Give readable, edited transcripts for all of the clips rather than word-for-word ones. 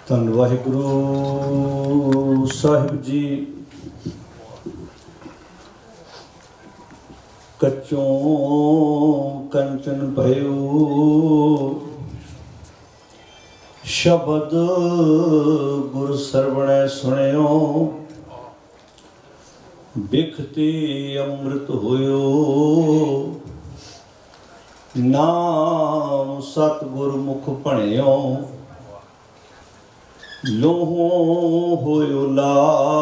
ਧੰਨ ਵਾਹਿਗੁਰੂ ਸਾਹਿਬ ਜੀ। ਕੱਚੋਂ ਕੰਚਨ ਭਇਓ, ਸ਼ਬਦ ਗੁਰ ਸਰਵਣੈ ਸੁਣਿਓ। ਬਿਖਤੇ ਅੰਮ੍ਰਿਤ ਹੋਇਓ, ਨਾਮ ਸਤਿਗੁਰ ਮੁਖ ਭਣਿਓ। ਲੋਹੋਂ ਹੋਇਓ ਲਾਲ,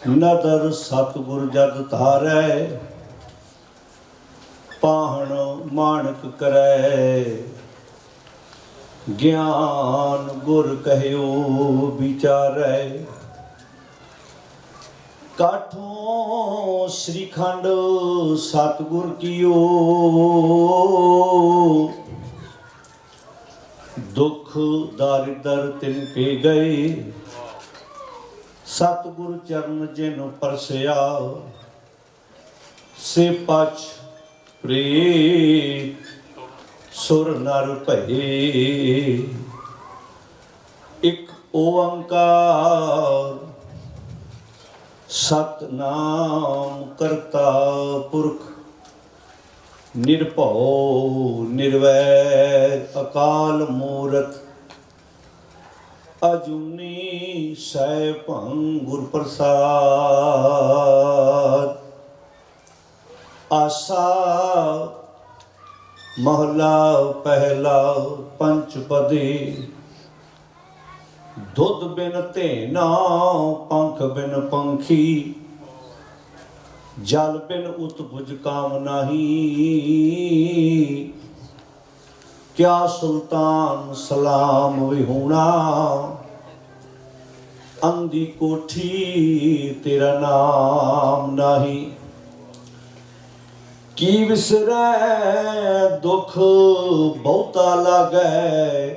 ਨਦਰ ਸਤਿਗੁਰ ਜਗ ਧਾਰੈ। ਪਾਹਣ ਮਾਣਕ ਕਰੈ, ਗਿਆਨ ਗੁਰ ਕਹਿਓ ਵਿਚਾਰੈ। ਕਾਠੋਂ ਸ੍ਰੀਖੰਡ ਸਤਿਗੁਰ ਕੀਓ, ਦੁਖ ਦਾਰਿਦਰ ਤਿਨ ਕੇ ਗਏ। ਸਤਿਗੁਰ ਚਰਨ ਜਿਨ ਪਰਸਿਆ, ਸੇ ਪਛ ਪ੍ਰੀਤ ਸੁਰ ਨਰ ਭਏ। ਇਕ ਓੰਕਾਰ ਸਤਿਨਾਮ ਕਰਤਾ ਪੁਰਖ, ਨਿਰਭਉ ਨਿਰਵੈਰ ਅਕਾਲ ਮੂਰਤ। ਅਜੂਨੀ ਸੈਭੰ ਗੁਰ ਪ੍ਰਸਾਦ। ਆਸਾ ਮਹਲਾ ਪਹਿਲਾ ਪੰਚਪਦੀ। ਦੁੱਧ ਬਿਨ ਧੇਨਾ, ਪੰਖ ਬਿਨ ਪੰਖੀ। ਜਲ ਬਿਨ ਉਤ ਭੁਜ ਕਾਮ ਨਾਹੀ। ਕਿਆ ਸੁਲਤਾਨ ਸਲਾਮ ਵਿਹੂਣਾ, ਅੰਦੀ ਕੋਠੀ ਤੇਰਾ ਨਾਮ ਨਾਹੀ। ਕੀ ਵਿਸਰੈ ਦੁਖ ਬਹੁਤਾ ਲਾਗੈ,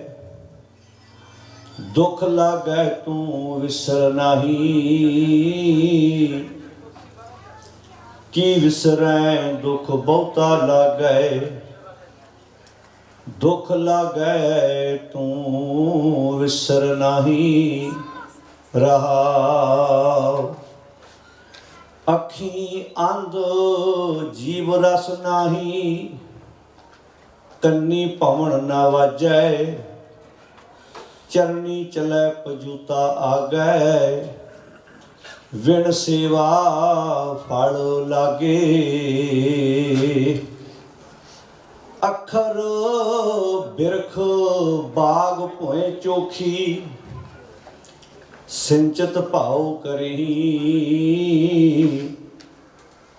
ਦੁਖ ਲਾਗੈ ਤੂੰ ਵਿਸਰ ਨਾਹੀ। ਕੀ ਵਿਸਰੈ ਦੁਖ ਬਹੁਤਾ ਲਾਗੈ, ਦੁਖ ਲਾਗੈ ਤੂੰ ਵਿਸਰ ਨਾਹੀ। ਰਹਾਉ ਅੱਖੀ ਅੰਧ ਜੀਵ ਰਸ ਨਾਹੀ। ਕੰਨੀ ਭਵਨ ਨਾ ਵਾਜੈ, ਚਰਨੀ ਚਲੈ ਪਜੂਤਾ ਆਗੈ। ਵਿਣ ਸੇਵਾ ਫਲ ਲਾਗੇ, ਅੱਖਰ ਬਿਰਖ ਬਾਗ ਭੋਏ ਚੋਖੀ। ਸਿੰਚਤ ਭਾਉ ਕਰੀ,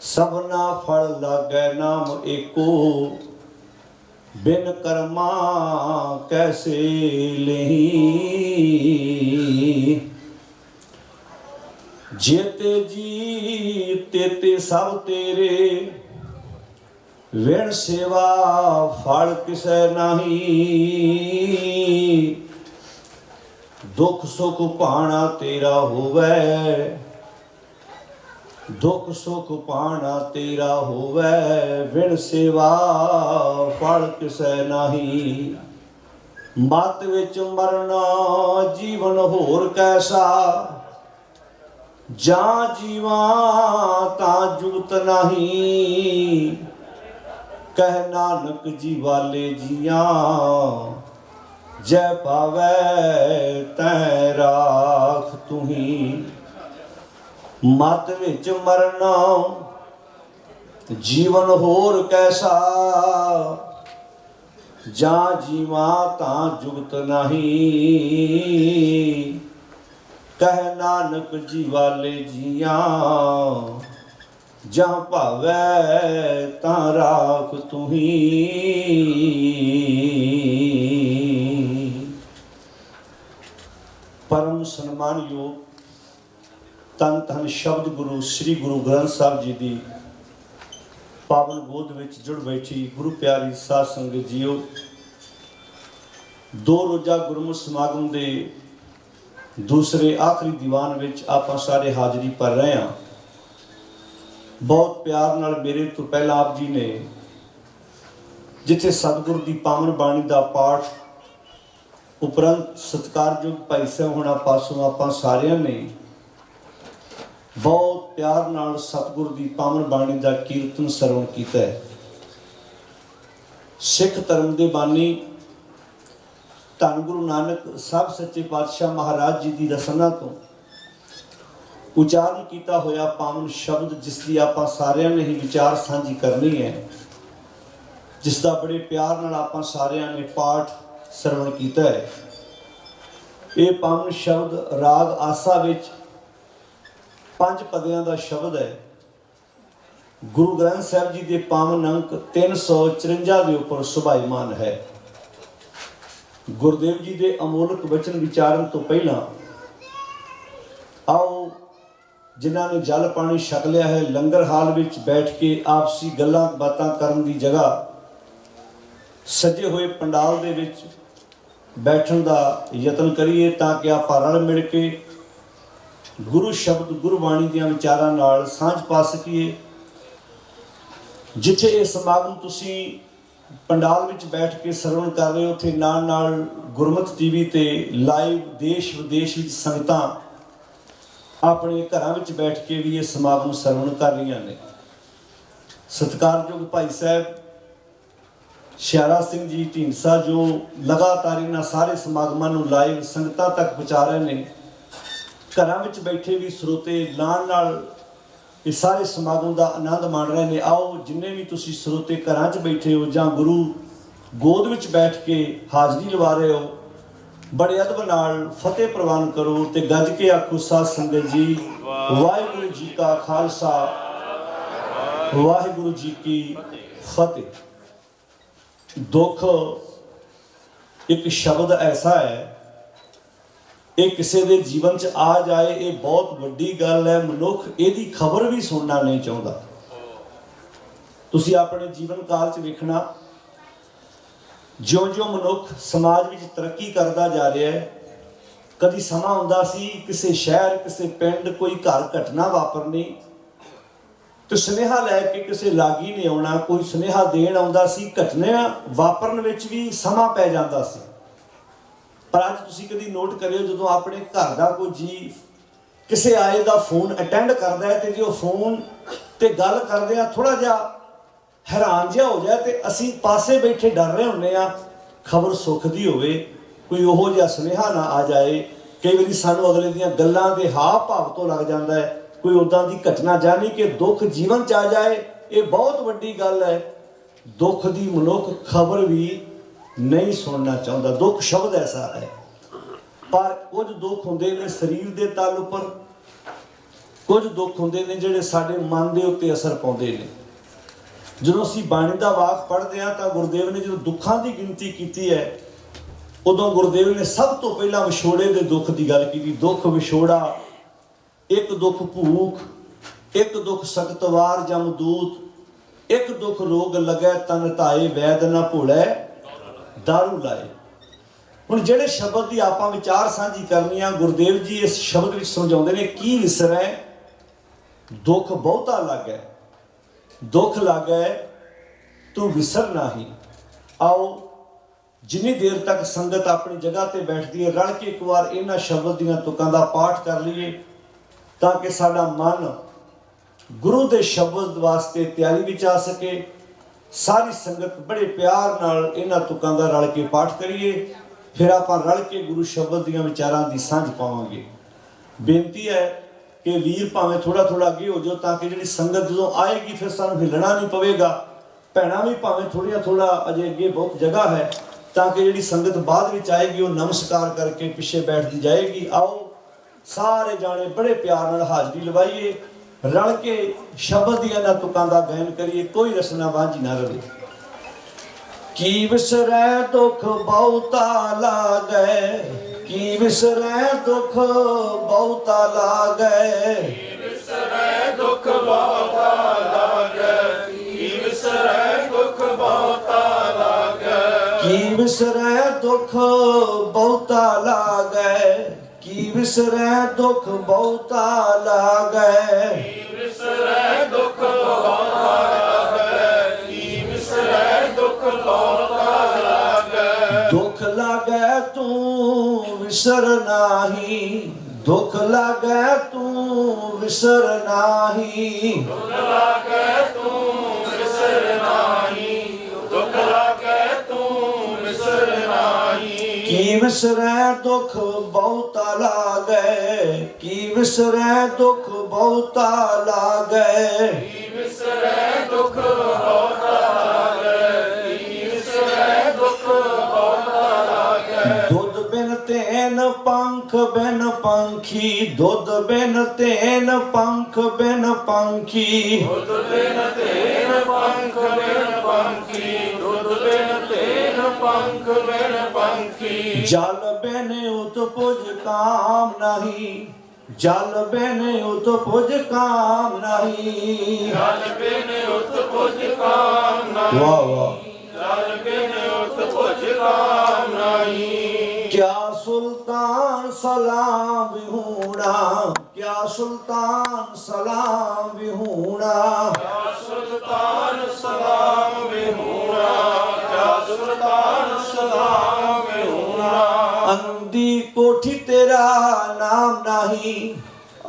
ਸਭਨਾ ਫਲ ਲਾਗੈ ਨਾਮ ਏਕੋ। ਬਿਨ ਕਰਮਾ ਕੈਸੇ ਲਹੀ। ਜੇਤੇ ਜੀ ਤੇਤੇ ਸਭ ਤੇਰੇ, ਵਿਣ ਸੇਵਾ ਫਲ ਕਿਸੈ ਨਾਹੀ। ਦੁਖ ਸੁਖ ਭਾਣਾ ਤੇਰਾ ਹੋਵੈ, ਦੁਖ ਸੁਖ ਭਾਣਾ ਤੇਰਾ ਹੋਵੈ। ਵਿਣ ਸੇਵਾ ਫਲ ਕਿਸੈ ਨਾਹੀ। ਮਤ ਵਿੱਚ ਮਰਨਾ ਜੀਵਨ ਹੋਰ ਕੈਸਾ, ਜਾਂ ਜੀਵਾਂ ਤਾਂ ਜੁਗਤ ਨਾਹੀ। ਕਹਿ ਨਾਨਕ ਜੀਵਾਲੇ ਜੀਆਂ, ਜੈ ਪਾਵੈ ਤੈ ਰਾਖ ਤੁਹੀ। ਮਤ ਵਿੱਚ ਮਰਨਾ ਜੀਵਨ ਹੋਰ ਕੈਸਾ, ਜਾਂ ਜੀਵਾਂ ਤਾਂ ਜੁਗਤ ਨਾਹੀ। ਕਹਿ ਨਾਨਕ ਜੀਵਾਲੇ ਜੀਆਂ, ਜਾਂ ਭਾਵੈ ਤਾਂ ਰਾਖ ਤੁਹੀ। ਪਰਮ ਸਨਮਾਨਯੋਗ ਧੰਨ ਧੰਨ ਸ਼ਬਦ ਗੁਰੂ ਸ੍ਰੀ ਗੁਰੂ ਗ੍ਰੰਥ ਸਾਹਿਬ ਜੀ ਦੀ ਪਾਵਨ ਗੋਦ ਵਿੱਚ ਜੁੜ ਬੈਠੀ ਗੁਰੂ ਪਿਆਰੀ ਸਾਧ ਸੰਗਤ ਜੀਓ। ਦੋ ਰੋਜ਼ਾ ਗੁਰਮਤਿ ਸਮਾਗਮ ਦੇ ਦੂਸਰੇ ਆਖਰੀ ਦੀਵਾਨ ਵਿੱਚ ਆਪਾਂ ਸਾਰੇ ਹਾਜ਼ਰੀ ਭਰ ਰਹੇ ਹਾਂ। ਬਹੁਤ ਪਿਆਰ ਨਾਲ ਮੇਰੇ ਤੋਂ ਪਹਿਲਾਂ ਆਪ ਜੀ ਨੇ जिथे सतगुरु की पावन बाणी का पाठ उपरंत सत्कारयोग भाई साहब होना पासों आप सारिया ने बहुत प्यार नाल सतगुरु की पावन बाणी का कीर्तन सरवण किया है। सिख धर्म के बानी धन गुरु नानक साहब सच्चे पातशाह महाराज जी की रसना तो उचारण किया होया पावन शब्द जिसकी आप सारिया ने ही विचार साझी करनी है, जिसका बड़े प्यार नाल आप सारिया ने पाठ सरवण किया है। ये पावन शब्द राग आसा विच 5 पदियां का शब्द है। गुरु ग्रंथ साहब जी के पावन अंक 354 के उपर सुभाईमान है। गुरुदेव जी के अमोलक वचन विचारन तो पहला आओ जिन्होंने ने जल पानी छक लिया है, लंगर हाल विच बैठ के आपसी गल्लां बातां करन दी जगह सजे हुए पंडाल दे विच बैठन का यतन करिए ताकि आप रल मिल के गुरु शब्द गुरबाणी दियां विचारां नाल सांझ पा सकीए। जिथे ये समागम तुसी पंडाल विच बैठ के सरवण कर रहे हो, उत्थे नाल नाल गुरमत टीवी ते लाइव देश विदेश विच संगतां अपने घरां विच बैठ के भी ये समागम सरवण कर रही ने। सत्कारयोग भाई साहब श्यारा सिंह जी ढींडसा जो लगातार इन्हां सारे समागमां नूं लाइव संगतां तक पहुँचा रहे हैं। घरां विच बैठे भी श्रोते नाल ये सारे समागम का आनंद मान रहे हैं। आओ जिन्ने भी तुसी श्रोते घरां च बैठे हो जां गुरु गोद विच बैठ के हाजरी लवा रहे हो, बड़े अदब नाल फतेह प्रवान करो ते गज के आखो साध संगत जी वाहिगुरू जी का खालसा वाहिगुरू जी की फतेह। दुख एक शब्द ऐसा है, ये किसी के जीवन च आ जाए ये बहुत वड्डी गल है। मनुख यदी खबर भी सुनना नहीं चाहता। तुसी अपने जीवन काल च वेखना ज्यों ज्यों मनुख समाज में तरक्की करता जा रहा है, कभी समा हुंदा सी किसी शहर किसी पिंड कोई घर घटना वापरनी तो सुनेहा लैके किसी लागी नहीं आना, कोई सुनेहा देन आउंदा सी, घटना वापरन विच भी समा पै जांदा सी। पर अज तुसी कभी नोट करियो जो अपने घर का कोई जी किसी आए का फोन अटेंड करता है तो जो फोन ते गल करदे थोड़ा जा हैरान जिहा हो जाए तो असी पासे बैठे डर रहे होंगे आ खबर सुख दी होवे, कोई ओहो जिहा सुनेहा ना आ जाए। कई बार सानू अगले दियां गल्लां दे हाव भाव तो लग जाता है, कोई उदां दी घटना जानी कि दुख जीवन च आ जाए, ये बहुत वड्डी गल है। दुख दी मनुख खबर भी नहीं सुनना चाहता। दुख शब्द ऐसा है, पर कुछ दुख होंदे ने शरीर के तल उपर, कुछ दुख होंदे ने जिहड़े साडे मन के उत्ते असर पाउंदे ने। जदों असीं बाणी दा वाक पढ़दे हां तां गुरुदेव ने जो दुखों की गिनती की है, उदों गुरुदेव ने सब तो पहला विछोड़े के दुख की गल की। दुख विछोड़ा, एक दुख भूख, एक दुख सख्तवार जमदूत, एक दुख रोग लगे तन धाए वैद न भोले दारू लाए। हुण जिहड़े शब्द की आपां विचार साझी करनी आ, गुरुदेव जी इस शब्द विच समझाउंदे ने की विसरै दुख बहुता लागै, दुख लागै तू विसर नाही। आओ जिन्नी देर तक संगत अपनी जगह ते बैठती है रल के एक बार इन्हां शब्द दीयां तुकां दा पाठ कर लईए ताकि साडा मन गुरु दे शब्द वास्ते तैयारी विच आ सके। सारी संगत बड़े प्यार नाल इन्हां तुकां दा रल के पाठ करिए, फिर आपां रल के गुरु शब्द दीयां विचारां दी सांझ पावांगे। बेनती है कि वीर भावें थोड़ा थोड़ा अगे हो जाओ ताकि जिहड़ी संगत जदों आएगी फिर सानूं हिलना नहीं पवेगा। भैणां भी भावें थोड़ा थोड़ा अजे अगे बहुत जगह है ताकि जिहड़ी संगत बाद विच आएगी वो नमस्कार करके पिछे बैठती जाएगी। आओ सारे जाने बड़े प्यार नाल हाजरी लवाइए, रल के शब्द दियां तुकां दा गायन करिए, कोई रसना वांझी ना रहे। की विसरै दुख बहुता लागै, की विसरै दुख बहुता लागै, की विसरै दुख बहुता लागै, की विसरै दुख बहुता लागै, की विसरै दुख बहुता लागै, की विसरै दुख बहुता लागै, की विसरै दुख बहुता लागै, की विसरै दुख दुख लागे तू विसर नाही, दुख लागे तू विसर नाही, दुख लागे तू विसर नाही, दुख लागे तू विसर नाही। की विसरै दुख बहुता लागे, की विसरै दुख बहुता लागे, की विसरै दुख बहुता लागे, की विसरै दुख बहुता लागे। दुध बिन तेन पंख बिन पंखी, दुध बिन तेन पंख बिन पंखी, दुध बिन तेन पंख बिन पंखी, दुध बिन तेन पंख बिन पंखी। जल बिन उत्पुज काम नहीं, जल बिन उत्पुज काम नहीं। जल बिन उत्पुज काम नहीं, वाह वाह। जल बिन उत्पुज काम नहीं। क्या सुल्तान सलाम विहूणा, क्या सुल्तान सलाम विहूणा, क्या सुल्तान सलाम विहूणा, क्या सुल्तान सलाम विहूणा। अंधी कोठी तेरा नाम नहीं,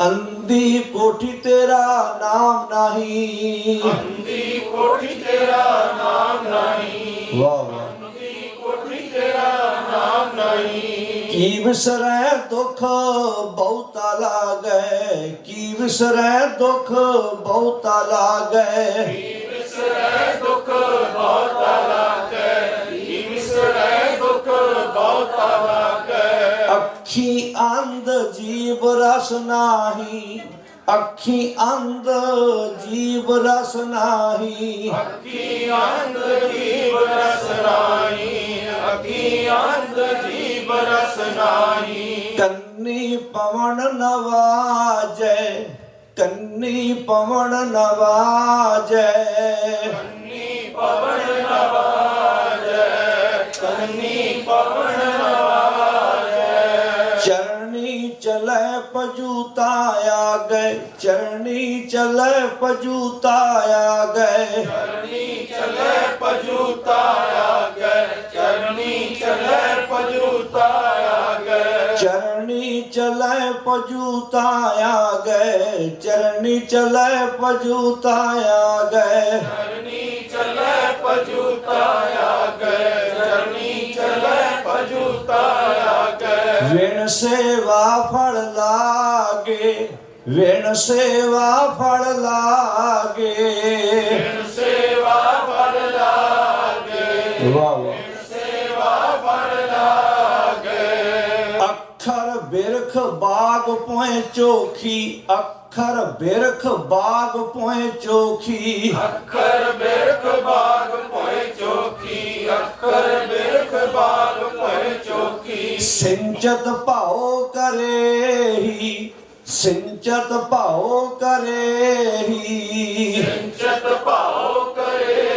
अंधी कोठी तेरा नाम नहीं। अंधी कोठी तेरा नाम नहीं, वाह वाह। अंधी कोठी तेरा नाम नहीं। की विसरै दुख बहुता लागे, की विसरै दुख बहुता लागे, की विसरै दुख बहुता लागे, की विसरै दुख बहुता लागे। अखी अंध जीव रस नाही, अखी अंध जीव रस नाही, अखी अंध जीव रस नाही, अखी अंध जीव रस नाही। कन्नी पवन नवाजै, कन्नी पवन नवाजै, कन्नी पवन नवाजै, कन्नी पवन नवाजै। चरणी चले पजूताया गए, चरणी चले पजूताया गए, चरणी चले पजूताया गए, चरणी चले पजूताया गए। चरणी चले पजूताया गए, चरणी चले पजूताया गए, चरणी चले पजूताया गए, चरणी चले पजूताया गए। विण सेवा फल लागे, विण सेवा फल लागे। बिन सेवा फल लागे, वाह वाह। सेवा फल लागे। अखर बिरख बाग पोए चोखी, अखर बिरख बाग पोए चोखी, अखर बिरख बाग पोए चोखी, अखर बिरख बाग पोए चोखी। सिंचत भाओ करे ही, सिंचत भाओ करे ही, सिंचत भाव करे,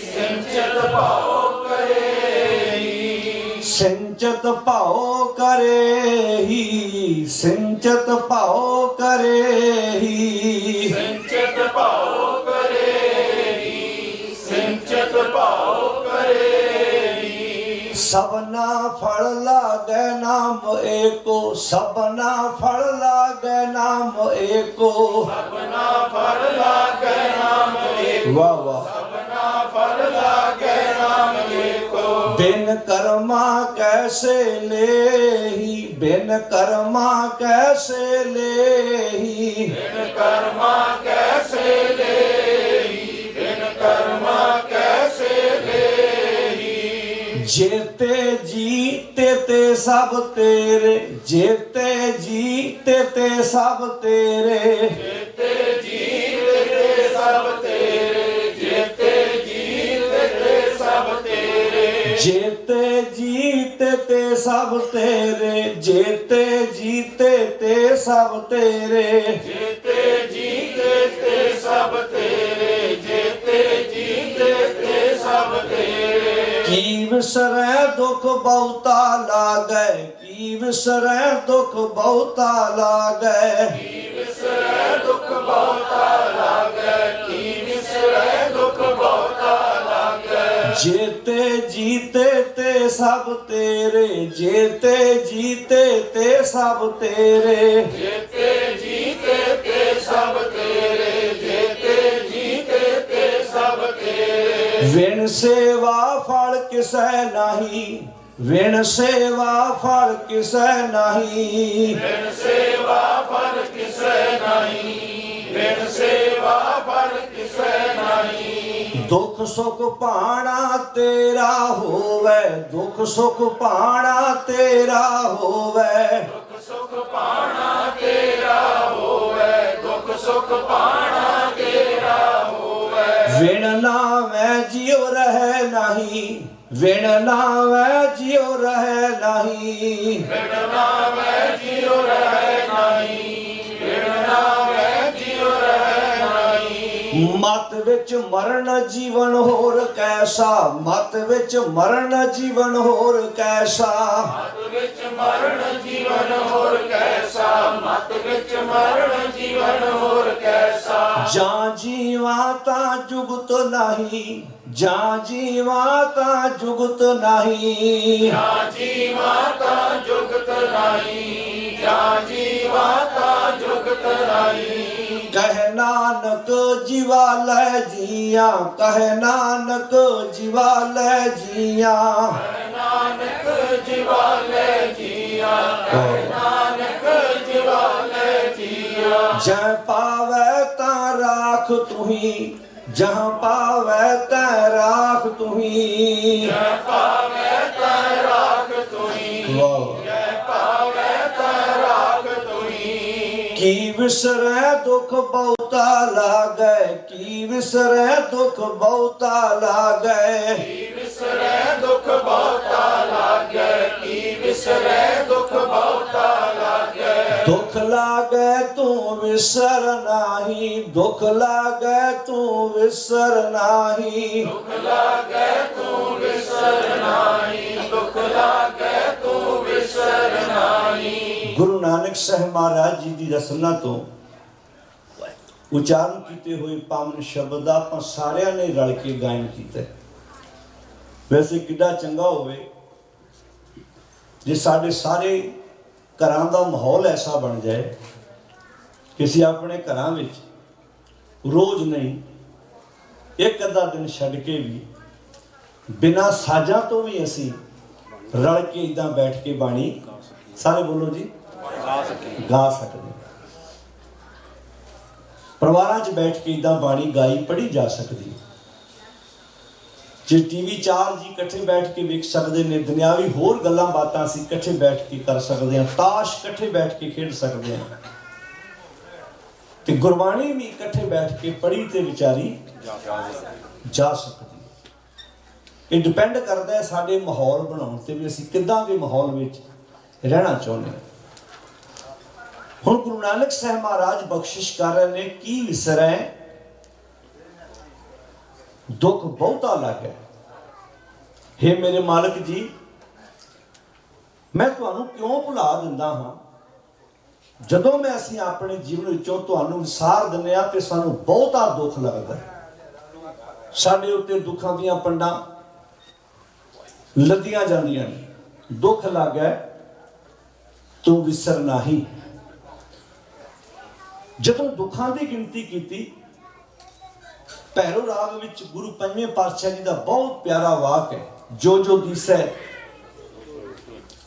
सिंचत भाव करे। सिंचत भाओ करे ही, सिंचत भाओ करे ही, सिंचत भाव करे, सिंचत भाव करे। सबना फल लागे नाम एको, सबना फल लागे नाम एको। सबना फल लागे नाम एको, वाह वाह। सबना फल लागे नाम एको। बिन कर्मा कैसे लेही, बिन कर्मा कैसे लेही, बिन कर्मा कैसे लेही, बिन कर्मा कैसे लेही। जेते जीते ते सब तेरे, जेते जीते ते सब तेरे, जेते जीते सब तेरे, जेते जीते सब तेरे। जेते जीते ते सब तेरे, जेते जीते ते सब तेरे। जेते जीते ते सब तेरे, जेते जीते ते सब तेरे। की विसरै दुख बहुता लागे, की विसरै दुख बहुता लागे, की विसरै दुख बहुता लागे, की विसरै दुख बहुता लागे। जेते जीते ते सब तेरे, जेते जीते ते सब तेरे, जेते जीते ते सब तेरे, जेते जीते ते सब तेरे। विण सेवा फल किसै नाही, विण सेवा फल किसै नाही, बिन सेवा फल किसै नहीं, बिन सेवा फल किसै नहीं। दुख सुख पाना तेरा होवे, दुख सुख पाना तेरा होवे, दुख सुख पाना तेरा होवे, दुख सुख पाना तेरा होवे। विण नावै जियो रहे नहीं, विण नावै जियो रहे नहीं, बिन नावै जियो रहे नहीं, बिन नावै जियो रहे नहीं। मत विच मरण जीवन होर कैसा, मत विच मरण जीवन होर कैसा, मत विच मरण जीवन होर कैसा, मत विच मरण जीवन होर कैसा। जां जीवा तां जुगत नहीं, जां जीवा तां जुगत नहीं, जा जीवाता जुगत नहीं, जा जीवाता जुगत नहीं। कह नानक जीवालै जिया, कह नानक जीवालै जिया, नानक जीवाले जिया, नानक जीवाले जिया। जह पावै तां राख तुही, जहाँ पावै तां राख तुही, जय पावे तै राख तुही, वाह। जय पावे तै राख तुही। की विसरै दुख बहुता लागै, की विसरै दुख बहुता लागै, की विसरै दुख बहुता लागै, की विसरै दुख बहुता लागै। दुख लागै तू विसर नाही, दुख लागै तू विसर नाही, दुख लागै तू विसर नाही, दुख लागै तू विसर नाही। गुरु नानक साहब महाराज जी ਦੀ ਰਸਨਾ ਤੋਂ ਉਚਾਰਨ ਕੀਤੇ ਹੋਏ ਪਾਵਨ ਸ਼ਬਦ ਦਾ ਆਪਾਂ ਸਾਰਿਆਂ ਨੇ ਰਲ ਕੇ ਗਾਇਨ ਕੀਤਾ। ਵੈਸੇ ਕਿੱਡਾ ਚੰਗਾ ਹੋਵੇ ਜੇ ਸਾਡੇ ਸਾਰੇ ਘਰਾਂ ਦਾ ਮਾਹੌਲ ਐਸਾ ਬਣ ਜਾਏ ਕਿ ਅਸੀਂ ਆਪਣੇ ਘਰਾਂ ਵਿੱਚ ਰੋਜ਼ ਨਹੀਂ ਇੱਕ ਅੱਧਾ ਦਿਨ ਛੱਡ ਕੇ ਵੀ ਬਿਨਾਂ ਸਾਜ਼ਾਂ ਤੋਂ ਵੀ ਅਸੀਂ ਰਲ ਕੇ ਇਦਾਂ ਬੈਠ ਕੇ ਬਾਣੀ ਸਾਰੇ ਬੋਲੋ ਜੀ ਗਾ ਸਕਦੇ। ਪਰਿਵਾਰਾਂ 'ਚ ਬੈਠ ਕੇ ਇਦਾਂ ਬਾਣੀ ਗਾਈ ਪੜ੍ਹੀ ਜਾ ਸਕਦੀ। ਜੇ ਟੀਵੀ 4 ਜੀ ਇਕੱਠੇ ਬੈਠ ਕੇ ਵੇਖ ਸਕਦੇ ਨੇ, ਦੁਨਿਆਵੀ ਹੋਰ ਗੱਲਾਂ ਬਾਤਾਂ ਅਸੀਂ ਇਕੱਠੇ ਬੈਠ ਕੇ ਕਰ ਸਕਦੇ ਹਾਂ, ਤਾਸ਼ ਇਕੱਠੇ ਬੈਠ ਕੇ ਖੇਡ ਸਕਦੇ ਹਾਂ, ਤੇ ਗੁਰਬਾਣੀ ਵੀ ਇਕੱਠੇ ਬੈਠ ਕੇ ਪੜ੍ਹੀ ਤੇ ਵਿਚਾਰੀ ਜਾ ਸਕਦੀ। ਇਹ ਡਿਪੈਂਡ ਕਰਦਾ ਹੈ ਸਾਡੇ ਮਾਹੌਲ ਬਣਾਉਣ ਤੇ ਵੀ ਅਸੀਂ ਕਿੱਦਾਂ ਦੇ ਮਾਹੌਲ ਵਿੱਚ ਰਹਿਣਾ ਚਾਹੁੰਦੇ ਹਾਂ। ਹੁਣ ਗੁਰੂ ਨਾਨਕ ਸਾਹਿਬ ਮਹਾਰਾਜ ਬਖਸ਼ਿਸ਼ ਕਰ ਰਹੇ ਨੇ, ਕੀ ਵਿਸਰੈ ਦੁੱਖ ਬਹੁਤਾ ਲੱਗੈ। ਹੇ ਮੇਰੇ ਮਾਲਕ ਜੀ, ਮੈਂ ਤੁਹਾਨੂੰ ਕਿਉਂ ਭੁਲਾ ਦਿੰਦਾ ਹਾਂ? ਜਦੋਂ ਮੈਂ ਅਸੀਂ ਆਪਣੇ ਜੀਵਨ ਵਿੱਚੋਂ ਤੁਹਾਨੂੰ ਵਿਸਾਰ ਦਿੰਦੇ ਹਾਂ ਤੇ ਸਾਨੂੰ ਬਹੁਤਾ ਦੁੱਖ ਲੱਗਦਾ। ਸਾਡੇ ਉੱਤੇ ਦੁੱਖਾਂ ਦੀਆਂ ਪੰਡਾਂ ਲੱਦੀਆਂ ਜਾਂਦੀਆਂ ਨੇ। ਦੁੱਖ ਲੱਗੈ ਤੂੰ ਵਿਸਰ ਨਹੀਂ। ਜਦੋਂ ਦੁੱਖਾਂ ਦੀ ਗਿਣਤੀ ਕੀਤੀ, ਭੈਰੋ ਰਾਗ ਵਿੱਚ ਗੁਰੂ ਪੰਜਵੇਂ ਪਾਤਸ਼ਾਹ ਜੀ ਦਾ ਬਹੁਤ ਪਿਆਰਾ ਵਾਕ ਹੈ, ਜੋ ਜੋ ਦਿਸੈ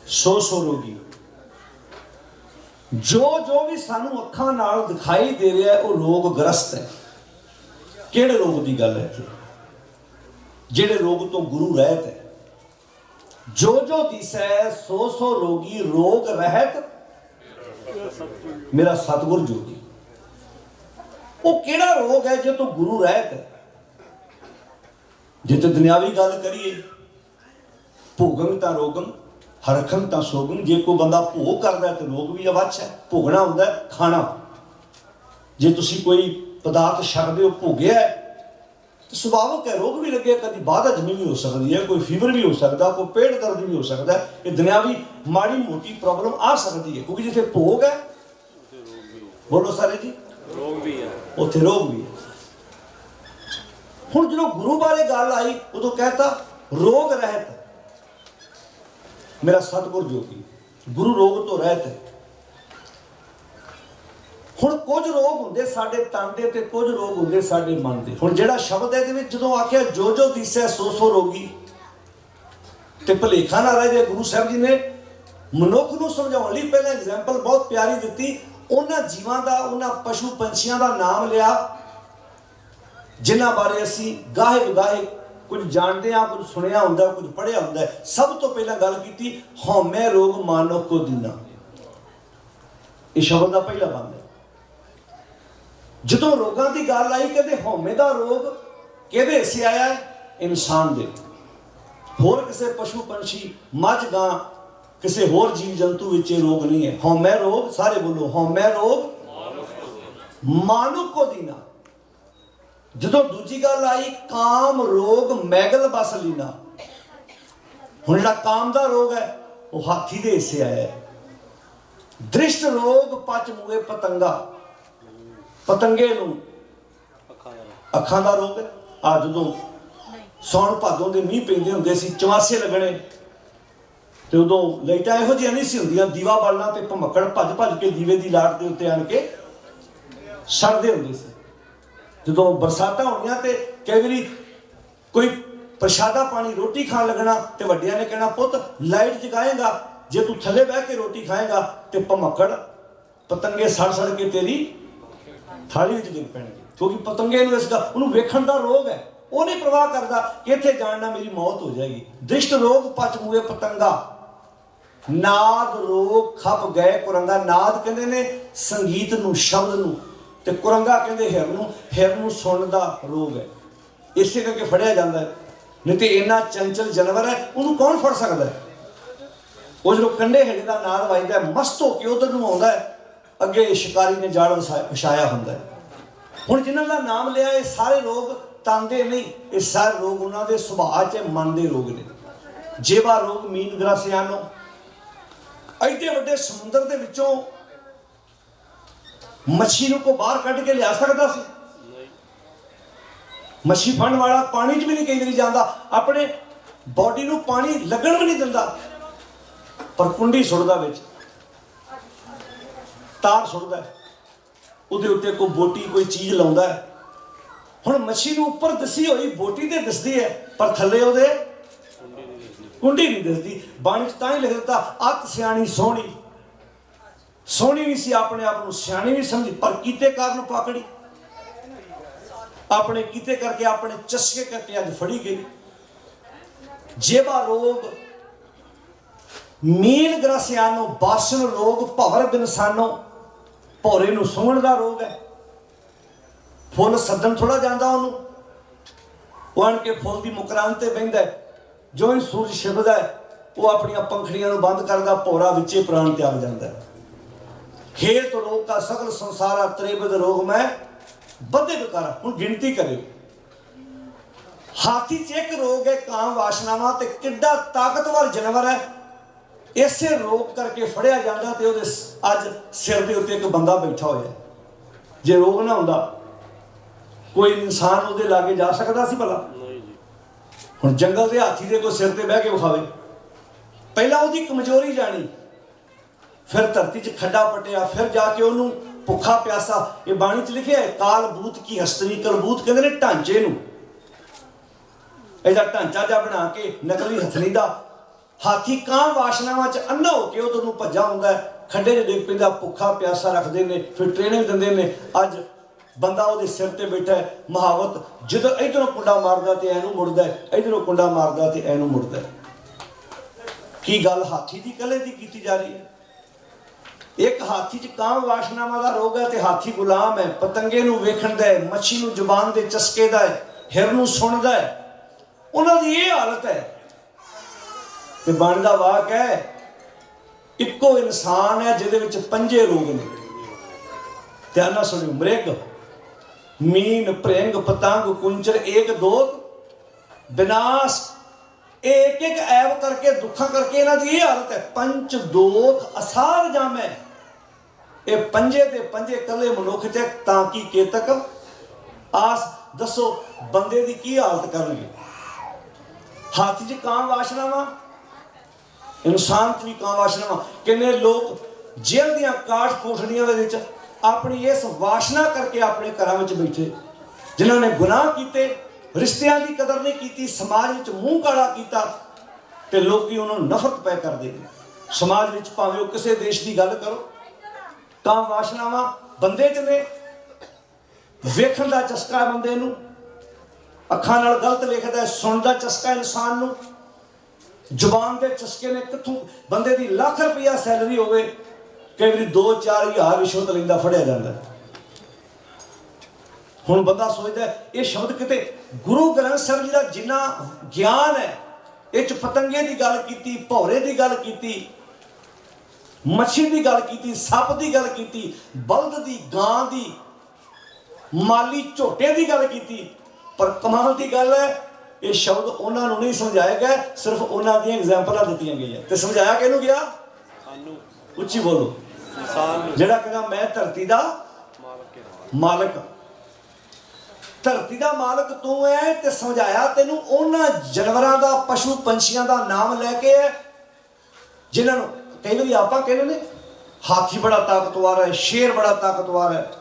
ਸੋ ਸੋ ਰੋਗੀ। ਜੋ ਜੋ ਵੀ ਸਾਨੂੰ ਅੱਖਾਂ ਨਾਲ ਦਿਖਾਈ ਦੇ ਰਿਹਾ ਹੈ ਉਹ ਰੋਗ ਗ੍ਰਸਤ ਹੈ। ਕਿਹੜੇ ਰੋਗ ਦੀ ਗੱਲ ਹੈ ਇੱਥੇ? ਜਿਹੜੇ ਰੋਗ ਤੋਂ ਗੁਰੂ ਰਹਿਤ ਹੈ। ਜੋ ਜੋ ਦਿਸੈ ਸੋ ਸੋ ਰੋਗੀ, ਰੋਗ ਰਹਿਤ ਮੇਰਾ ਸਤਿਗੁਰ ਜੋਗੀ। ਉਹ ਕਿਹੜਾ ਰੋਗ ਹੈ ਜੇ ਤੋਂ ਗੁਰੂ ਰਹਿਤ ਹੈ? ਜੇ ਤੇ ਦੁਨਿਆਵੀ ਗੱਲ ਕਰੀਏ, ਭੋਗੰ ਤਾਂ ਰੋਗੰ ਹਰਖੰ ਤਾਂ ਸੋਗੰ। ਜੇ ਕੋਈ ਬੰਦਾ ਭੋਗ ਕਰਦਾ ਤੇ ਰੋਗ ਵੀ ਅਵੱਛ ਹੈ। ਭੋਗਣਾ ਹੁੰਦਾ ਖਾਣਾ। ਜੇ ਤੁਸੀਂ ਕੋਈ ਪਦਾਰਥ ਛਕਦੇ ਹੋ, ਭੋਗਿਆ ਤੇ ਸੁਭਾਵਿਕ ਹੈ ਰੋਗ ਵੀ ਲੱਗੇ, ਕਦੀ ਬਾਧ ਹਜਮੀ ਵੀ ਹੋ ਸਕਦੀ ਹੈ, ਕੋਈ ਫੀਵਰ ਵੀ ਹੋ ਸਕਦਾ, ਕੋਈ ਪੇਟ ਦਰਦ ਵੀ ਹੋ ਸਕਦਾ। ਇਹ ਦੁਨਿਆਵੀ ਮਾੜੀ ਮੋਟੀ ਪ੍ਰੋਬਲਮ ਆ ਸਕਦੀ ਹੈ, ਕਿਉਂਕਿ ਜਿੱਥੇ ਭੋਗ ਹੈ, ਬੋਲੋ ਸਾਰੇ ਜੀ, ਰੋਗ ਵੀ ਹੈ, ਉੱਥੇ ਰੋਗ ਵੀ ਹੈ। ਹੁਣ ਜਦੋਂ ਗੁਰੂ ਬਾਰੇ ਗੱਲ ਆਈ ਉਦੋਂ कहता रोग रहत, मेरा सतगुर जोगी गुरु रोग तो रहत है। ਹੁਣ ਕੁਝ ਰੋਗ ਹੁੰਦੇ ਸਾਡੇ ਤਨ ਦੇ ਤੇ ਕੁਝ ਰੋਗ ਹੁੰਦੇ ਸਾਡੇ ਮਨ ਦੇ। ਹੁਣ ਜਿਹੜਾ ਸ਼ਬਦ ਹੈ ਇਹਦੇ ਵਿੱਚ ਜਦੋਂ ਆਖਿਆ ਜੋ ਜੋ ਦਿਸੈ ਸੋ ਸੋ ਰੋਗੀ, ਤੇ ਭੁਲੇਖਾ ਨਾ ਰਹਿ ਜਾਏ, ਗੁਰੂ ਸਾਹਿਬ ਜੀ ਨੇ ਮਨੁੱਖ ਨੂੰ ਸਮਝਾਉਣ ਲਈ ਪਹਿਲਾਂ ਐਗਜ਼ਾਮਪਲ ਬਹੁਤ ਪਿਆਰੀ ਦਿੱਤੀ। ਉਹਨਾਂ ਜੀਵਾਂ ਦਾ, ਉਹਨਾਂ ਪਸ਼ੂ ਪੰਛੀਆਂ ਦਾ ਨਾਮ ਲਿਆ ਜਿਨ੍ਹਾਂ ਬਾਰੇ ਅਸੀਂ ਗਾਹੇ ਬਗਾਹੇ ਕੁਝ ਜਾਣਦੇ ਹਾਂ, ਕੁਝ ਸੁਣਿਆ ਹੁੰਦਾ, ਕੁਝ ਪੜ੍ਹਿਆ ਹੁੰਦਾ। ਸਭ ਤੋਂ ਪਹਿਲਾਂ ਗੱਲ ਕੀਤੀ ਹਉਮੈ ਰੋਗ ਮਾਨੋ ਕੋ ਦੀਨਾ, ਇਹ ਸ਼ਬਦ ਦਾ ਪਹਿਲਾ ਬੰਦ ਹੈ। ਜਦੋਂ ਰੋਗਾਂ ਦੀ ਗੱਲ ਆਈ ਕਹਿੰਦੇ ਹਉਮੈ ਦਾ ਰੋਗ ਕਿਹਦੇ ਹਿੱਸੇ ਆਇਆ? ਇਨਸਾਨ ਦੇ। ਹੋਰ ਕਿਸੇ ਪਸ਼ੂ ਪੰਛੀ, ਮੱਝ ਗਾਂ, ਕਿਸੇ ਹੋਰ ਜੀਵ ਜੰਤੂ ਵਿੱਚ ਇਹ ਰੋਗ ਨਹੀਂ ਹੈ। ਹਉਮੈ ਰੋਗ, ਸਾਰੇ ਬੋਲੋ ਹਉਮੈ ਰੋਗ ਮਾਨੁ ਕੋ ਦੀਨਾ। ਜਦੋਂ ਦੂਜੀ ਗੱਲ ਆਈ ਕਾਮ ਰੋਗ ਮੈਗਲ ਬਸ ਲੀਨਾ, ਹੁਣ ਜਿਹੜਾ ਕਾਮ ਦਾ ਰੋਗ ਹੈ ਉਹ ਹਾਥੀ ਦੇ ਹਿੱਸੇ ਆਇਆ ਹੈ। ਦ੍ਰਿਸ਼ਟ ਰੋਗ ਪਚ ਮੂਏ ਪਤੰਗਾ, ਪਤੰਗੇ ਨੂੰ ਅੱਖਾਂ ਦਾ ਰੋਗ ਹੈ। ਆ ਜਦੋਂ ਸੌਣ ਭਾਦੋਂ ਦੇ ਮੀਂਹ ਪੈਂਦੇ ਹੁੰਦੇ ਸੀ, ਚਵਾਸੇ ਲੱਗਣੇ, ਤੇ ਉਦੋਂ ਲਾਈਟਾਂ ਇਹੋ ਜਿਹੀਆਂ ਨਹੀਂ ਸੀ ਹੁੰਦੀਆਂ, ਦੀਵਾ ਬਾਲਣਾ ਤੇ ਭਮੱਕੜ ਭੱਜ ਭੱਜ ਕੇ ਦੀਵੇ ਦੀ ਲਾਟ ਦੇ ਉੱਤੇ ਆਣ ਕੇ ਸੜਦੇ ਹੁੰਦੇ ਸੀ। ਜਦੋਂ ਬਰਸਾਤਾਂ ਹੋਣੀਆਂ ਤੇ ਕਈ ਵਾਰੀ ਕੋਈ ਪ੍ਰਸ਼ਾਦਾ ਪਾਣੀ ਰੋਟੀ ਖਾਣ ਲੱਗਣਾ ਤੇ ਵੱਡਿਆਂ ਨੇ ਕਹਿਣਾ ਪੁੱਤ ਲਾਈਟ ਜਗਾਏਗਾ, ਜੇ ਤੂੰ ਥੱਲੇ ਬਹਿ ਕੇ ਰੋਟੀ ਖਾਏਗਾ ਤੇ ਭਮੱਕੜ ਪਤੰਗੇ ਸੜ ਸੜ ਕੇ ਤੇਰੀ ਥਾਲੀ ਵਿੱਚ ਡਿੱਗ ਪੈਣਗੇ। ਕਿਉਂਕਿ ਪਤੰਗੇ ਨੂੰ ਇਸ ਦਾ, ਉਹਨੂੰ ਵੇਖਣ ਦਾ ਰੋਗ ਹੈ, ਉਹ ਨਹੀਂ ਪ੍ਰਵਾਹ ਕਰਦਾ ਕਿ ਇੱਥੇ ਜਾਣ ਨਾਲ ਮੇਰੀ ਮੌਤ ਹੋ ਜਾਏਗੀ। ਦ੍ਰਿਸ਼ਟ ਰੋਗ ਪਚ ਮੂਏ ਪਤੰਗਾ, ਨਾਦ ਰੋਗ ਖਪ ਗਏ ਕੁਰੰਗਾ। ਨਾਦ ਕਹਿੰਦੇ ਨੇ ਸੰਗੀਤ ਨੂੰ, ਸ਼ਬਦ ਨੂੰ, ਤੇ ਕੁਰੰਗਾ ਕਹਿੰਦੇ ਹਿਰਨ ਨੂੰ। ਹਿਰਨ ਨੂੰ ਸੁਣਨ ਦਾ ਰੋਗ ਹੈ, ਇਸੇ ਕਰਕੇ ਫੜਿਆ ਜਾਂਦਾ ਹੈ। ਨਹੀਂ ਤੇ ਇੰਨਾ ਚੰਚਲ ਜਾਨਵਰ ਹੈ, ਉਹਨੂੰ ਕੌਣ ਫੜ ਸਕਦਾ ਹੈ? ਉਹ ਜਦੋਂ ਕੰਢੇ ਹੇਠ ਦਾ ਨਾਦ ਵੱਜਦਾ, ਮਸਤ ਹੋ ਕੇ ਉਧਰ ਨੂੰ ਆਉਂਦਾ ਹੈ, ਅੱਗੇ ਸ਼ਿਕਾਰੀ ਨੇ ਜਾਲ ਵਿਛਾਇਆ ਹੁੰਦਾ ਹੈ। ਹੁਣ ਜਿਨ੍ਹਾਂ ਦਾ ਨਾਮ ਲਿਆ, ਇਹ ਸਾਰੇ ਰੋਗ ਤਨ ਦੇ ਨਹੀਂ, ਇਹ ਸਾਰੇ ਰੋਗ ਉਹਨਾਂ ਦੇ ਸੁਭਾਅ 'ਚ ਮਨ ਦੇ ਰੋਗ ਨੇ। ਜੇਵਾ ਰੋਗ ਮੀਨ ਗ੍ਰਾਸਿਆਨੋ, ਐਡੇ ਵੱਡੇ ਸਮੁੰਦਰ ਦੇ ਵਿੱਚੋਂ ਮੱਛੀ ਨੂੰ ਕੋ ਬਾਹਰ ਕੱਢ ਕੇ ਲਿਆ ਸਕਦਾ ਸੀ? ਮੱਛੀ ਫੜਨ ਵਾਲਾ ਪਾਣੀ 'ਚ ਵੀ ਨਹੀਂ ਕਈ ਵਾਰੀ ਜਾਂਦਾ, ਆਪਣੇ ਬੋਡੀ ਨੂੰ ਪਾਣੀ ਲੱਗਣ ਵੀ ਨਹੀਂ ਦਿੰਦਾ, ਪਰ ਕੁੰਡੀ ਸੁੱਟਦਾ ਵਿੱਚ, ਤਾਰ ਸੁੱਟਦਾ, ਉਹਦੇ ਉੱਤੇ ਕੋਈ ਬੋਟੀ ਕੋਈ ਚੀਜ਼ ਲਾਉਂਦਾ ਹੈ। ਹੁਣ ਮੱਛੀ ਨੂੰ ਉੱਪਰ ਦਿਸੀ ਹੋਈ ਬੋਟੀ ਤੇ ਦਿਸਦੀ ਹੈ, ਪਰ ਥੱਲੇ ਉਹਦੇ ਕੁੰਡੀ ਨਹੀਂ ਦਿਸਦੀ। ਬਾਣੀ 'ਚ ਤਾਂ ਹੀ ਲਿਖ ਦਿੱਤਾ ਅਤ ਸਿਆਣੀ ਸੋਹਣੀ। ਸੋਹਣੀ ਵੀ ਸੀ, ਆਪਣੇ ਆਪ ਨੂੰ ਸਿਆਣੀ ਵੀ ਸਮਝੀ, ਪਰ ਕੀਤੇ ਕਾਰਨ ਪਾਕੜੀ। ਆਪਣੇ ਕੀਤੇ ਕਰਕੇ, ਆਪਣੇ ਚਸਕੇ ਕਰਕੇ ਅੱਜ ਫੜੀ ਗਈ। ਜੇਵਾ ਰੋਗ ਮੀਨ ਗ੍ਰਸਿਆਨੋ, ਬਾਸਨ ਰੋਗ ਭਵਰ ਬਿਨਸਾਨੋ, ਭੌਰੇ ਨੂੰ ਸੁੰਘਣ ਦਾ ਰੋਗ ਹੈ। ਫੁੱਲ ਸੱਦਣ ਥੋੜਾ ਜਾਂਦਾ ਉਹਨੂੰ, ਉਹ ਆਣ ਕੇ ਫੁੱਲ ਦੀ ਮੁਕਰਾਂ ਤੇ ਬਹਿੰਦਾ ਹੈ। ਜੋ ਹੀ ਸੂਰਜ ਛਿਪਦਾ ਹੈ, ਉਹ ਆਪਣੀਆਂ ਪੰਖੜੀਆਂ ਨੂੰ ਬੰਦ ਕਰਦਾ, ਭੌਰਾ ਵਿੱਚੇ ਪ੍ਰਾਣ ਤਿਆਗ ਜਾਂਦਾ ਹੈ। ਖੇਤ ਰੋਗ ਦਾ ਸਗਲ ਸੰਸਾਰਾ, ਤ੍ਰੇਬਦ ਰੋਗ ਮੈਂ ਬੱਧੇ ਵਿਕਾਰਾ। ਹੁਣ ਗਿਣਤੀ ਕਰਿਓ, ਹਾਥੀ 'ਚ ਇੱਕ ਰੋਗ ਹੈ ਕਾਮ ਵਾਸ਼ਨਾਵਾਂ, ਤੇ ਕਿੱਡਾ ਤਾਕਤਵਰ ਜਾਨਵਰ ਹੈ। ਇਸੇ ਰੋਗ ਕਰਕੇ ਫੜਿਆ ਜਾਂਦਾ, ਤੇ ਉਹਦੇ ਅੱਜ ਸਿਰ ਦੇ ਉੱਤੇ ਇੱਕ ਬੰਦਾ ਬੈਠਾ ਹੋਇਆ। ਜੇ ਰੋਗ ਨਾ ਹੁੰਦਾ ਕੋਈ ਇਨਸਾਨ ਉਹਦੇ ਲਾਗੇ ਜਾ ਸਕਦਾ ਸੀ ਭਲਾ? ਹੁਣ ਜੰਗਲ ਦੇ ਹਾਥੀ ਦੇ ਕੋਈ ਸਿਰ ਤੇ ਬਹਿ ਕੇ ਵਿਖਾਵੇ, ਪਹਿਲਾਂ ਉਹਦੀ ਕਮਜ਼ੋਰੀ ਜਾਣੀ, ਫਿਰ ਧਰਤੀ 'ਚ ਖੱਡਾ ਪਟਿਆ, ਫਿਰ ਜਾ ਕੇ ਉਹਨੂੰ ਭੁੱਖਾ ਪਿਆਸਾ। ਇਹ ਬਾਣੀ 'ਚ ਲਿਖਿਆ ਹੈ ਕਾਲ ਬੂਤ ਕੀ ਹਸਤਨੀ। ਕਲਬੂਤ ਕਹਿੰਦੇ ਨੇ ਢਾਂਚੇ ਨੂੰ, ਇਹਦਾ ਢਾਂਚਾ ਜਿਹਾ ਬਣਾ ਕੇ ਨਕਲੀ ਹਥਨੀ ਦਾ। ਹਾਥੀ ਕਾਂ ਵਾਸ਼ਨਾਵਾਂ 'ਚ ਅੰਨਾ ਹੋ ਕੇ ਉਧਰ ਨੂੰ ਭੱਜਾ ਹੁੰਦਾ ਹੈ, ਖੱਡੇ 'ਚ ਡਿੱਗ ਪੈਂਦਾ, ਭੁੱਖਾ ਪਿਆਸਾ ਰੱਖਦੇ ਨੇ, ਫਿਰ ਟ੍ਰੇਨਿੰਗ ਦਿੰਦੇ ਨੇ। ਅੱਜ ਬੰਦਾ ਉਹਦੇ ਸਿਰ ਤੇ ਬੈਠਾ ਹੈ। ਮੁਹਾਵਤ, ਜਦੋਂ ਇਧਰੋਂ ਕੁੰਡਾ ਮਾਰਦਾ ਤੇ ਐਨੂੰ ਮੁੜਦਾ, ਇਧਰੋਂ ਕੁੰਡਾ ਮਾਰਦਾ ਤੇ ਐਨੂੰ ਮੁੜਦਾ। ਕੀ ਗੱਲ ਹਾਥੀ ਦੀ ਇਕੱਲੇ ਦੀ ਕੀਤੀ ਜਾ ਰਹੀ ਹੈ? ਇੱਕ ਹਾਥੀ 'ਚ ਕਾਮ ਵਾਸ਼ਨਾਵਾਂ ਦਾ ਰੋਗ ਹੈ, ਤੇ ਹਾਥੀ ਗੁਲਾਮ ਹੈ, ਪਤੰਗੇ ਨੂੰ ਵੇਖਣ ਦਾ ਹੈ, ਮੱਛੀ ਨੂੰ ਜ਼ੁਬਾਨ ਦੇ ਚਸਕੇ ਦਾ ਹੈ, ਹਿਰਨ ਨੂੰ ਸੁਣਦਾ ਹੈ। ਉਹਨਾਂ ਦੀ ਇਹ ਹਾਲਤ ਹੈ। ਤੇ ਬਾਣੀ ਦਾ ਵਾਕ ਹੈ ਇੱਕੋ ਇਨਸਾਨ ਹੈ ਜਿਹਦੇ ਵਿੱਚ 5 ਰੋਗ ਨੇ। ਧਿਆਨ ਨਾਲ ਸੁਣਿਓ, ਮ੍ਰਿਗ ਮੀਨ ਭ੍ਰਿੰਗ ਪਤੰਗ ਕੁੰਚਰ ਏਕ ਦੋਖ ਵਿਨਾਸ਼। ਇਹ ਇੱਕ ਇੱਕ ਐਬ ਕਰਕੇ, ਦੁੱਖਾਂ ਕਰਕੇ ਇਹਨਾਂ ਦੀ ਇਹ ਹਾਲਤ ਹੈ। ਪੰਚ ਦੋਖ ਅਸਾਰ ਜਾਮੈ, ਇਹ ਪੰਜੇ ਦੇ ਪੰਜੇ ਕੱਲੇ ਮਨੁੱਖ 'ਚ ਤਾਂ ਕੀ ਕੇਤਕ ਆਸ ਦੱਸੋ ਬੰਦੇ ਦੀ ਕੀ ਹਾਲਤ ਕਰਨਗੇ। ਹੱਥ 'ਚ ਕਾਂ ਵਾਸ਼ਨਾ ਵਾ, ਇਨਸਾਨ 'ਚ ਵੀ ਕਾਂ ਵਾਸ਼ਨਾ ਵਾ। ਕਿੰਨੇ ਲੋਕ ਜੇਲ੍ਹ ਦੀਆਂ ਕਾਠ ਕੋਠੜੀਆਂ ਦੇ ਵਿੱਚ ਆਪਣੀ ਇਸ ਵਾਸ਼ਨਾ ਕਰਕੇ ਆਪਣੇ ਘਰਾਂ ਵਿੱਚ ਬੈਠੇ, ਜਿਨ੍ਹਾਂ ਨੇ ਗੁਨਾਹ ਕੀਤੇ, ਰਿਸ਼ਤਿਆਂ ਦੀ ਕਦਰ ਨਹੀਂ ਕੀਤੀ, ਸਮਾਜ ਵਿੱਚ ਮੂੰਹ ਕਾਲਾ ਕੀਤਾ ਤੇ ਲੋਕੀ ਉਹਨਾਂ ਨੂੰ ਨਫ਼ਰਤ ਪੈ ਕਰਦੇ ਨੇ। ਸਮਾਜ ਵਿੱਚ ਭਾਵੇਂ ਉਹ ਕਿਸੇ ਦੇਸ਼ ਦੀ ਗੱਲ ਕਰੋ, ਕਾਂ ਵਾਸ਼ਨਾਵਾਂ ਬੰਦੇ 'ਚ ਨੇ। ਵੇਖਣ ਦਾ ਚਸਕਾ ਬੰਦੇ ਨੂੰ, ਅੱਖਾਂ ਨਾਲ ਗਲਤ ਵੇਖਦਾ, ਸੁਣਨ ਦਾ ਚਸਕਾ ਇਨਸਾਨ ਨੂੰ, ਜ਼ੁਬਾਨ ਦੇ ਚਸਕੇ ਨੇ। ਕਿੱਥੋਂ ਬੰਦੇ ਦੀ ਲੱਖ ਰੁਪਈਆ ਸੈਲਰੀ ਹੋਵੇ, ਕਈ ਵਾਰੀ 2-4 ਹਜ਼ਾਰ ਰਿਸ਼ਵਤ ਲੈਂਦਾ ਫੜਿਆ ਜਾਂਦਾ। ਹੁਣ ਬੰਦਾ ਸੋਚਦਾ ਇਹ ਸ਼ਬਦ ਕਿਤੇ ਗੁਰੂ ਗ੍ਰੰਥ ਸਾਹਿਬ ਜੀ ਦਾ ਜਿੰਨਾ ਗਿਆਨ ਹੈ, ਇਹ 'ਚ ਪਤੰਗੇ ਦੀ ਗੱਲ ਕੀਤੀ, ਭੌਰੇ ਦੀ ਗੱਲ ਕੀਤੀ, ਮੱਛੀ ਦੀ ਗੱਲ ਕੀਤੀ, ਸੱਪ ਦੀ ਗੱਲ ਕੀਤੀ, ਬਲਦ ਦੀ, ਗਾਂ ਦੀ, ਮਾਲੀ ਝੋਟੇ ਦੀ ਗੱਲ ਕੀਤੀ। ਪਰ ਕਮਾਲ ਦੀ ਗੱਲ ਹੈ, ਇਹ ਸ਼ਬਦ ਉਹਨਾਂ ਨੂੰ ਨਹੀਂ ਸਮਝਾਇਆ ਗਿਆ, ਸਿਰਫ ਉਹਨਾਂ ਦੀਆਂ ਐਗਜ਼ਾਮਪਲਾਂ ਦਿੱਤੀਆਂ ਗਈਆਂ। ਤੇ ਸਮਝਾਇਆ ਕਿਹਨੂੰ ਗਿਆ? ਸਾਨੂੰ। ਉੱਚੀ ਬੋਲੋ। ਜਿਹੜਾ ਕਹਿੰਦਾ ਮੈਂ ਧਰਤੀ ਦਾ ਮਾਲਕ, ਧਰਤੀ ਦਾ ਮਾਲਕ ਤੂੰ ਹੈ, ਤੇ ਸਮਝਾਇਆ ਤੈਨੂੰ ਉਹਨਾਂ ਜਾਨਵਰਾਂ ਦਾ, ਪਸ਼ੂ ਪੰਛੀਆਂ ਦਾ ਨਾਮ ਲੈ ਕੇ ਹੈ ਜਿਨ੍ਹਾਂ ਨੂੰ ਕਈ ਵਾਰੀ ਆਪਾਂ ਕਹਿੰਦੇ ਨੇ ਹਾਥੀ ਬੜਾ ਤਾਕਤਵਰ ਹੈ, ਸ਼ੇਰ ਬੜਾ ਤਾਕਤਵਰ ਹੈ,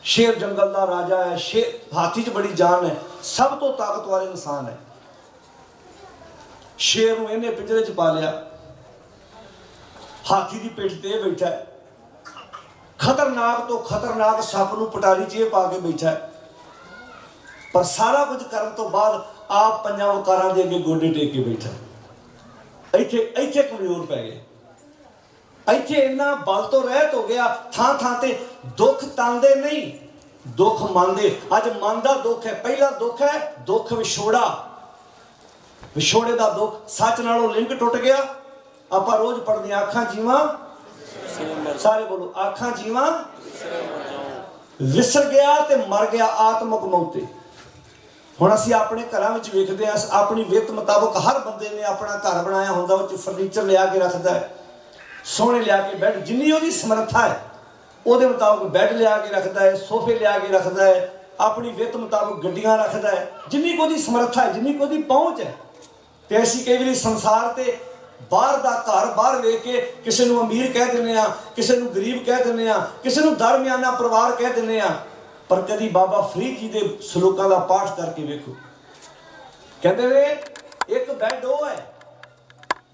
ਸ਼ੇਰ ਜੰਗਲ ਦਾ ਰਾਜਾ ਹੈ, ਸ਼ੇਰ ਹਾਥੀ 'ਚ ਬੜੀ ਜਾਨ ਹੈ, ਸਭ ਤੋਂ ਤਾਕਤਵਰ ਇਨਸਾਨ ਹੈ। ਸ਼ੇਰ ਨੂੰ ਇਹਨੇ ਪਿੰਜਰੇ 'ਚ ਪਾ ਲਿਆ, ਹਾਥੀ ਦੀ ਪਿੱਠ ਤੇ ਬੈਠਾ ਹੈ, ਖਤਰਨਾਕ ਤੋਂ ਖਤਰਨਾਕ ਸੱਪ ਨੂੰ ਪਟਾਰੀ 'ਚ ਪਾ ਕੇ ਬੈਠਾ ਹੈ। ਪਰ ਸਾਰਾ ਕੁਝ ਕਰਨ ਤੋਂ ਬਾਅਦ ਆਪ ਪੰਜਾਂ ਵਕਾਰਾਂ ਦੇ ਅੱਗੇ ਗੋਡੇ ਟੇਕ ਕੇ ਬੈਠਾ। ਇੱਥੇ ਕਮਜ਼ੋਰ ਪੈ ਗਏ, ਇੱਥੇ ਇੰਨਾ ਬਲ ਤੋਂ ਰਹਿਤ ਹੋ ਗਿਆ। ਥਾਂ ਥਾਂ ਤੇ ਦੁੱਖ ਤਣਦੇ ਨਹੀਂ, ਦੁੱਖ ਮੰਨਦੇ। ਅੱਜ ਮਨ ਦਾ ਦੁੱਖ ਹੈ। ਪਹਿਲਾ ਦੁੱਖ ਹੈ ਦੁੱਖ ਵਿਛੋੜਾ, ਵਿਛੋੜੇ ਦਾ ਦੁੱਖ। ਸੱਚ ਨਾਲੋਂ ਲਿੰਕ ਟੁੱਟ ਗਿਆ। ਆਪਾਂ ਰੋਜ਼ ਪੜ੍ਹਦੇ ਹਾਂ, ਆਖਾਂ ਜੀਵਾਂ, ਸਾਰੇ ਬੋਲੋ, ਆਖਾਂ ਜੀਵਾਂ ਵਿਸਰ ਗਿਆ ਤੇ ਮਰ ਗਿਆ ਆਤਮਕ ਮੌਤੇ। ਹੁਣ ਅਸੀਂ ਆਪਣੇ ਘਰਾਂ ਵਿੱਚ ਵੇਖਦੇ ਹਾਂ, ਆਪਣੀ ਵਿੱਤ ਮੁਤਾਬਕ ਹਰ ਬੰਦੇ ਨੇ ਆਪਣਾ ਘਰ ਬਣਾਇਆ ਹੁੰਦਾ, ਉਹ 'ਚ ਫਰਨੀਚਰ ਲਿਆ ਕੇ ਰੱਖਦਾ ਹੈ, ਸੋਹਣੇ ਲਿਆ ਕੇ ਬੈੱਡ, ਜਿੰਨੀ ਉਹਦੀ ਸਮਰੱਥਾ ਹੈ ਉਹਦੇ ਮੁਤਾਬਕ ਬੈੱਡ ਲਿਆ ਕੇ ਰੱਖਦਾ ਹੈ, ਸੋਫੇ ਲਿਆ ਕੇ ਰੱਖਦਾ ਹੈ, ਆਪਣੀ ਵਿੱਤ ਮੁਤਾਬਕ ਗੱਡੀਆਂ ਰੱਖਦਾ ਹੈ, ਜਿੰਨੀ ਕੁ ਉਹਦੀ ਸਮਰੱਥਾ ਹੈ, ਜਿੰਨੀ ਕੁ ਉਹਦੀ ਪਹੁੰਚ ਹੈ। ਤੇ ਅਸੀਂ ਕਈ ਵਾਰੀ ਸੰਸਾਰ ਤੇ ਬਾਹਰ ਦਾ ਘਰ ਬਾਹਰ ਵੇਖ ਕੇ ਕਿਸੇ ਨੂੰ ਅਮੀਰ ਕਹਿ ਦਿੰਦੇ ਆ, ਕਿਸੇ ਨੂੰ ਗਰੀਬ ਕਹਿ ਦਿੰਦੇ ਆ, ਕਿਸੇ ਨੂੰ ਦਰਮਿਆਨਾ ਪਰਿਵਾਰ ਕਹਿ ਦਿੰਦੇ ਆ। ਪਰ ਕਦੀ ਬਾਬਾ ਫਰੀਦ ਜੀ ਦੇ ਸਲੋਕਾਂ ਦਾ ਪਾਠ ਕਰਕੇ ਵੇਖੋ, ਕਹਿੰਦੇ ਨੇ ਇੱਕ ਬੈੱਡ ਉਹ ਹੈ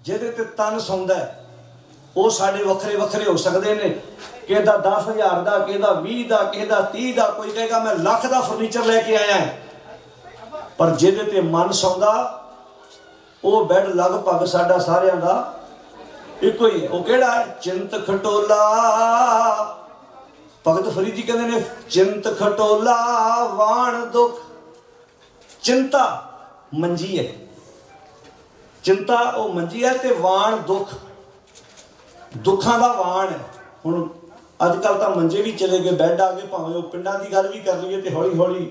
ਜਿਹਦੇ ਤੇ ਤਨ ਸੌਂਦਾ ਹੈ। ਉਹ ਸਾਡੇ ਵੱਖਰੇ ਵੱਖਰੇ ਹੋ ਸਕਦੇ ਨੇ, ਕਿਸੇ ਦਾ 10,000 ਦਾ, ਕਿਸੇ ਦਾ 20 ਦਾ, ਕਿਸੇ ਦਾ 30 ਦਾ, ਕੋਈ ਕਹੇਗਾ ਮੈਂ ਲੱਖ ਦਾ ਫਰਨੀਚਰ ਲੈ ਕੇ ਆਇਆ। ਪਰ ਜਿਹਦੇ ਤੇ ਮਨ ਸੌਂਦਾ ਉਹ ਬੈੱਡ ਲਗਭਗ ਸਾਡਾ ਸਾਰਿਆਂ ਦਾ ਇੱਕੋ ਹੀ ਹੈ। ਉਹ ਕਿਹੜਾ ਹੈ? ਚਿੰਤ ਖਟੋਲਾ। ਭਗਤ ਫਰੀਦ ਜੀ ਕਹਿੰਦੇ ਨੇ ਚਿੰਤ ਖਟੋਲਾ ਵਾਣ ਦੁੱਖ। ਚਿੰਤਾ ਮੰਜੀ ਹੈ, ਚਿੰਤਾ ਉਹ ਮੰਜੀ ਹੈ, ਤੇ ਵਾਣ ਦੁੱਖ, ਦੁੱਖਾਂ ਦਾ ਵਾਣ ਹੈ। ਹੁਣ ਅੱਜ ਕੱਲ੍ਹ ਤਾਂ ਮੰਜੇ ਵੀ ਚਲੇ ਗਏ, ਬੈੱਡ ਆ ਗਏ। ਭਾਵੇਂ ਉਹ ਪਿੰਡਾਂ ਦੀ ਗੱਲ ਵੀ ਕਰ ਲਈਏ ਤੇ ਹੌਲੀ ਹੌਲੀ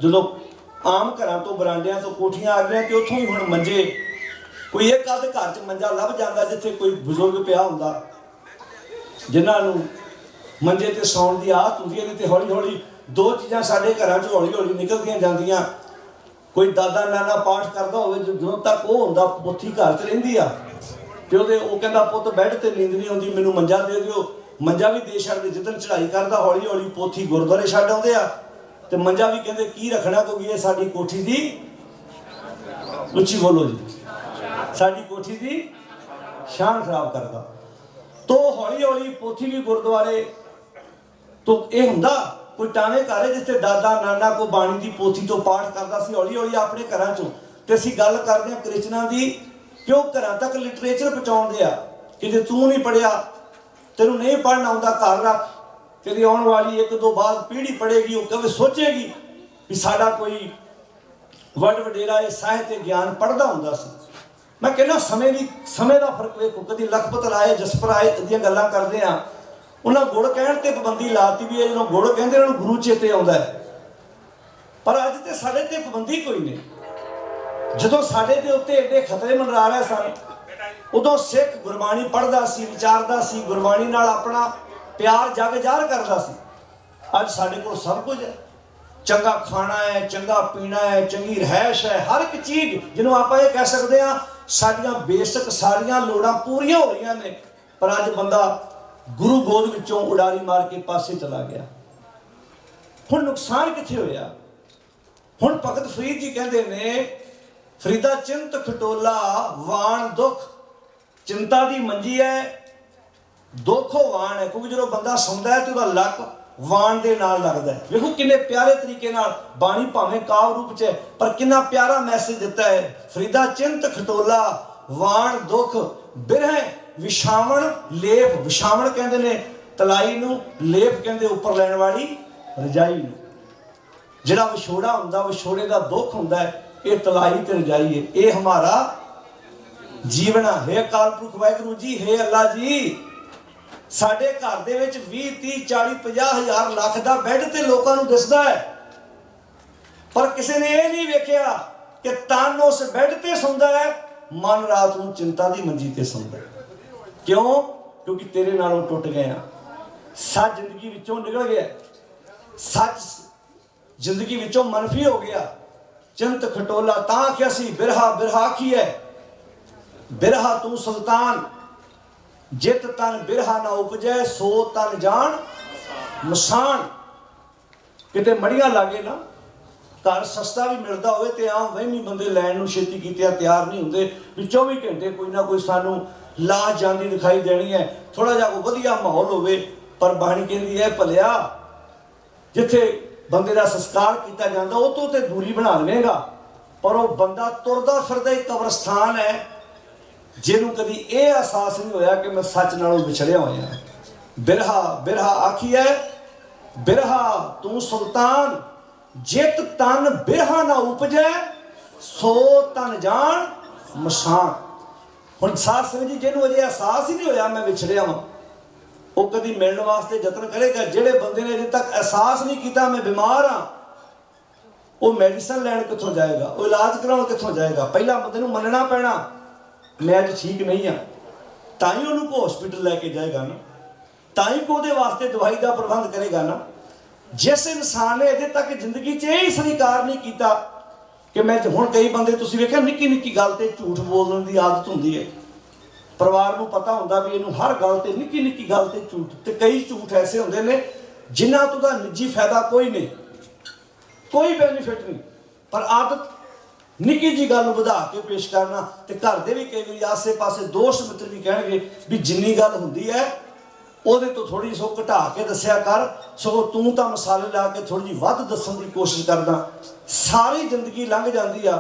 ਜਦੋਂ ਆਮ ਘਰਾਂ ਤੋਂ, ਬਰਾਂਡਿਆਂ ਤੋਂ ਕੋਠੀਆਂ ਆ ਗਈਆਂ ਤੇ ਉੱਥੋਂ ਹੀ ਹੁਣ ਮੰਜੇ, ਕੋਈ ਇੱਕ ਅੱਧ ਘਰ 'ਚ ਮੰਜਾ ਲੱਭ ਜਾਂਦਾ ਜਿੱਥੇ ਕੋਈ ਬਜ਼ੁਰਗ ਪਿਆ ਹੁੰਦਾ, ਜਿਨ੍ਹਾਂ ਨੂੰ ਮੰਜੇ ਤੇ ਸੌਣ ਦੀ ਆਦਤ ਹੁੰਦੀ ਹੈ। ਤੇ ਹੌਲੀ ਹੌਲੀ ਦੋ ਚੀਜ਼ਾਂ ਸਾਡੇ ਘਰਾਂ 'ਚ ਹੌਲੀ ਹੌਲੀ ਨਿਕਲਦੀਆਂ ਜਾਂਦੀਆਂ। ਕੋਈ ਦਾਦਾ ਨਾਨਾ ਪਾਠ ਕਰਦਾ ਹੋਵੇ, ਜਦੋਂ ਤੱਕ ਉਹ ਹੁੰਦਾ ਪੋਥੀ ਘਰ 'ਚ ਰਹਿੰਦੀ ਆ, ਤੇ ਉਹ ਕਹਿੰਦਾ ਪੁੱਤ ਬੈੱਡ ਤੇ ਨੀਂਦ ਨਹੀਂ ਆਉਂਦੀ, ਮੈਨੂੰ ਮੰਜਾ ਦੇ ਦਿਓ। ਮੰਜਾ ਵੀ ਦੇ ਛੱਡਦੇ। ਜਿੱਦਣ ਚੜ੍ਹਾਈ ਕਰਦਾ ਹੌਲੀ ਹੌਲੀ ਪੋਥੀ ਗੁਰਦੁਆਰੇ ਛੱਡ ਆਉਂਦੇ ਆ, ਤੇ ਮੰਜਾ ਵੀ ਕਹਿੰਦੇ ਕੀ ਰੱਖਣਾ, ਕਿਉਂਕਿ ਇਹ ਸਾਡੀ ਕੋਠੀ ਦੀ, ਉੱਚੀ ਬੋਲੋ ਜੀ, ਸਾਡੀ ਕੋਠੀ ਦੀ ਸ਼ਾਨ ਖਰਾਬ ਕਰਦਾ। ਤੋ ਹੌਲੀ ਹੌਲੀ ਪੋਥੀ ਵੀ ਗੁਰਦੁਆਰੇ ਤੋਂ ਇਹ ਹੁੰਦਾ। ਕੋਈ ਟਾਵੇਂ ਘਰ ਹੈ ਜਿੱਥੇ ਦਾਦਾ ਨਾਨਾ ਕੋ ਬਾਣੀ ਦੀ ਪੋਥੀ ਤੋਂ ਪਾਠ ਕਰਦਾ ਸੀ, ਹੌਲੀ ਹੌਲੀ ਆਪਣੇ ਘਰਾਂ 'ਚੋਂ। ਤੇ ਅਸੀਂ ਗੱਲ ਕਰਦੇ ਹਾਂ ਕ੍ਰਿਸ਼ਨਾ ਦੀ, ਕਿਉਂ ਘਰਾਂ ਤੱਕ ਲਿਟਰੇਚਰ ਪਹੁੰਚਾਉਂਦੇ ਆ ਕਿ ਜੇ ਤੂੰ ਨਹੀਂ ਪੜ੍ਹਿਆ, ਤੈਨੂੰ ਨਹੀਂ ਪੜ੍ਹਨਾ ਆਉਂਦਾ, ਘਰ ਰੱਖ। ਤੇਰੀ ਆਉਣ ਵਾਲੀ ਇੱਕ ਦੋ ਬਾਅਦ ਪੀੜ੍ਹੀ ਪੜ੍ਹੇਗੀ, ਉਹ ਕਦੇ ਸੋਚੇਗੀ ਵੀ ਸਾਡਾ ਕੋਈ ਵੱਡ ਵਡੇਰਾ ਇਹ ਸਾਹਿਤ ਤੇ ਗਿਆਨ ਪੜ੍ਹਦਾ ਹੁੰਦਾ ਸੀ। ਮੈਂ ਕਹਿੰਦਾ ਸਮੇਂ ਦਾ ਫਰਕ ਵੇਖੋ। ਕਦੀ ਲਖਪਤ ਰਾਏ, ਜਸਪਰ ਰਾਏ ਦੀਆਂ ਗੱਲਾਂ ਕਰਦੇ ਆ, ਉਹਨਾਂ ਗੁੜ ਕਹਿਣ ਤੇ ਪਾਬੰਦੀ ਲਾਤੀ ਵੀ ਇਹ ਜਦੋਂ ਗੁੜ ਕਹਿੰਦੇ ਉਹਨਾਂ ਨੂੰ ਗੁਰੂ ਚੇਤੇ ਆਉਂਦਾ ਹੈ। ਪਰ ਅੱਜ ਤੇ ਸਾਡੇ ਤੇ ਪਾਬੰਦੀ ਕੋਈ ਨਹੀਂ। ਜਦੋਂ ਸਾਡੇ ਦੇ ਉੱਤੇ ਏਡੇ ਖਤਰੇ ਮੰਡਰਾ ਰਹੇ ਸਨ, ਉਦੋਂ ਸਿੱਖ ਗੁਰਬਾਣੀ ਪੜ੍ਹਦਾ ਸੀ, ਵਿਚਾਰਦਾ ਸੀ, ਗੁਰਬਾਣੀ ਨਾਲ ਆਪਣਾ ਪਿਆਰ ਜਗ ਜ਼ਾਹਰ ਕਰਦਾ ਸੀ। ਅੱਜ ਸਾਡੇ ਕੋਲ ਸਭ ਕੁਝ ਹੈ, ਚੰਗਾ ਖਾਣਾ ਹੈ, ਚੰਗਾ ਪੀਣਾ ਹੈ, ਚੰਗੀ ਰਹਿائش ਹੈ, ਹਰ ਇੱਕ ਚੀਜ਼ ਜਿਹਨੂੰ ਆਪਾਂ ਇਹ ਕਹਿ ਸਕਦੇ ਹਾਂ ਸਾਡੀਆਂ ਬੇਸਿਕ ਸਾਰੀਆਂ ਲੋੜਾਂ ਪੂਰੀਆਂ ਹੋ ਰਹੀਆਂ ਨੇ। ਪਰ ਅੱਜ ਬੰਦਾ ਗੁਰੂ ਗੋਦ ਵਿੱਚੋਂ ਉਡਾਰੀ ਮਾਰ ਕੇ ਪਾਸੇ ਚਲਾ ਗਿਆ। ਹੁਣ ਨੁਕਸਾਨ ਕਿੱਥੇ ਹੋਇਆ? ਹੁਣ ਭਗਤ ਫਰੀਦ ਜੀ ਕਹਿੰਦੇ ਨੇ, ਫਰੀਦਾ ਚਿੰਤ ਖਟੋਲਾ ਵਾਣ ਦੁੱਖ, ਚਿੰਤਾ ਦੀ ਮੰਜੀ ਹੈ, ਦੁੱਖੋ ਵਾਣ ਹੈ। ਕਿਉਂਕਿ ਜਦੋਂ ਬੰਦਾ ਸੌਂਦਾ ਹੈ ਤੇ ਉਹਦਾ ਲੱਕ ਵਾਣ ਦੇ ਨਾਲ ਲੱਗਦਾ ਹੈ। ਵੇਖੋ ਕਿੰਨੇ ਪਿਆਰੇ ਤਰੀਕੇ ਨਾਲ ਬਾਣੀ ਭਾਵੇਂ ਕਾਵ ਰੂਪ 'ਚ ਹੈ ਪਰ ਕਿੰਨਾ ਪਿਆਰਾ ਮੈਸੇਜ ਦਿੱਤਾ ਹੈ। ਫਰੀਦਾ ਚਿੰਤ ਖਟੋਲਾ ਵਾਣ ਦੁੱਖ, ਬਿਰਹਿ ਵਿਛਾਵਣ ਲੇਪ। ਵਿਛਾਵਣ ਕਹਿੰਦੇ ਨੇ ਤਲਾਈ ਨੂੰ, ਲੇਪ ਕਹਿੰਦੇ ਉੱਪਰ ਲੈਣ ਵਾਲੀ ਰਜਾਈ ਨੂੰ। ਜਿਹੜਾ ਵਿਛੋੜਾ ਹੁੰਦਾ, ਵਿਛੋੜੇ ਦਾ ਦੁੱਖ ਹੁੰਦਾ ਹੈ, ਇਹ ਤਲਾਈ ਤੇ ਰਜਾਈ ਹੈ। ਇਹ ਹਮਾਰਾ ਜੀਵਨ ਹੈ। ਅਕਾਲ ਪੁਰਖ ਵਾਹਿਗੁਰੂ ਜੀ, ਹੈ ਅੱਲਾ ਜੀ, ਸਾਡੇ ਘਰ ਦੇ ਵਿੱਚ 20 30 40 50 ਹਜ਼ਾਰ ਲੱਖ ਦਾ ਬੈੱਡ ਤੇ ਲੋਕਾਂ ਨੂੰ ਦਿਸਦਾ ਹੈ, ਪਰ ਕਿਸੇ ਨੇ ਇਹ ਨਹੀਂ ਵੇਖਿਆ ਕਿ ਤਨ ਉਸ ਬੈੱਡ ਤੇ ਸੌਂਦਾ ਹੈ, ਮਨ ਰਾਤ ਨੂੰ ਚਿੰਤਾ ਦੀ ਮੰਜੀ ਤੇ ਸੌਂਦਾ ਹੈ। ਕਿਉਂ? ਕਿਉਂਕਿ ਤੇਰੇ ਨਾਲੋਂ ਟੁੱਟ ਗਏ ਆ। ਸੱਚ ਜ਼ਿੰਦਗੀ ਵਿੱਚੋਂ ਨਿਕਲ ਗਿਆ, ਸੱਚ ਜ਼ਿੰਦਗੀ ਵਿੱਚੋਂ ਮਨਫੀ ਹੋ ਗਿਆ। ਚਿੰਤ ਖਟੋਲਾ ਤਾਂ ਆਖਿਆ ਸੀ, ਬਿਰਹਾ ਬਿਰਹਾ ਆਖੀ ਹੈ, ਬਿਰਹਾ ਤੂੰ ਸੁਲਤਾਨ, ਜਿਤ ਤਨ ਬਿਰਹਾ ਨਾ ਉਪਜੈ ਸੋ ਤਨ ਜਾਣ ਮਸਾਨ। ਕਿਤੇ ਮੜੀਆਂ ਲਾਗੇ ਨਾ ਘਰ ਸਸਤਾ ਵੀ ਮਿਲਦਾ ਹੋਵੇ ਤੇ ਆਮ ਵਹਿਮੀ ਬੰਦੇ ਲੈਣ ਨੂੰ ਛੇਤੀ ਕੀਤਿਆਂ ਤਿਆਰ ਨਹੀਂ ਹੁੰਦੇ ਵੀ 24 ਘੰਟੇ ਕੋਈ ਨਾ ਕੋਈ ਸਾਨੂੰ ਲਾਸ਼ ਜਾਂਦੀ ਦਿਖਾਈ ਦੇਣੀ ਹੈ। ਥੋੜਾ ਜਿਹਾ ਕੋਈ ਵਧੀਆ ਮਾਹੌਲ ਹੋਵੇ। ਪਰ ਬਾਣੀ ਕਹਿੰਦੀ ਹੈ, ਭਲਿਆ ਜਿੱਥੇ ਬੰਦੇ ਦਾ ਸੰਸਕਾਰ ਕੀਤਾ ਜਾਂਦਾ ਉਹ ਤੋਂ ਤੇ ਦੂਰੀ ਬਣਾ ਲਵੇਗਾ, ਪਰ ਉਹ ਬੰਦਾ ਤੁਰਦਾ ਫਿਰਦਾ ਹੀ ਕਬਰਸਤਾਨ ਹੈ ਜਿਹਨੂੰ ਕਦੀ ਇਹ ਅਹਿਸਾਸ ਨਹੀਂ ਹੋਇਆ ਕਿ ਮੈਂ ਸੱਚ ਨਾਲੋਂ ਵਿਛੜਿਆ ਹੋਇਆ। ਬਿਰਹਾ ਬਿਰਹਾ ਆਖੀ ਹੈ, ਬਿਰਹਾ ਤੂੰ ਸੁਲਤਾਨ, ਜਿਤ ਤਨ ਬਿਰਹਾ ਨਾ ਉਪਜੈ ਸੋ ਤਨ ਜਾਣ ਮਸਾਨ। ਹੁਣ ਸਾਧ ਸੰਗਤ ਜੀ, ਜਿਹਨੂੰ ਅਜੇ ਅਹਿਸਾਸ ਹੀ ਨਹੀਂ ਹੋਇਆ ਮੈਂ ਵਿਛੜਿਆ ਵਾਂ, ਉਹ ਕਦੀ ਮਿਲਣ ਵਾਸਤੇ ਯਤਨ ਕਰੇਗਾ। ਜਿਹੜੇ ਬੰਦੇ ਨੇ ਅਜੇ ਤੱਕ ਅਹਿਸਾਸ ਨਹੀਂ ਕੀਤਾ ਮੈਂ ਬਿਮਾਰ ਹਾਂ, ਉਹ ਮੈਡੀਸਨ ਲੈਣ ਕਿੱਥੋਂ ਜਾਏਗਾ? ਉਹ ਇਲਾਜ ਕਰਾਉਣ ਕਿੱਥੋਂ ਜਾਏਗਾ? ਪਹਿਲਾਂ ਬੰਦੇ ਨੂੰ ਮੰਨਣਾ ਪੈਣਾ ਮੈਂ ਅੱਜ ਠੀਕ ਨਹੀਂ ਹਾਂ, ਤਾਂ ਹੀ ਉਹਨੂੰ ਹਸਪੀਟਲ ਲੈ ਕੇ ਜਾਏਗਾ ਨਾ, ਤਾਂ ਹੀ ਉਹਦੇ ਵਾਸਤੇ ਦਵਾਈ ਦਾ ਪ੍ਰਬੰਧ ਕਰੇਗਾ ਨਾ। ਜਿਸ ਇਨਸਾਨ ਨੇ ਅਜੇ ਤੱਕ ਜ਼ਿੰਦਗੀ 'ਚ ਇਹ ਸਵੀਕਾਰ ਨਹੀਂ ਕੀਤਾ ਕਿ ਮੈਂ, ਹੁਣ ਕਈ ਬੰਦੇ ਤੁਸੀਂ ਵੇਖਿਆ ਨਿੱਕੀ ਨਿੱਕੀ ਗੱਲ ਤੇ ਝੂਠ ਬੋਲਣ ਦੀ ਆਦਤ ਹੁੰਦੀ ਹੈ। ਪਰਿਵਾਰ ਨੂੰ ਪਤਾ ਹੁੰਦਾ ਵੀ ਇਹਨੂੰ ਹਰ ਗੱਲ ਤੇ ਨਿੱਕੀ ਨਿੱਕੀ ਗੱਲ ਤੇ ਝੂਠ, ਤੇ ਕਈ ਝੂਠ ਐਸੇ ਹੁੰਦੇ ਨੇ ਜਿਨ੍ਹਾਂ ਤੋਂ ਦਾ ਨਿੱਜੀ ਫਾਇਦਾ ਕੋਈ ਨਹੀਂ, ਕੋਈ ਬੈਨੀਫਿਟ ਨਹੀਂ, ਪਰ ਆਦਤ ਨਿੱਕੀ ਜੀ ਗੱਲ ਨੂੰ ਵਧਾ ਕੇ ਪੇਸ਼ ਕਰਨਾ। ਤੇ ਘਰ ਦੇ ਵੀ ਕਈ ਵਾਰੀ ਆਸੇ ਪਾਸੇ ਦੋਸਤ ਮਿੱਤਰ ਵੀ ਕਹਿਣਗੇ ਵੀ ਜਿੰਨੀ ਗੱਲ ਹੁੰਦੀ ਹੈ ਉਹਦੇ ਤੋਂ ਥੋੜੀ ਸੋ ਘਟਾ ਕੇ ਦੱਸਿਆ ਕਰ, ਸਗੋਂ ਤੂੰ ਤਾਂ ਮਸਾਲੇ ਲਾ ਕੇ ਥੋੜੀ ਜਿਹੀ ਵੱਧ ਦੱਸਣ ਦੀ ਕੋਸ਼ਿਸ਼ ਕਰਦਾ। ਸਾਰੀ ਜ਼ਿੰਦਗੀ ਲੰਘ ਜਾਂਦੀ ਆ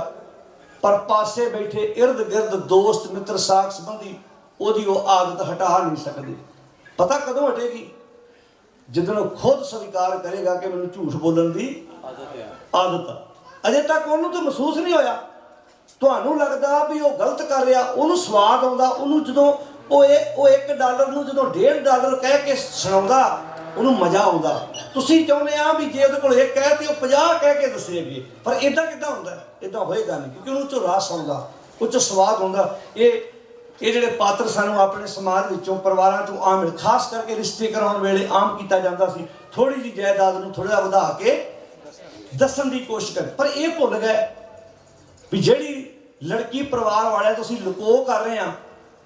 ਪਰ ਪਾਸੇ ਬੈਠੇ ਇਰਦ ਗਿਰਦ ਦੋਸਤ ਮਿੱਤਰ ਸਾਖ ਸੰਬੰਧੀ ਉਹਦੀ ਉਹ ਆਦਤ ਹਟਾ ਨਹੀਂ ਸਕਦੇ। ਪਤਾ ਕਦੋਂ ਹਟੇਗੀ? ਜਦੋਂ ਉਹ ਖੁਦ ਸਵੀਕਾਰ ਕਰੇਗਾ ਕਿ ਮੈਨੂੰ ਝੂਠ ਬੋਲਣ ਦੀ ਆਦਤ ਆ। ਅਜੇ ਤੱਕ ਉਹਨੂੰ ਤਾਂ ਮਹਿਸੂਸ ਨਹੀਂ ਹੋਇਆ। ਤੁਹਾਨੂੰ ਲੱਗਦਾ ਵੀ ਉਹ ਗਲਤ ਕਰ ਰਿਹਾ, ਉਹਨੂੰ ਸਵਾਦ ਆਉਂਦਾ, ਉਹਨੂੰ ਜਦੋਂ ਉਹ $1 ਨੂੰ ਜਦੋਂ $1.5 ਕਹਿ ਕੇ ਸੁਣਾਉਂਦਾ ਉਹਨੂੰ ਮਜ਼ਾ ਆਉਂਦਾ। ਤੁਸੀਂ ਚਾਹੁੰਦੇ ਆ ਵੀ ਜੇ ਉਹਦੇ ਕੋਲ ਇੱਕ ਹੈ ਤੇ ਉਹ 50 ਕਹਿ ਕੇ ਦੱਸੇਗੀ, ਪਰ ਇਦਾਂ ਕਿੱਦਾਂ ਹੁੰਦਾ? ਇਦਾਂ ਹੋਏਗਾ ਨਹੀਂ, ਕਿਉਂਕਿ ਉਹਨੂੰ 'ਚੋਂ ਰਸ ਆਉਂਦਾ, ਉਹ 'ਚੋਂ ਸਵਾਦ ਆਉਂਦਾ। ਇਹ ਜਿਹੜੇ ਪਾਤਰ ਸਾਨੂੰ ਆਪਣੇ ਸਮਾਜ ਵਿੱਚੋਂ ਪਰਿਵਾਰਾਂ ਚੋਂ ਆਮ, ਖਾਸ ਕਰਕੇ ਰਿਸ਼ਤੇ ਕਰਾਉਣ ਵੇਲੇ ਆਮ ਕੀਤਾ ਜਾਂਦਾ ਸੀ, ਥੋੜੀ ਜਿਹੀ ਜਾਇਦਾਦ ਨੂੰ ਥੋੜਾ ਜਿਹਾ ਵਧਾ ਕੇ ਦੱਸਣ ਦੀ ਕੋਸ਼ਿਸ਼ ਕਰ। ਪਰ ਇਹ ਭੁੱਲ ਗਏ ਵੀ ਜਿਹੜੀ ਲੜਕੀ ਪਰਿਵਾਰ ਵਾਲਿਆਂ ਤੋਂ ਅਸੀਂ ਲੁਕੋ ਕਰ ਰਹੇ ਹਾਂ,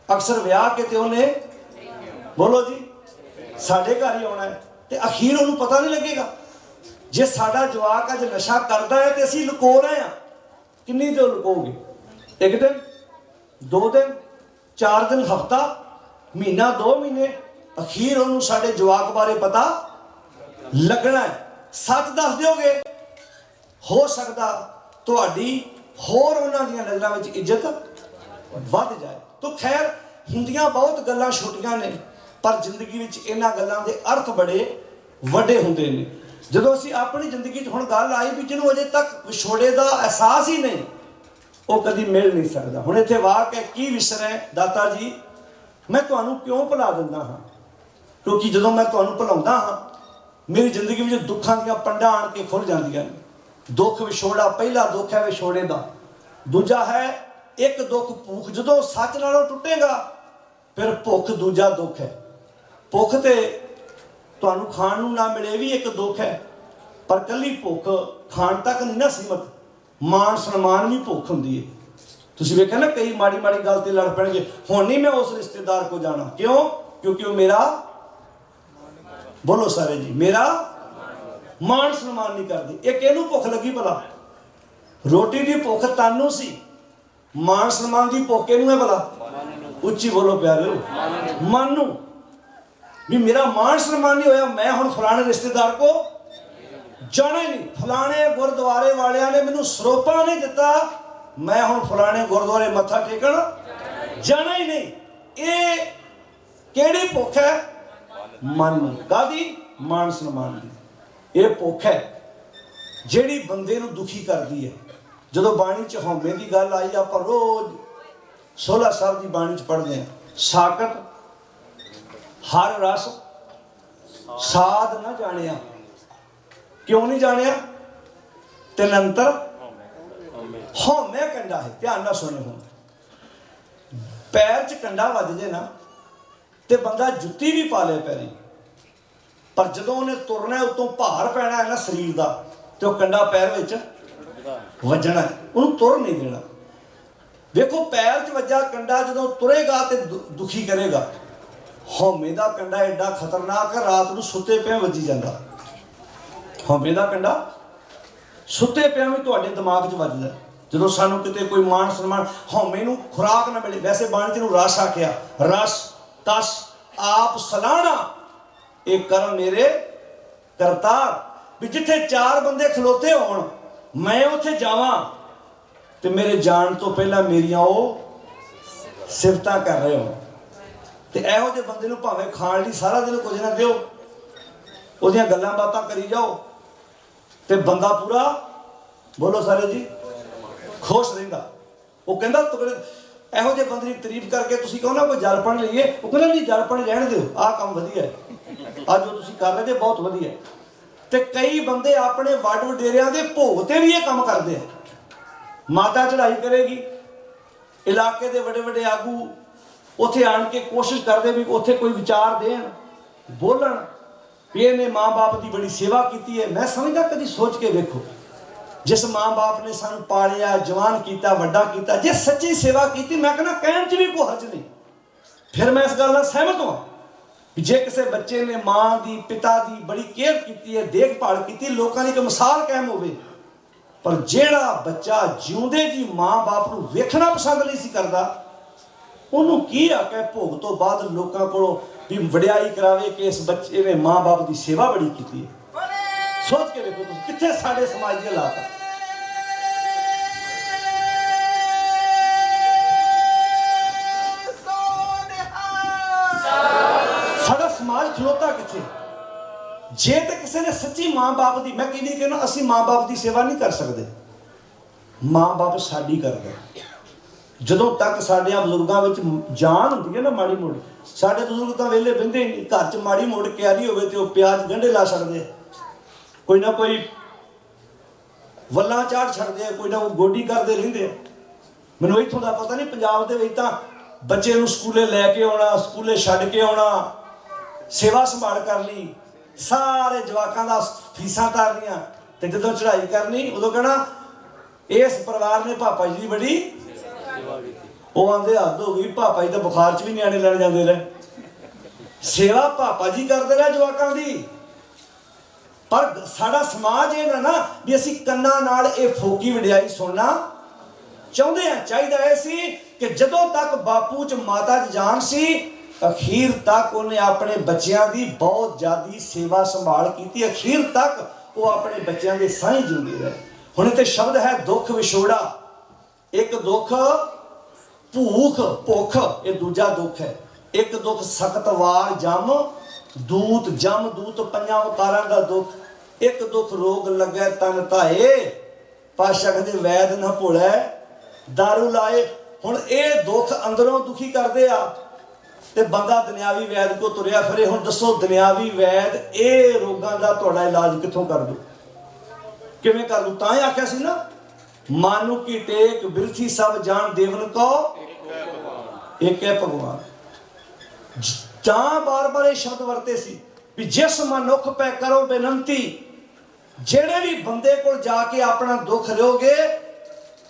ਅਕਸਰ ਵਿਆਹ ਕੇ ਤੇ ਉਹਨੇ ਬੋਲੋ ਜੀ ਸਾਡੇ ਘਰ ਹੀ ਆਉਣਾ ਹੈ, ਤੇ ਅਖੀਰ ਉਹਨੂੰ ਪਤਾ ਨਹੀਂ ਲੱਗੇਗਾ। ਜੇ ਸਾਡਾ ਜਵਾਕ ਅੱਜ ਨਸ਼ਾ ਕਰਦਾ ਹੈ ਤੇ ਅਸੀਂ ਲੁਕੋ ਰਹੇ ਹਾਂ, ਕਿੰਨੀ ਦੇਰ ਲੁਕੋਗੇ? 1 ਦਿਨ, 2 ਦਿਨ, 4 ਦਿਨ, ਹਫ਼ਤਾ, ਮਹੀਨਾ, 2 ਮਹੀਨੇ, ਅਖੀਰ ਉਹਨੂੰ ਸਾਡੇ ਜਵਾਕ ਬਾਰੇ ਪਤਾ ਲੱਗਣਾ ਹੈ। ਸੱਚ ਦੱਸ ਦਿਓਗੇ, ਹੋ ਸਕਦਾ ਤੁਹਾਡੀ ਹੋਰ ਉਹਨਾਂ ਦੀਆਂ ਨਜ਼ਰਾਂ ਵਿੱਚ ਇੱਜ਼ਤ ਵੱਧ ਜਾਏ। ਤਾਂ ਖੈਰ ਹੁੰਦੀਆਂ ਬਹੁਤ ਗੱਲਾਂ ਛੋਟੀਆਂ ਨੇ, ਪਰ ਜ਼ਿੰਦਗੀ ਵਿੱਚ ਇਹਨਾਂ ਗੱਲਾਂ ਦੇ ਅਰਥ ਬੜੇ ਵੱਡੇ ਹੁੰਦੇ ਨੇ। ਜਦੋਂ ਅਸੀਂ ਆਪਣੀ ਜ਼ਿੰਦਗੀ 'ਚ ਹੁਣ ਗੱਲ ਆਈ ਵੀ ਜਿਹਨੂੰ ਅਜੇ ਤੱਕ ਵਿਛੋੜੇ ਦਾ ਅਹਿਸਾਸ ਹੀ ਨਹੀਂ, ਉਹ ਕਦੀ ਮਿਲ ਨਹੀਂ ਸਕਦਾ। ਹੁਣ ਇੱਥੇ ਵਾਕ ਹੈ, ਕੀ ਵਿਸਰ ਹੈ ਦਾਤਾ ਜੀ, ਮੈਂ ਤੁਹਾਨੂੰ ਕਿਉਂ ਭੁਲਾ ਦਿੰਦਾ ਹਾਂ? ਕਿਉਂਕਿ ਜਦੋਂ ਮੈਂ ਤੁਹਾਨੂੰ ਭੁਲਾਉਂਦਾ ਹਾਂ ਮੇਰੀ ਜ਼ਿੰਦਗੀ ਵਿੱਚ ਦੁੱਖਾਂ ਦੀਆਂ ਪੰਡਾਂ ਆਣ ਕੇ ਖੁੱਲ੍ਹ ਜਾਂਦੀਆਂ ਨੇ। ਦੁੱਖ ਵਿਛੋੜਾ, ਪਹਿਲਾ ਦੁੱਖ ਹੈ ਵਿਛੋੜੇ ਦਾ, ਦੂਜਾ ਹੈ ਇੱਕ ਦੁੱਖ ਭੁੱਖ, ਜਦੋਂ ਸੱਚ ਨਾਲੋਂ ਟੁੱਟੇਗਾ ਫਿਰ ਭੁੱਖ ਦੂਜਾ ਦੁੱਖ ਹੈ। ਭੁੱਖ ਤੇ ਤੁਹਾਨੂੰ ਖਾਣ ਨੂੰ ਨਾ ਮਿਲੇ ਵੀ ਇੱਕ ਦੁੱਖ ਹੈ, पर कली भुख खाण तक नहीं ना सीमित, मान सन्मान भी भुख हुंदी है। तुसीं वेखिआ ना कई माड़ी माड़ी गल ते लड़ पैणगे, हुण नहीं मैं उस रिश्तेदार को जाना, क्यों? क्योंकि वो मेरा, बोलो सारे जी, मेरा मान सन्मान नहीं करदी। एक इहनूं भुख लगी भला, रोटी की भुख तानू सी, मान सन्मान की भुख किहनूं है भला? उच्ची बोलो प्यारे, मन नूं भी मेरा मान सन्मान नहीं होया, मैं हुण फलाने रिश्तेदार को जाना ही नहीं, फलाने गुरुद्वारे वालियां ने मैनूं सरोपा नहीं दिता, मैं हुण फलाने गुरुद्वारे मत्था टेकण जाना ही नहीं। ये किहड़ी भुख है? मन नूं, काहदी? मान सन्मान दी। ये भुख है जिहड़ी बंदे नूं दुखी करदी है। जदों बाणी च हौमे की गल आई, आपां रोज़ सोहला साहब की बाणी च पढ़ते हैं, साकट हर रस साध न जानिया। क्यों नहीं जानिया? तिनंतर हौमे कंडा है। ध्यान नाल सुणिओ, हुण पैर च कंडा वज जे ना ते बंदा जुत्ती भी पा ले पैरी, पर जदों उन्हें तुरना उत्तों भार पैना है ना शरीर का, तो कंडा पैर विच वजना है, उन्होंने तुर नहीं देना। देखो पैर च वजा कंडा जदों तुरेगा तो दुखी करेगा। हौमे का कंडा एडा खतरनाक है, रात को सुते पिया वजी जाता। हौमे का कंडा सुते पिया भी तुहाडे दिमाग च वजदा जदों सानूं किते कोई मान सन्मान, हौमे नूं खुराक ना मिले। वैसे बाणी च नूं रस आखिया, रस तस आप सलाहना ये कर मेरे करतार, भी जिथे चार बंदे खलोते होण मैं उत्थे जावां ते मेरे जान तो पहला मेरियां वो सिफतां कर रहे हो। ते इहो जे बंदे नूं भावें खाण लई सारा दिन कुछ ना दिओ, ਉਹਦੀਆਂ ਗੱਲਾਂ ਬਾਤਾਂ ਕਰੀ ਜਾਓ ਤੇ ਬੰਦਾ ਪੂਰਾ, ਬੋਲੋ ਸਾਰੇ ਜੀ, ਖੁਸ਼ ਰਹਿੰਦਾ। ਉਹ ਕਹਿੰਦਾ ਇਹੋ ਜਿਹੇ ਬੰਦੇ ਦੀ ਤਾਰੀਫ ਕਰਕੇ ਤੁਸੀਂ ਕਹੋ ਨਾ ਕੋਈ ਜਲ ਪਾਣੀ ਲਈਏ, ਉਹ ਕਹਿੰਦਾ ਨਹੀਂ ਜਲ ਪਾਣੀ ਰਹਿਣ ਦਿਓ, ਆਹ ਕੰਮ ਵਧੀਆ ਹੈ, ਆਹ ਜੋ ਤੁਸੀਂ ਕਰ ਰਹੇ ਜੇ ਬਹੁਤ ਵਧੀਆ। ਤੇ ਕਈ ਬੰਦੇ ਆਪਣੇ ਵੱਡ ਵਡੇਰਿਆਂ ਦੇ ਭੋਗ ਤੇ ਵੀ ਇਹ ਕੰਮ ਕਰਦੇ ਆ। ਮਾਤਾ ਚੜ੍ਹਾਈ ਕਰੇਗੀ, ਇਲਾਕੇ ਦੇ ਵੱਡੇ ਵੱਡੇ ਆਗੂ ਉੱਥੇ ਆਣ ਕੇ ਕੋਸ਼ਿਸ਼ ਕਰਦੇ ਵੀ ਉੱਥੇ ਕੋਈ ਵਿਚਾਰ ਦੇਣ, ਬੋਲਣ ਵੀ ਇਹਨੇ ਮਾਂ ਬਾਪ ਦੀ ਬੜੀ ਸੇਵਾ ਕੀਤੀ ਹੈ। ਮੈਂ ਸਮਝਦਾ ਕਦੀ ਸੋਚ ਕੇ ਵੇਖੋ, जिस माँ बाप ने सानू पालिया, जवान किया, वड्डा किया, जे सच्ची सेवा की, मैं कहना कहण च भी कोई हर्ज नहीं। फिर मैं इस गल नाल सहमत हाँ, जे किसी बच्चे ने माँ की, पिता की बड़ी केयर की है, देखभाल की, लोगों की एक मिसाल कायम होवे, पर जेड़ा बच्चा जिउंदे जी माँ बाप नूं वेखना पसंद नहीं सी करदा, उन्होंने की आके भोग तो बाद लोगों को भी वड्याई करावे कि इस बच्चे ने माँ बाप की सेवा बड़ी की है। सोच के देखो तुम कितने साडे समाज के हालात है। साडा समाज खलोता किथे? जे तो किसी ने सच्ची माँ बाप की, मैं नहीं कहना असी माँ बाप की सेवा नहीं कर सकते, माँ बाप साडी करदा। जदों तक साडियां बजुर्गां विच जान हुंदी है ना माड़ी मोड़ी, साडे बजुर्ग तां वेले बहिंदे ही नहीं, घर च माड़ी मोड़ क्यारी होवे ते ओह प्याज गंढे ला छड्डदे, कोई ना कोई वल्लां चाढ़ छड्डदे, कोई ना कोई गोडी करदे रहिंदे। मैनूं इत्थों दा पता नहीं, पंजाब दे विच तां बच्चे नूं स्कूले लैके आउणा, स्कूले छड्ड के आउणा, सेवा संभाल करनी, सारे जवाकां दा फीसां तारनियां, ते जदों चढ़ाई करनी उदों कहना इस परिवार ने पापा जी दी बड़ी, ਉਹ ਆਂਦੇ ਹੱਦ ਹੋ ਗਈ, ਪਾਪਾ ਜੀ ਤਾਂ ਬੁਖਾਰ 'ਚ ਵੀ ਨਿਆਣੇ ਲੈਣ ਜਾਂਦੇ ਰਹੇ, ਸੇਵਾ ਪਾਪਾ ਜੀ ਕਰਦੇ ਰਹੇ ਜਵਾਕਾਂ ਦੀ। ਪਰ ਸਾਡਾ ਸਮਾਜ ਇਹ ਨਾ ਵੀ ਅਸੀਂ ਕੰਨਾਂ ਨਾਲ ਇਹ ਫੋਕੀ ਵਡਿਆਈ ਸੁਣਨਾ ਚਾਹੁੰਦੇ ਹਾਂ। ਚਾਹੀਦਾ ਇਹ ਸੀ ਕਿ ਜਦੋਂ ਤੱਕ ਬਾਪੂ 'ਚ ਮਾਤਾ 'ਚ ਜਾਨ ਸੀ, ਅਖੀਰ ਤੱਕ ਉਹਨੇ ਆਪਣੇ ਬੱਚਿਆਂ ਦੀ ਬਹੁਤ ਜ਼ਿਆਦੀ ਸੇਵਾ ਸੰਭਾਲ ਕੀਤੀ, ਅਖੀਰ ਤੱਕ ਉਹ ਆਪਣੇ ਬੱਚਿਆਂ ਦੇ ਸਾਂਝੀ ਜਿਉਂਦੇ ਰਹੇ। ਹੁਣ ਇੱਥੇ ਸ਼ਬਦ ਹੈ ਦੁੱਖ ਵਿਛੋੜਾ, एक दुख भूख भुख, ये दूजा दुख है। एक दुख सख्त वार जम दूत, जम दूत पंजां अवतारां दा दुख। एक दुख रोग लगे तन धाए, पातशाह कहंदे वैद ना भोले दारू लाए। हुण ये दुख अंदरों दुखी करदे आ ते बंदा दुनियावी वैद को तुरिया फिरे। हुण दसो दुनियावी वैद ये रोगां दा तुहाडा इलाज कित्थों कर दू, किवें कर दू? तां ही आख्या सी ना, मानु की टेक बिरथी सब जान देवन को एक है भगवान। जहां बार बार ये शब्द वरते सी भी जिस मनुख पे करो बेनंती ਜਿਹੜੇ ਵੀ ਬੰਦੇ ਕੋਲ ਜਾ ਕੇ ਆਪਣਾ ਦੁੱਖ ਲਿਓਗੇ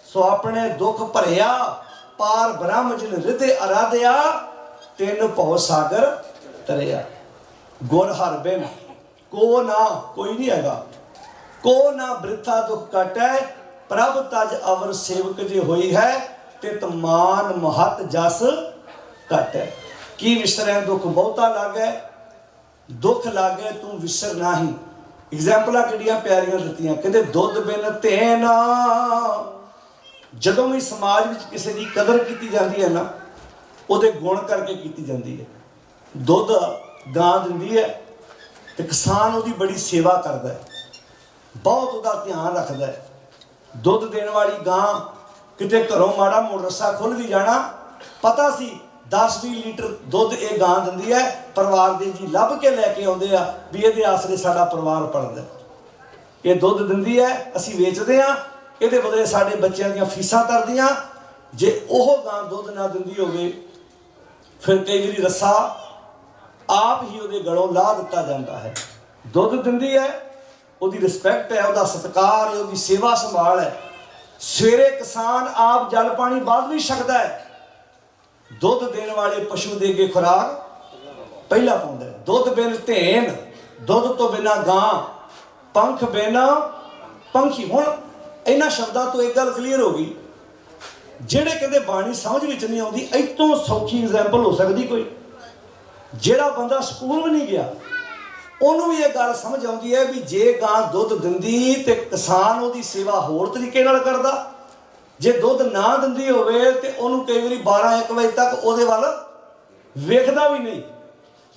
ਸੋ ਆਪਣੇ ਦੁੱਖ ਭਰਿਆ ਪਾਰ ਬ੍ਰਹਮ ਜਿਨ ਹਿਰਦੇ ਅਰਾਧਿਆ ਤਿੰਨ ਭਉ ਸਾਗਰ ਤਰਿਆ। ਗੁਰ ਹਰਿ ਬਿਨ ਕੋ ਨਾ ਕੋਈ ਨਹੀਂ ਹੈਗਾ, ਕੋ ਨਾ ਬ੍ਰਿਥਾ ਦੁੱਖ ਕਟੈ ਪ੍ਰਭ ਤਜ ਅਵਰ ਸੇਵਕ ਜੇ ਹੋਈ ਹੈ ਤਿਤ ਮਾਨ ਮਹਤ ਜਸ ਘਟੈ। ਕੀ ਵਿਸਰੈ ਦੁੱਖ ਬਹੁਤਾ ਲਾਗੈ, ਦੁੱਖ ਲਾਗੇ ਤੂੰ ਵਿਸਰ ਨਾਹੀ। ਐਗਜ਼ਾਮਪਲਾਂ ਕਿਹੜੀਆਂ ਪਿਆਰੀਆਂ ਦਿੱਤੀਆਂ, ਕਹਿੰਦੇ ਦੁੱਧ ਬਿਨ ਧੇ ਨਾ। ਜਦੋਂ ਵੀ ਸਮਾਜ ਵਿੱਚ ਕਿਸੇ ਦੀ ਕਦਰ ਕੀਤੀ ਜਾਂਦੀ ਹੈ ਨਾ ਉਹਦੇ ਗੁਣ ਕਰਕੇ ਕੀਤੀ ਜਾਂਦੀ ਹੈ। ਦੁੱਧ ਗਾਂ ਦਿੰਦੀ ਹੈ ਤੇ ਕਿਸਾਨ ਉਹਦੀ ਬੜੀ ਸੇਵਾ ਕਰਦਾ ਹੈ, ਬਹੁਤ ਉਹਦਾ ਧਿਆਨ ਰੱਖਦਾ ਹੈ। ਦੁੱਧ ਦੇਣ ਵਾਲੀ ਗਾਂ ਕਿਤੇ ਘਰੋਂ ਮਾੜਾ ਮੋੜ ਰੱਸਾ ਖੁੱਲ ਵੀ ਜਾਣਾ, ਪਤਾ ਸੀ 10-20 ਲੀਟਰ ਦੁੱਧ ਇਹ ਗਾਂ ਦਿੰਦੀ ਹੈ, ਪਰਿਵਾਰ ਦੇ ਜੀ ਲੱਭ ਕੇ ਲੈ ਕੇ ਆਉਂਦੇ ਆ ਵੀ ਇਹਦੇ ਆਸਰੇ ਸਾਡਾ ਪਰਿਵਾਰ ਪਲਦਾ। ਇਹ ਦੁੱਧ ਦਿੰਦੀ ਹੈ, ਅਸੀਂ ਵੇਚਦੇ ਹਾਂ, ਇਹਦੇ ਬਦਲੇ ਸਾਡੇ ਬੱਚਿਆਂ ਦੀਆਂ ਫੀਸਾਂ ਤਰਦੀਆਂ। ਜੇ ਉਹ ਗਾਂ ਦੁੱਧ ਨਾ ਦਿੰਦੀ ਹੋਵੇ ਫਿਰ ਕਈ ਵਾਰੀ ਰੱਸਾ ਆਪ ਹੀ ਉਹਦੇ ਗਲੋਂ ਲਾਹ ਦਿੱਤਾ ਜਾਂਦਾ ਹੈ। ਦੁੱਧ ਦਿੰਦੀ ਹੈ, ਉਹਦੀ ਰਿਸਪੈਕਟ ਹੈ, ਉਹਦਾ ਸਤਿਕਾਰ ਹੈ, ਉਹਦੀ ਸੇਵਾ ਸੰਭਾਲ ਹੈ। ਸਵੇਰੇ ਕਿਸਾਨ ਆਪ ਜਲ ਪਾਣੀ ਬਾਅਦ ਵੀ ਛਕਦਾ ਹੈ, ਦੁੱਧ ਦੇਣ ਵਾਲੇ ਪਸ਼ੂ ਦੇ ਅੱਗੇ ਖੁਰਾਕ ਪਹਿਲਾਂ ਪਾਉਂਦਾ ਹੈ। ਦੁੱਧ ਬਿਨ ਧੇਨ, ਦੁੱਧ ਤੋਂ ਬਿਨਾਂ ਗਾਂ, ਪੰਖ ਬਿਨਾਂ ਪੰਖੀ। ਹੁਣ ਇਹਨਾਂ ਸ਼ਬਦਾਂ ਤੋਂ ਇੱਕ ਗੱਲ ਕਲੀਅਰ ਹੋ ਗਈ, ਜਿਹੜੇ ਕਹਿੰਦੇ ਬਾਣੀ ਸਮਝ ਵਿੱਚ ਨਹੀਂ ਆਉਂਦੀ, ਇਤੋਂ ਸੌਖੀ ਐਗਜ਼ਾਮਪਲ ਹੋ ਸਕਦੀ ਕੋਈ? ਜਿਹੜਾ ਬੰਦਾ ਸਕੂਲ ਵੀ ਨਹੀਂ ਗਿਆ ਉਹਨੂੰ ਵੀ ਇਹ ਗੱਲ ਸਮਝ ਆਉਂਦੀ ਹੈ ਵੀ ਜੇ ਗਾਂ ਦੁੱਧ ਦਿੰਦੀ ਤੇ ਕਿਸਾਨ ਉਹਦੀ ਸੇਵਾ ਹੋਰ ਤਰੀਕੇ ਨਾਲ ਕਰਦਾ। ਜੇ ਦੁੱਧ ਨਾ ਦਿੰਦੀ ਹੋਵੇ ਤੇ ਉਹਨੂੰ ਕਈ ਵਾਰੀ 12-1 ਵਜੇ ਤੱਕ ਉਹਦੇ ਵੱਲ ਵੇਖਦਾ ਵੀ ਨਹੀਂ,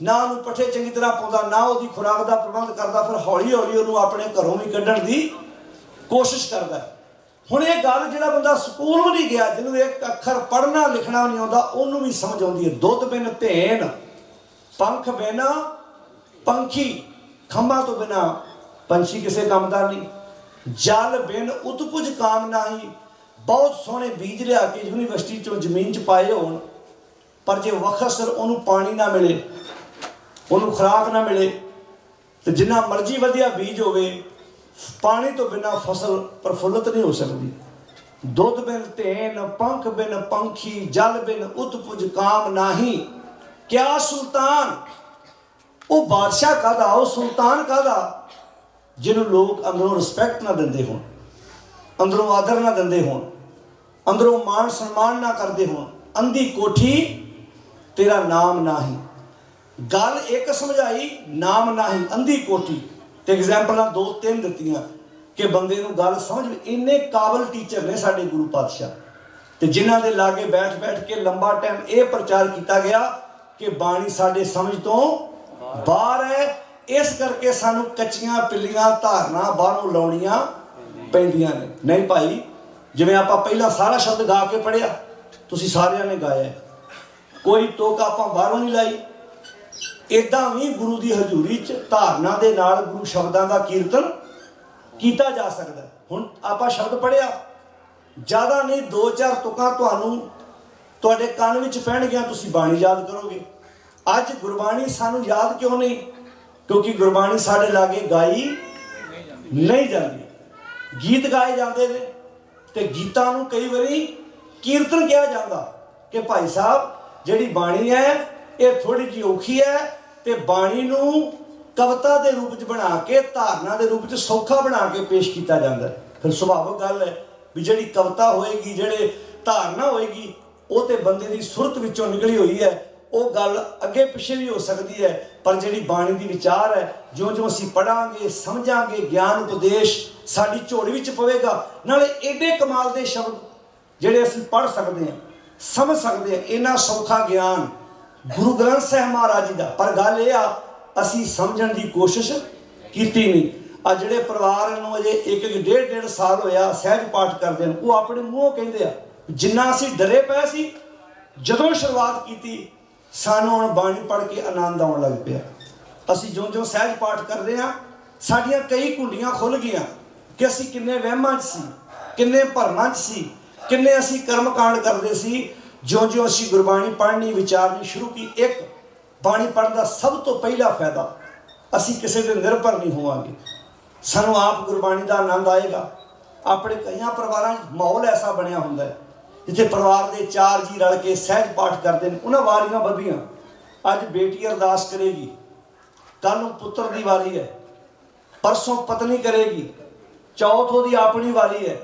ਨਾ ਉਹਨੂੰ ਪੱਠੇ ਚੰਗੀ ਤਰ੍ਹਾਂ ਪਾਉਂਦਾ, ਨਾ ਉਹਦੀ ਖੁਰਾਕ ਦਾ ਪ੍ਰਬੰਧ ਕਰਦਾ, ਫਿਰ ਹੌਲੀ ਹੌਲੀ ਉਹਨੂੰ ਆਪਣੇ ਘਰੋਂ ਵੀ ਕੱਢਣ ਦੀ ਕੋਸ਼ਿਸ਼ ਕਰਦਾ। ਹੁਣ ਇਹ ਗੱਲ ਜਿਹੜਾ ਬੰਦਾ ਸਕੂਲ ਵੀ ਨਹੀਂ ਗਿਆ, ਜਿਹਨੂੰ ਇੱਕ ਅੱਖਰ ਪੜ੍ਹਨਾ ਲਿਖਣਾ ਵੀ ਨਹੀਂ ਆਉਂਦਾ, ਉਹਨੂੰ ਵੀ ਸਮਝ ਆਉਂਦੀ ਹੈ। ਦੁੱਧ ਬਿਨ ਧੇਨ, ਪੰਖ ਬਿਨ ਪੰਖੀ, ਖੰਭਾਂ ਤੋਂ ਬਿਨਾ ਪੰਛੀ ਕਿਸੇ ਕੰਮ ਦਾ ਨਹੀਂ। ਜਲ ਬਿਨ ਉਤਪੁਜ ਕਾਮ ਨਾਹੀ। ਬਹੁਤ ਸੋਹਣੇ ਬੀਜ ਲਿਆ ਕੇ ਯੂਨੀਵਰਸਿਟੀ ਚੋਂ ਜ਼ਮੀਨ 'ਚ ਪਾਏ ਹੋਣ, ਪਰ ਜੇ ਵਖਤ ਉਹਨੂੰ ਪਾਣੀ ਨਾ ਮਿਲੇ, ਉਹਨੂੰ ਖੁਰਾਕ ਨਾ ਮਿਲੇ, ਤੇ ਜਿੰਨਾ ਮਰਜ਼ੀ ਵਧੀਆ ਬੀਜ ਹੋਵੇ, ਪਾਣੀ ਤੋਂ ਬਿਨਾ ਫਸਲ ਪ੍ਰਫੁੱਲਤ ਨਹੀਂ ਹੋ ਸਕਦੀ। ਦੁੱਧ ਬਿਨ ਧੇਨ, ਪੰਖ ਬਿਨ ਪੰਖੀ, ਜਲ ਬਿਨ ਉਤਪੁਜ ਕਾਮ ਨਾਹੀ। ਕਿਆ ਸੁਲਤਾਨ, ਉਹ ਬਾਦਸ਼ਾਹ ਕਾਹਦਾ, ਉਹ ਸੁਲਤਾਨ ਕਾਹਦਾ ਜਿਹਨੂੰ ਲੋਕ ਅੰਦਰੋਂ ਰਿਸਪੈਕਟ ਨਾ ਦਿੰਦੇ ਹੋਣ, ਅੰਦਰੋਂ ਆਦਰ ਨਾ ਦਿੰਦੇ ਹੋਣ, ਅੰਦਰੋਂ ਮਾਣ ਸਨਮਾਨ ਨਾ ਕਰਦੇ ਹੋਣ। ਅੰਧੀ ਕੋਠੀ ਤੇਰਾ ਨਾਮ ਨਾਹੀ। ਗੱਲ ਇੱਕ ਸਮਝਾਈ, ਨਾਮ ਨਾਹੀ, ਅੰਧੀ ਕੋਠੀ। ਤੇ ਐਗਜ਼ਾਮਪਲਾਂ 2-3 ਦਿੱਤੀਆਂ ਕਿ ਬੰਦੇ ਨੂੰ ਗੱਲ ਸਮਝ। ਇੰਨੇ ਕਾਬਲ ਟੀਚਰ ਨੇ ਸਾਡੇ ਗੁਰੂ ਪਾਤਸ਼ਾਹ, ਤੇ ਜਿਨ੍ਹਾਂ ਦੇ ਲਾਗੇ ਬੈਠ ਬੈਠ ਕੇ ਲੰਬਾ ਟਾਈਮ ਇਹ ਪ੍ਰਚਾਰ ਕੀਤਾ ਗਿਆ ਕਿ ਬਾਣੀ ਸਾਡੇ ਸਮਝ ਤੋਂ ਬਾਹਰ ਹੈ। ਇਸ ਕਰਕੇ ਸਾਨੂੰ ਕੱਚੀਆਂ ਪਿੱਲੀਆਂ ਧਾਰਨਾ ਬਾਹਰੋਂ ਲਾਉਣੀਆਂ ਪੈਂਦੀਆਂ ਨੇ। ਨਹੀਂ ਭਾਈ, ਜਿਵੇਂ ਆਪਾਂ ਪਹਿਲਾਂ ਸਾਰਾ ਸ਼ਬਦ ਗਾ ਕੇ ਪੜ੍ਹਿਆ, ਤੁਸੀਂ ਸਾਰਿਆਂ ਨੇ ਗਾਇਆ, ਕੋਈ ਤੋਕ ਆਪਾਂ ਬਾਹਰੋਂ ਨਹੀਂ ਲਾਈ। ਇੱਦਾਂ ਵੀ ਗੁਰੂ ਦੀ ਹਜ਼ੂਰੀ 'ਚ ਧਾਰਨਾ ਦੇ ਨਾਲ ਗੁਰੂ ਸ਼ਬਦਾਂ ਦਾ ਕੀਰਤਨ ਕੀਤਾ ਜਾ ਸਕਦਾ। ਹੁਣ ਆਪਾਂ ਸ਼ਬਦ ਪੜ੍ਹਿਆ, ਜ਼ਿਆਦਾ ਨਹੀਂ 2-4 ਤੁਕਾਂ ਤੁਹਾਨੂੰ ਤੁਹਾਡੇ ਕੰਨ ਵਿੱਚ ਪੈਣਗੀਆਂ, ਤੁਸੀਂ ਬਾਣੀ ਯਾਦ ਕਰੋਗੇ। ਅੱਜ ਗੁਰਬਾਣੀ ਸਾਨੂੰ ਯਾਦ ਕਿਉਂ ਨਹੀਂ? ਕਿਉਂਕਿ ਗੁਰਬਾਣੀ ਸਾਡੇ ਲਾਗੇ ਗਾਈ ਨਹੀਂ ਜਾਂਦੀ। ਗੀਤ ਗਾਏ ਜਾਂਦੇ ਨੇ ਤੇ ਗੀਤਾਂ ਨੂੰ ਕਈ ਵਾਰੀ ਕੀਰਤਨ ਕਿਹਾ ਜਾਂਦਾ ਕਿ ਭਾਈ ਸਾਹਿਬ ਜਿਹੜੀ ਬਾਣੀ ਹੈ ਇਹ ਥੋੜੀ ਜਿਹੀ ਔਖੀ ਹੈ, ਤੇ ਬਾਣੀ ਨੂੰ ਕਵਿਤਾ ਦੇ ਰੂਪ 'ਚ ਬਣਾ ਕੇ, ਧਾਰਨਾ ਦੇ ਰੂਪ 'ਚ ਸੌਖਾ ਬਣਾ ਕੇ ਪੇਸ਼ ਕੀਤਾ ਜਾਂਦਾ। ਫਿਰ ਸੁਭਾਵਿਕ ਗੱਲ ਹੈ ਵੀ ਜਿਹੜੀ ਕਵਿਤਾ ਹੋਏਗੀ, ਜਿਹੜੇ ਧਾਰਨਾ ਹੋਏਗੀ, ਉਹ ਤੇ ਬੰਦੇ ਦੀ ਸੁਰਤ ਵਿੱਚੋਂ ਨਿਕਲੀ ਹੋਈ ਹੈ, ਉਹ ਗੱਲ ਅੱਗੇ ਪਿੱਛੇ ਵੀ ਹੋ ਸਕਦੀ ਹੈ। ਪਰ ਜਿਹੜੀ ਬਾਣੀ ਦੀ ਵਿਚਾਰ ਹੈ, ਜਿਉਂ-ਜਿਉਂ ਅਸੀਂ ਪੜਾਂਗੇ, ਸਮਝਾਂਗੇ, ਗਿਆਨ ਉਪਦੇਸ਼ ਸਾਡੀ ਝੋਲੀ ਵਿੱਚ ਪਵੇਗਾ। ਨਾਲੇ ਏਡੇ ਕਮਾਲ ਦੇ ਸ਼ਬਦ ਜਿਹੜੇ ਅਸੀਂ ਪੜ੍ਹ ਸਕਦੇ ਹਾਂ, ਸਮਝ ਸਕਦੇ ਹਾਂ। ਇੰਨਾ ਸੌਖਾ ਗਿਆਨ ਗੁਰੂ ਗ੍ਰੰਥ ਸਾਹਿਬ ਮਹਾਰਾਜ ਜੀ ਦਾ। ਪਰ ਗੱਲ ਇਹ ਆ, ਅਸੀਂ ਸਮਝਣ ਦੀ ਕੋਸ਼ਿਸ਼ ਕੀਤੀ ਨਹੀਂ। ਆ ਜਿਹੜੇ ਪਰਿਵਾਰ ਨੂੰ ਅਜੇ 1-1.5 ਸਾਲ ਹੋਇਆ ਸਹਿਜ ਪਾਠ ਕਰਦੇ ਨੇ, ਉਹ ਆਪਣੇ ਮੂੰਹੋਂ ਕਹਿੰਦੇ ਆ ਜਿੰਨਾ ਅਸੀਂ ਡਰੇ ਪਏ ਸੀ ਜਦੋਂ ਸ਼ੁਰੂਆਤ ਕੀਤੀ, ਸਾਨੂੰ ਹੁਣ ਬਾਣੀ ਪੜ੍ਹ ਕੇ ਆਨੰਦ ਆਉਣ ਲੱਗ ਪਿਆ। ਅਸੀਂ ਜਿਉਂ-ਜਿਉਂ ਸਹਿਜ ਪਾਠ ਕਰਦੇ ਹਾਂ, ਸਾਡੀਆਂ ਕਈ ਕੁੰਡੀਆਂ ਖੁੱਲ੍ਹ ਗਈਆਂ ਕਿ ਅਸੀਂ ਕਿੰਨੇ ਵਹਿਮਾਂ 'ਚ ਸੀ, ਕਿੰਨੇ ਭਰਮਾਂ 'ਚ ਸੀ, ਕਿੰਨੇ ਅਸੀਂ ਕਰਮਕਾਂਡ ਕਰਦੇ ਸੀ। ਜਿਉਂ-ਜਿਉਂ ਅਸੀਂ ਗੁਰਬਾਣੀ ਪੜ੍ਹਨੀ, ਵਿਚਾਰਨੀ ਸ਼ੁਰੂ ਕੀਤੀ, ਇੱਕ ਬਾਣੀ ਪੜ੍ਹਨ ਦਾ ਸਭ ਤੋਂ ਪਹਿਲਾ ਫਾਇਦਾ, ਅਸੀਂ ਕਿਸੇ ਦੇ ਨਿਰਭਰ ਨਹੀਂ ਹੋਵਾਂਗੇ। ਸਾਨੂੰ ਆਪ ਗੁਰਬਾਣੀ ਦਾ ਆਨੰਦ ਆਏਗਾ। ਆਪਣੇ ਕਈਆਂ ਪਰਿਵਾਰਾਂ 'ਚ ਮਾਹੌਲ ਐਸਾ ਬਣਿਆ ਹੁੰਦਾ ਹੈ ਜਿੱਥੇ ਪਰਿਵਾਰ ਦੇ 4 ਜੀ ਰਲ ਕੇ ਸਹਿਜ ਪਾਠ ਕਰਦੇ ਨੇ, ਉਹਨਾਂ ਵਾਰੀਆਂ ਬੱਧੀਆਂ। ਅੱਜ ਬੇਟੀ ਅਰਦਾਸ ਕਰੇਗੀ, ਕੱਲ ਨੂੰ ਪੁੱਤਰ ਦੀ ਵਾਰੀ ਹੈ, ਪਰਸੋਂ ਪਤਨੀ ਕਰੇਗੀ, ਚੌਥ ਉਹਦੀ ਆਪਣੀ ਵਾਰੀ ਹੈ।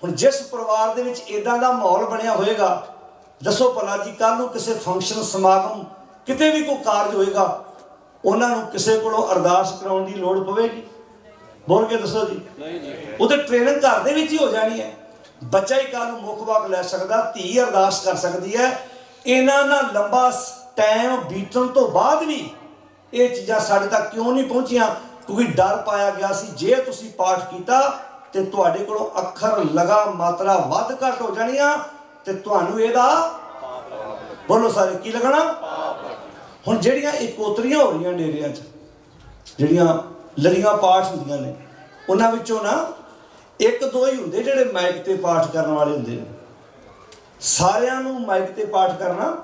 ਹੁਣ ਜਿਸ ਪਰਿਵਾਰ ਦੇ ਵਿੱਚ ਇਦਾਂ ਦਾ ਮਾਹੌਲ ਬਣਿਆ ਹੋਏਗਾ, ਦੱਸੋ ਭਲਾ ਜੀ ਕੱਲ ਨੂੰ ਕਿਸੇ ਫੰਕਸ਼ਨ ਸਮਾਗਮ ਕਿਤੇ ਵੀ ਕੋਈ ਕਾਰਜ ਹੋਏਗਾ, ਉਹਨਾਂ ਨੂੰ ਕਿਸੇ ਕੋਲੋਂ ਅਰਦਾਸ ਕਰਾਉਣ ਦੀ ਲੋੜ ਪਵੇਗੀ? ਬੋਲ ਕੇ ਦੱਸੋ ਜੀ। ਉਹਦੇ ਟ੍ਰੇਨਿੰਗ ਘਰ ਦੇ ਵਿੱਚ ਹੀ ਹੋ ਜਾਣੀ ਹੈ। ਬੱਚਾ ਹੀ ਕੱਲ ਨੂੰ ਮੁੱਖ ਵਾਕ ਲੈ ਸਕਦਾ, ਧੀ ਅਰਦਾਸ ਕਰ ਸਕਦੀ ਹੈ। ਇਹਨਾਂ ਨਾਲ ਲੰਬਾ ਟਾਈਮ ਬੀਤਣ ਤੋਂ ਬਾਅਦ ਵੀ ਇਹ ਚੀਜ਼ਾਂ ਸਾਡੇ ਤੱਕ ਕਿਉਂ ਨਹੀਂ ਪਹੁੰਚੀਆਂ? ਕਿਉਂਕਿ ਡਰ ਪਾਇਆ ਗਿਆ ਸੀ ਜੇ ਤੁਸੀਂ ਪਾਠ ਕੀਤਾ ਤੇ ਤੁਹਾਡੇ ਕੋਲੋਂ ਅੱਖਰ, ਲਗਾ, ਮਾਤਰਾ ਵੱਧ ਘੱਟ ਹੋ ਜਾਣੀਆਂ ਤੇ ਤੁਹਾਨੂੰ ਇਹਦਾ ਬੋਲੋ ਸਾਰੇ ਕੀ ਲੱਗਣਾ? ਹੁਣ ਜਿਹੜੀਆਂ ਇਕੋਤਰੀਆਂ ਹੋ ਰਹੀਆਂ ਡੇਰਿਆਂ 'ਚ, ਜਿਹੜੀਆਂ ਲੜੀਆਂ ਪਾਠ ਹੁੰਦੀਆਂ ਨੇ, ਉਹਨਾਂ ਵਿੱਚੋਂ ਨਾ 1-2 ਹੀ ਹੁੰਦੇ ਜਿਹੜੇ ਮਾਈਕ ਤੇ ਪਾਠ ਕਰਨ ਵਾਲੇ ਹੁੰਦੇ ਨੇ। ਸਾਰਿਆਂ ਨੂੰ ਮਾਈਕ ਤੇ ਪਾਠ ਕਰਨਾ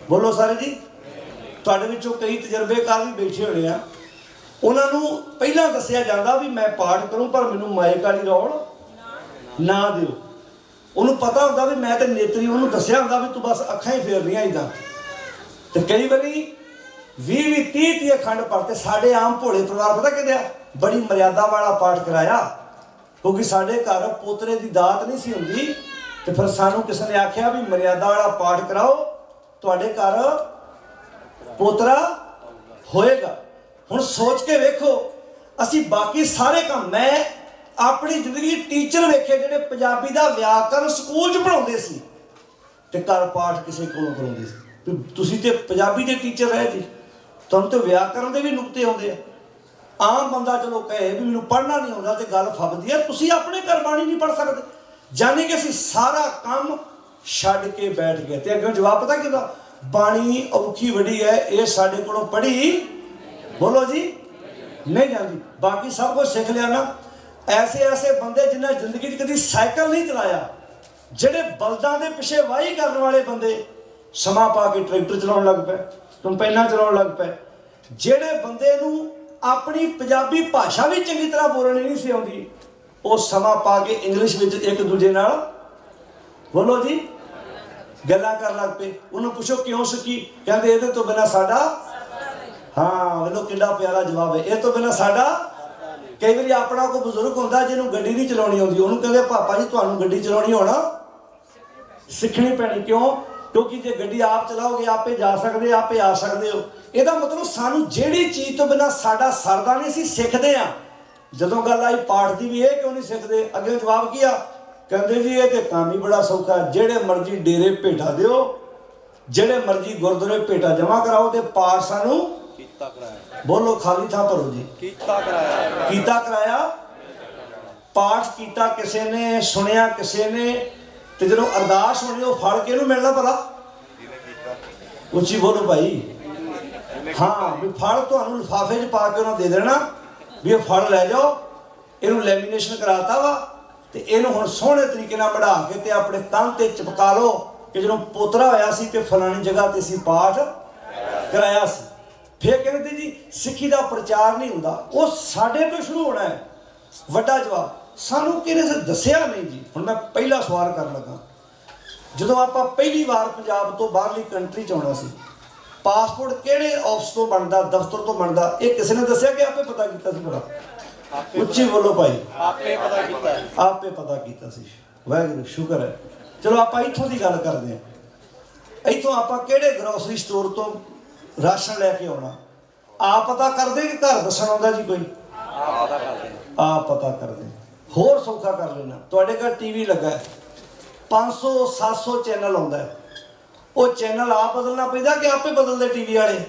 ਬੋਲੋ ਸਾਰੇ ਜੀ। ਤੁਹਾਡੇ ਵਿੱਚੋਂ ਕਈ ਤਜਰਬੇਕਾਰ ਵੀ ਬੈਠੇ ਹੋਣੇ ਆ, ਉਹਨਾਂ ਨੂੰ ਪਹਿਲਾਂ ਦੱਸਿਆ ਜਾਂਦਾ ਵੀ ਮੈਂ ਪਾਠ ਕਰੂੰ ਪਰ ਮੈਨੂੰ ਮਾਈਕ ਵਾਲੀ ਰੌਲ ਨਾ ਦਿਓ। ਉਹਨੂੰ ਪਤਾ ਹੁੰਦਾ ਵੀ ਮੈਂ ਤੇ ਨੇਤਰੀ, ਉਹਨੂੰ ਦੱਸਿਆ ਹੁੰਦਾ ਵੀ ਤੂੰ ਬਸ ਅੱਖਾਂ ਹੀ ਫੇਰਨੀਆਂ ਇੱਦਾਂ। ਤੇ ਕਈ ਵਾਰੀ 20-30 ਅਖੰਡ ਪੜ੍ਹਤੇ। ਸਾਡੇ ਆਮ ਭੋਲੇ ਪਰਿਵਾਰ ਪਤਾ ਕਿਹਦੇ ਆ, ਬੜੀ ਮਰਿਆਦਾ ਵਾਲਾ ਪਾਠ ਕਰਾਇਆ, ਕਿਉਂਕਿ ਸਾਡੇ ਘਰ ਪੋਤਰੇ ਦੀ ਦਾਤ ਨਹੀਂ ਸੀ ਹੁੰਦੀ। ਤੇ ਫਿਰ ਸਾਨੂੰ ਕਿਸੇ ਨੇ ਆਖਿਆ ਵੀ ਮਰਿਆਦਾ ਵਾਲਾ ਪਾਠ ਕਰਾਓ, ਤੁਹਾਡੇ ਘਰ ਪੋਤਰਾ ਹੋਏਗਾ। ਹੁਣ ਸੋਚ ਕੇ ਵੇਖੋ, ਅਸੀਂ ਬਾਕੀ ਸਾਰੇ ਕੰਮ, ਮੈਂ ਆਪਣੀ ਜ਼ਿੰਦਗੀ ਟੀਚਰ ਵੇਖੇ ਜਿਹੜੇ ਪੰਜਾਬੀ ਦਾ ਵਿਆਕਰਨ ਸਕੂਲ 'ਚ ਪੜ੍ਹਾਉਂਦੇ ਸੀ ਤੇ ਘਰ ਪਾਠ ਕਿਸੇ ਕੋਲੋਂ ਕਰਾਉਂਦੇ ਸੀ। ਤੁਸੀਂ ਤੇ ਪੰਜਾਬੀ ਦੇ ਟੀਚਰ ਰਹੇ ਜੀ, ਤੁਹਾਨੂੰ ਤੇ ਵਿਆਕਰਨ ਦੇ ਵੀ ਨੁਕਤੇ ਆਉਂਦੇ ਆ। ਆਮ ਬੰਦਾ ਚਲੋ ਕਹੇ ਵੀ ਮੈਨੂੰ ਪੜ੍ਹਨਾ ਨਹੀਂ ਆਉਂਦਾ ਤੇ ਗੱਲ ਫੱਬਦੀ ਹੈ, ਤੁਸੀਂ ਆਪਣੇ ਘਰ ਬਾਣੀ ਨਹੀਂ ਪੜ੍ਹ ਸਕਦੇ। ਜਾਨੀ ਕਿ ਅਸੀਂ ਸਾਰਾ ਕੰਮ ਛੱਡ ਕੇ ਬੈਠ ਗਏ। ਤੇ ਅੱਗੇ ਜਵਾਬ ਪਤਾ ਕਿਹਦਾ? ਬਾਣੀ ਔਖੀ ਵੱਡੀ ਹੈ, ਇਹ ਸਾਡੇ ਕੋਲੋਂ ਪੜ੍ਹੀ ਬੋਲੋ ਜੀ ਨਹੀਂ ਜਾਂਦੀ। ਬਾਕੀ ਸਭ ਕੁਝ ਸਿੱਖ ਲਿਆ ਨਾ। ਐਸੇ ਬੰਦੇ ਜਿਨ੍ਹਾਂ ਜ਼ਿੰਦਗੀ 'ਚ ਕਦੀ ਸਾਈਕਲ ਨਹੀਂ ਚਲਾਇਆ, ਜਿਹੜੇ ਬਲਦਾਂ ਦੇ ਪਿੱਛੇ ਵਾਹੀ ਕਰਨ ਵਾਲੇ ਬੰਦੇ, ਸਮਾਂ ਪਾ ਕੇ ਟਰੈਕਟਰ ਚਲਾਉਣ ਲੱਗ ਪਏ, ਕੰਪਾਈਨਾਂ ਚਲਾਉਣ ਲੱਗ ਪਏ। ਜਿਹੜੇ ਬੰਦੇ ਨੂੰ ਆਪਣੀ ਪੰਜਾਬੀ ਭਾਸ਼ਾ ਵੀ ਚੰਗੀ ਤਰ੍ਹਾਂ ਬੋਲਣੀ ਨਹੀਂ ਸੀ ਆਉਂਦੀ, ਉਹ ਸਮਾਂ ਪਾ ਕੇ ਇੰਗਲਿਸ਼ ਵਿੱਚ ਇੱਕ ਦੂਜੇ ਨਾਲ ਬੋਲੋ ਜੀ ਗੱਲਾਂ ਕਰਨ ਲੱਗ ਪਏ। ਉਹਨੂੰ ਪੁੱਛੋ ਕਿਉਂ ਸਿੱਖੀ? ਕਹਿੰਦੇ ਇਹਦੇ ਤੋਂ ਬਿਨਾਂ ਸਾਡਾ, ਹਾਂ ਵੇਖੋ ਕਿੰਨਾ ਪਿਆਰਾ ਜਵਾਬ ਹੈ, ਇਹ ਤੋਂ ਬਿਨਾਂ ਸਾਡਾ। ਕਈ ਵਾਰੀ ਆਪਣਾ ਕੋਈ ਬਜ਼ੁਰਗ ਹੁੰਦਾ ਜਿਹਨੂੰ ਗੱਡੀ ਨਹੀਂ ਚਲਾਉਣੀ ਆਉਂਦੀ, ਉਹਨੂੰ ਕਹਿੰਦੇ ਪਾਪਾ ਜੀ ਤੁਹਾਨੂੰ ਗੱਡੀ ਚਲਾਉਣੀ ਹੋਣਾ ਸਿੱਖਣੀ ਪੈਣੀ। ਕਿਉਂ? ਕਿਉਂਕਿ ਜੇ ਗੱਡੀ ਆਪ ਚਲਾਓਗੇ ਆਪੇ ਜਾ ਸਕਦੇ, ਆਪੇ ਆ ਸਕਦੇ ਹੋ। ਇਹਦਾ ਮਤਲਬ ਸਾਨੂੰ ਜਿਹੜੀ ਚੀਜ਼ ਤੋਂ ਬਿਨਾਂ ਸਾਡਾ ਸਰਦਾ ਨਹੀਂ, ਅਸੀਂ ਸਿੱਖਦੇ ਹਾਂ। ਜਦੋਂ ਗੱਲ ਆਈ ਪਾਠ ਦੀ ਵੀ, ਇਹ ਕਿਉਂ ਨਹੀਂ ਸਿੱਖਦੇ? ਅੱਗੇ ਜਵਾਬ ਕੀ ਆ? ਕਹਿੰਦੇ ਜੀ ਇਹ ਤੇ ਕੰਮ ਹੀ ਬੜਾ ਸੌਖਾ, ਜਿਹੜੇ ਮਰਜ਼ੀ ਡੇਰੇ ਭੇਟਾ ਦਿਓ, ਜਿਹੜੇ ਮਰਜ਼ੀ ਗੁਰਦੁਆਰੇ ਭੇਟਾ ਜਮ੍ਹਾਂ ਕਰਾਓ ਤੇ ਪਾਠ ਸਾਨੂੰ ਕੀਤਾ ਕਰਾਇਆ। ਬੋਲੋ ਖਾਲੀ ਥਾਂ ਭਰੋ ਜੀ। ਕੀਤਾ ਕਰਾਇਆ। ਕੀਤਾ ਕਰਾਇਆ। ਪਾਠ ਕੀਤਾ ਕਿਸੇ ਨੇ, ਸੁਣਿਆ ਕਿਸੇ ਨੇ, ਤੇ ਜਦੋਂ ਅਰਦਾਸ ਹੋਣੀ ਉਹ ਫੜ ਕੇ ਇਹਨੂੰ ਮਿਲਣਾ ਭਲਾ? ਉੱਚੀ ਬੋਲੋ ਭਾਈ। ਹਾਂ ਵੀ ਫੜ ਤੁਹਾਨੂੰ ਲਿਫਾਫੇ 'ਚ ਪਾ ਕੇ ਉਹਨਾਂ ਦੇ ਦੇਣਾ ਵੀ ਇਹ ਫੜ ਲੈ ਜਾਓ। ਇਹਨੂੰ ਲੈਮੀਨੇਸ਼ਨ ਕਰਾਤਾ ਵਾ ਤੇ ਇਹਨੂੰ ਹੁਣ ਸੋਹਣੇ ਤਰੀਕੇ ਨਾਲ ਬਣਾ ਕੇ ਤੇ ਆਪਣੇ ਕੰਨ ਤੇ ਚਿਪਕਾ ਲਓ ਕਿ ਜਦੋਂ ਪੋਤਰਾ ਹੋਇਆ ਸੀ ਤੇ ਫਲਾਣੀ ਜਗ੍ਹਾ ਤੇ ਅਸੀਂ ਪਾਠ ਕਰਾਇਆ ਸੀ। ਫਿਰ ਕਹਿੰਦੇ ਜੀ ਸਿੱਖੀ ਦਾ ਪ੍ਰਚਾਰ ਨਹੀਂ ਹੁੰਦਾ, ਉਹ ਸਾਡੇ ਤੋਂ ਸ਼ੁਰੂ ਹੋਣਾ ਹੈ। ਵੱਡਾ ਜਵਾਬ, ਸਾਨੂੰ ਕਿਹਨੇ ਦੱਸਿਆ ਨਹੀਂ ਜੀ। ਹੁਣ ਮੈਂ ਪਹਿਲਾ ਸਵਾਲ ਕਰਨ ਲੱਗਾ, ਜਦੋਂ ਆਪਾਂ ਪਹਿਲੀ ਵਾਰ ਪੰਜਾਬ ਤੋਂ ਬਾਹਰਲੀ ਕੰਟਰੀ 'ਚ ਆਉਣਾ ਸੀ, ਪਾਸਪੋਰਟ ਕਿਹੜੇ ਆਫਿਸ ਤੋਂ ਬਣਦਾ, ਦਫ਼ਤਰ ਤੋਂ ਬਣਦਾ, ਇਹ ਕਿਸੇ ਨੇ ਦੱਸਿਆ ਕਿ ਆਪੇ ਪਤਾ ਕੀਤਾ ਸੀ? ਬੜਾ ਉੱਚੀ ਬੋਲੋ ਭਾਈ। ਆਪੇ ਪਤਾ ਕੀਤਾ। ਆਪੇ ਪਤਾ ਕੀਤਾ ਸੀ। ਵਾਹਿਗੁਰੂ ਸ਼ੁਕਰ ਹੈ। ਚਲੋ ਆਪਾਂ ਇੱਥੋਂ ਦੀ ਗੱਲ ਕਰਦੇ ਹਾਂ। ਇੱਥੋਂ ਆਪਾਂ ਕਿਹੜੇ ਗਰੋਸਰੀ ਸਟੋਰ ਤੋਂ ਰਾਸ਼ਨ ਲੈ ਕੇ ਆਉਣਾ, ਆਪ ਪਤਾ ਕਰਦੇ ਕਿ ਘਰ ਦੱਸਣ ਆਉਂਦਾ ਜੀ ਕੋਈ? ਆਪ ਪਤਾ ਕਰਦੇ। ਹੋਰ ਸੌਖਾ ਕਰ ਲੈਣਾ, ਤੁਹਾਡੇ ਘਰ ਟੀਵੀ ਲੱਗਾ ਹੈ, 500-700 ਚੈਨਲ ਆਉਂਦਾ ਹੈ, ਉਹ ਚੈਨਲ ਆਪ ਬਦਲਣਾ ਪੈਂਦਾ ਕਿ ਆਪੇ ਬਦਲਦੇ ਟੀਵੀ ਵਾਲੇ?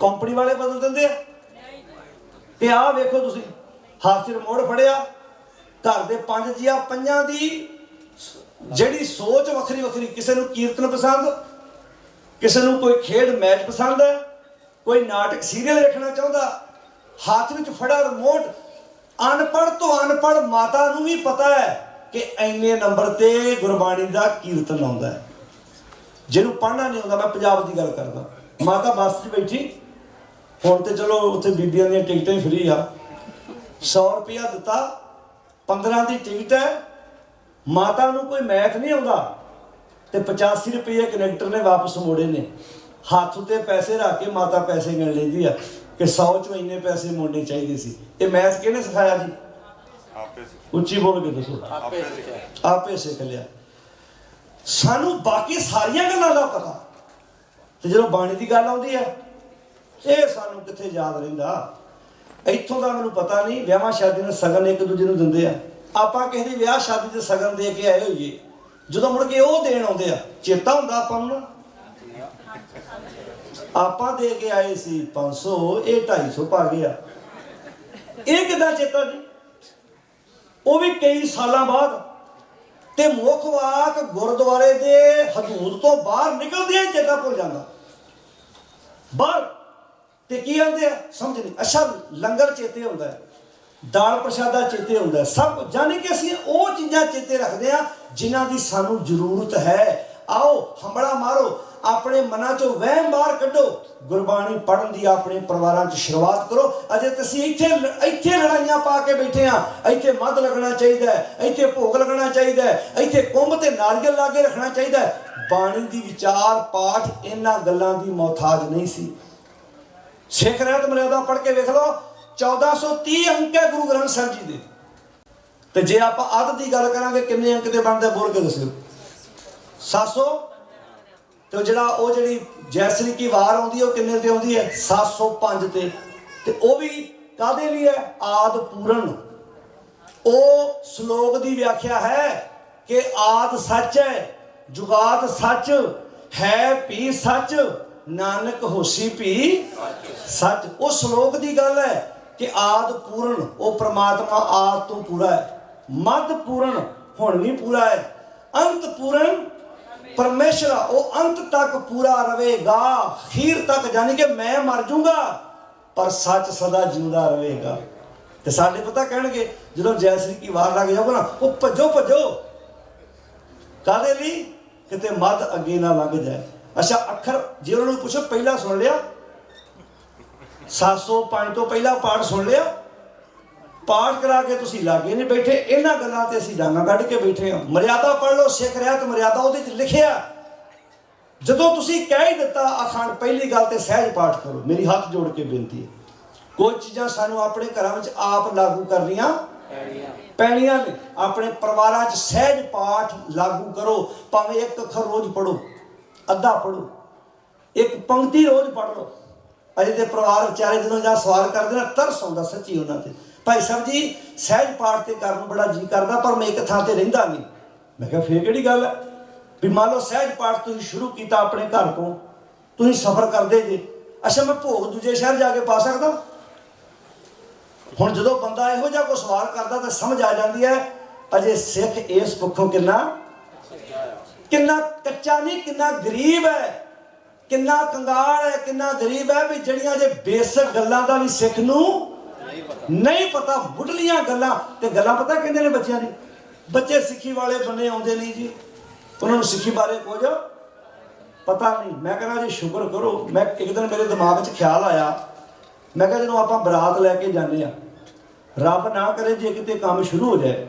ਕੰਪਨੀ ਵਾਲੇ ਬਦਲ ਦਿੰਦੇ ਆ। ਤੇ ਆਹ ਵੇਖੋ ਤੁਸੀਂ, ਹੱਥ 'ਚ ਰਿਮੋਟ ਫੜਿਆ, ਘਰ ਦੇ 5 ਜੀਆਂ, 5 ਦੀ ਜਿਹੜੀ ਸੋਚ ਵੱਖਰੀ ਵੱਖਰੀ। ਕਿਸੇ ਨੂੰ ਕੀਰਤਨ ਪਸੰਦ, ਕਿਸੇ ਨੂੰ ਕੋਈ ਖੇਡ ਮੈਚ ਪਸੰਦ ਹੈ, ਕੋਈ ਨਾਟਕ ਸੀਰੀਅਲ ਦੇਖਣਾ ਚਾਹੁੰਦਾ, ਹੱਥ ਵਿੱਚ ਫੜਾ ਰਿਮੋਟ। ਅਨਪੜ੍ਹ ਤੋਂ ਅਨਪੜ੍ਹ ਮਾਤਾ ਨੂੰ ਵੀ ਪਤਾ ਹੈ ਕਿ ਇੰਨੇ ਨੰਬਰ ਤੇ ਗੁਰਬਾਣੀ ਦਾ ਕੀਰਤਨ ਆਉਂਦਾ ਹੈ। ਜਿਹਨੂੰ ਪੜ੍ਹਨਾ ਨਹੀਂ ਆਉਂਦਾ, ਮੈਂ ਪੰਜਾਬ ਦੀ ਗੱਲ ਕਰਦਾ, ਮਾਤਾ ਬੱਸ 'ਚ ਬੈਠੀ, ਹੁਣ ਤੇ ਚਲੋ ਉੱਥੇ ਬੀਬੀਆਂ ਦੀਆਂ ਟਿਕਟਾਂ ਹੀ ਫਰੀ ਆ, 100 रुपया दिता, 15 की टिकट है, माता नूं कोई मैथ नहीं आता, तो 85 रुपये कनैक्टर ने वापस मोड़े ने। हाथ उत्ते पैसे रख के माता पैसे गिन लेंदी है कि 100 चों इन्ने पैसे मोड़ने चाहिए सी। ये मैथ किहने सिखाया जी? उच्ची बोल के दसो। आपे सिख लिया। सानू बाकी सारिया गल्लां दा पता, ते जदों बाणी की गल आउंदी है ये सानू कित्थे याद रहिंदा। इत्थों का मैनूं पता नहीं, विआहां शादियां सगन एक दूजे नूं दिंदे आ, आपां किसी दी विआह शादी ते सगन दे के आए होईए, जदों मुड़ के ओह देण आउंदे आ चेता हुंदा आपां नूं ना। आपां दे के आए सी 500, ये 250 पा गया, ये किदां चेता जी? वो भी कई सालों बाद। ते मुख वाक गुरुद्वारे दे हदूद तो बाहर निकलदियां चेता भुल जांदा। बाहर ते की आंदे आ समझ नहीं। अच्छा लंगर चेते हुंदा है, दाल प्रशादा चेते हुंदा है, सब कुछ, जानी कि असीं ओह चीज़ां चेते रखदे आ जिन्हां दी सानू जरूरत है। आओ हमला मारो, अपने मनां चों वहम बाहर कड्डो, गुरबाणी पढ़न दी अपने परिवारां च शुरुआत करो। अजे तुसीं इत्थे लड़ाइयां पा के बैठे आ, इत्थे मध लगना चाहिए, इत्थे भोग लगना चाहिए, इत्थे कुंभ ते नारियल लागे रखना चाहिए। बाणी दी विचार पाठ इन्हां गल्लां दी मोहताज नहीं सी। सिख रहत मर्यादा पढ़ के वेख लो, 1430 अंक है गुरु ग्रंथ साहिब जी दे। ते जे आपां अध दी गल करांगे किन्ने अंक ते बनदे बोल के दस्सिओ? 700। तो जिहड़ी जयश्री की वार आउंदी है किन्ने ते आउंदी है? 705 ते। ते वो भी काहदे लिए है? आद पूरन। ओ श्लोक दी व्याख्या है कि आद सच है, जुगात सच है, भी सच, नानक होसी भी सच। वो श्लोक की गल है कि आद पूर्ण, वो परमात्मा आद तो पूरा है, मध पूर्ण हुण भी पूरा है, अंत पूर्ण परमेश्वर वो अंत तक पूरा रहेगा, खीर तक, यानी कि मैं मर जाऊंगा पर सच सदा जिंदा रहेगा। तो साडे पता कहणगे जो जयश्री की वार लग जाओगे ना, वो भजो भजो काहदे लई? किते मध अगे ना लंघ जाए। अच्छा अखर जे उन्होंने पूछो पहला सुन लिया, 705 तो पहला पाठ सुन लिया, पाठ करा के तुसीं लागे नहीं बैठे, इन्हां गल्लां ते असीं डांगा कढ के बैठे हां। मर्यादा पढ़ लो, सिख रहत मर्यादा उहदे च लिखिआ। जदों तुसीं कह ही दित्ता अखंड, पहली गल ते सहज पाठ करो। मेरी हाथ जोड़ के बेनती है, कोई चीज़ां सानूं अपने घरां विच आप लागू करनियां पैणियां ने। अपने परिवारां च सहज पाठ लागू करो, भावें एक अखर रोज़ पढ़ो, अद्धा पढ़ो, एक पंक्ति रोज़ पढ़ लो। अजे तो परिवार बेचारे जो जहाँ सवाल करते ना, तरस आउंदा सच्ची उन्होंने। भाई साहब जी सहज पाठ तो करन बड़ा जी करता, पर मैं एक थां ते रहिंदा नहीं। मैं कहा फिर किहड़ी गल है भी मान लो सहज पाठ तुसीं शुरू किया अपने घर को, तुसीं सफ़र करते जे, अच्छा मैं भोग दूजे शहर जाके पा सकदा? हुण जदों बंदा इहो जिहा कोई सवाल करता तो समझ आ जाती है अजे सिख इस पक्षों कितना कच्चा नहीं, कितना गरीब है, कितना कंगाल है, कितना गरीब है भी जड़ियां जे बेसिक गल्लां दा भी सिख नूं नहीं पता। बुढ़लियां गल्लां ते गल्लां पता कहंदे ने बच्चियां दी, बच्चे सिक्खी वाले बने आउंदे नहीं जी, उन्होंने सिक्खी बारे कुछ पता नहीं। मैं कहना जी शुक्र करो, मैं एक दिन मेरे दिमाग में ख्याल आया, मैं कहा जो आप बरात लैके जाने आ, रब ना करे जे किते काम शुरू हो जाए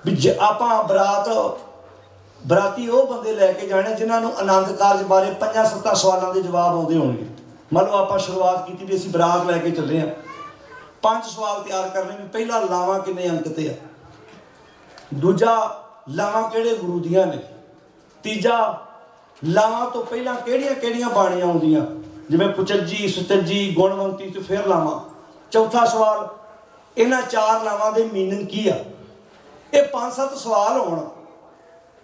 भी जे आप बराती वो बंदे लैके जाने जिन्होंने आनंद कारज बारे 5-7 सवालों के जवाब आते होंगे। मान लो आप शुरुआत की भी असीं बरात लैके चले हैं, 5 सवाल तैयार करने भी, पहला लावां किन्ने अंक ते है, दूजा लावां किहड़े गुरु दियां ने, तीजा लावां तो पहला किहड़ियां बाणियां आउंदियां जिवें कुचजी सुचजी गुणवंती तो फिर लावां। चौथा सवाल इन्हां 4 लावां दे मीनिंग की आ। ये 5-7 सवाल होण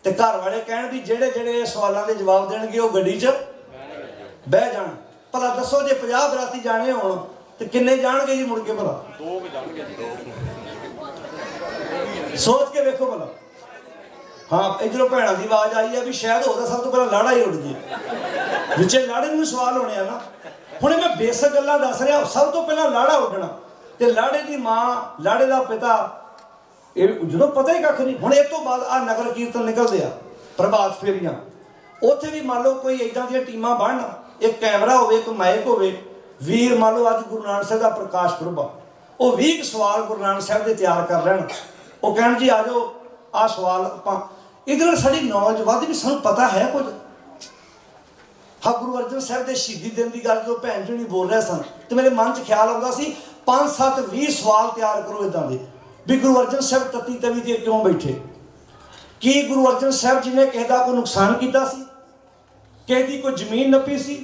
ते घर वाले कहण भी जेड़े जेड़े सवालों के जवाब देणगे वो गड्डी च बह जाण। भला दसो जे 50 बराती जाने होण ते किन्ने जाणगे जी मुड़ के? भला 2 जाणगे, सोच के वेखो भला। हाँ इधरों भैणों की आवाज़ आई है भी शायद होता सब तो पहले लाड़ा ही उड़ जाए, विचे लाड़े नूं सवाल होने आ ना। हुणे मैं बेसिक गल्लां दस रहा, सब तो पहला लाड़ा उड्डना ते लाड़े की माँ, लाड़े का पिता, जो पता ही कख नहीं। हुण इस तो बाद आ नगर कीर्तन निकलते आ, प्रभात फेरियां, उत्थे भी मान लो कोई इदां दी टीमां बनन, एक कैमरा होवे, एक माइक होवे, वीर मान लो अज गुरु नानक साहिब दा प्रकाश पुरब आ, ਉਹ 20 ਸਵਾਲ ਗੁਰੂ ਨਾਨਕ ਸਾਹਿਬ ਦੇ ਤਿਆਰ ਕਰ ਲੈਣ। ਉਹ ਕਹਿਣ ਜੀ ਆ ਜਾਓ ਆਹ ਸਵਾਲ ਆਪਾਂ, ਇਹਦੇ ਨਾਲ ਸਾਡੀ ਨੌਲੇਜ ਵੱਧ ਵੀ ਸਾਨੂੰ ਪਤਾ ਹੈ ਕੁਝ। ਹਾਂ, ਗੁਰੂ ਅਰਜਨ ਸਾਹਿਬ ਦੇ ਸ਼ਹੀਦੀ ਦਿਨ ਦੀ ਗੱਲ ਜਦੋਂ ਭੈਣ ਜੀ ਨਹੀਂ ਬੋਲ ਰਿਹਾ ਸਨ ਤੇ ਮੇਰੇ ਮਨ 'ਚ ਖਿਆਲ ਆਉਂਦਾ ਸੀ 5-7 20 ਸਵਾਲ ਤਿਆਰ ਕਰੋ ਇੱਦਾਂ ਦੇ ਵੀ ਗੁਰੂ ਅਰਜਨ ਸਾਹਿਬ ਤਤੀ ਤਵੀ ਤੇ ਕਿਉਂ ਬੈਠੇ? ਕੀ ਗੁਰੂ ਅਰਜਨ ਸਾਹਿਬ ਜੀ ਨੇ ਕਿਸੇ ਦਾ ਕੋਈ ਨੁਕਸਾਨ ਕੀਤਾ ਸੀ? ਕਿਸੇ ਦੀ ਕੋਈ ਜ਼ਮੀਨ ਨੱਪੀ ਸੀ?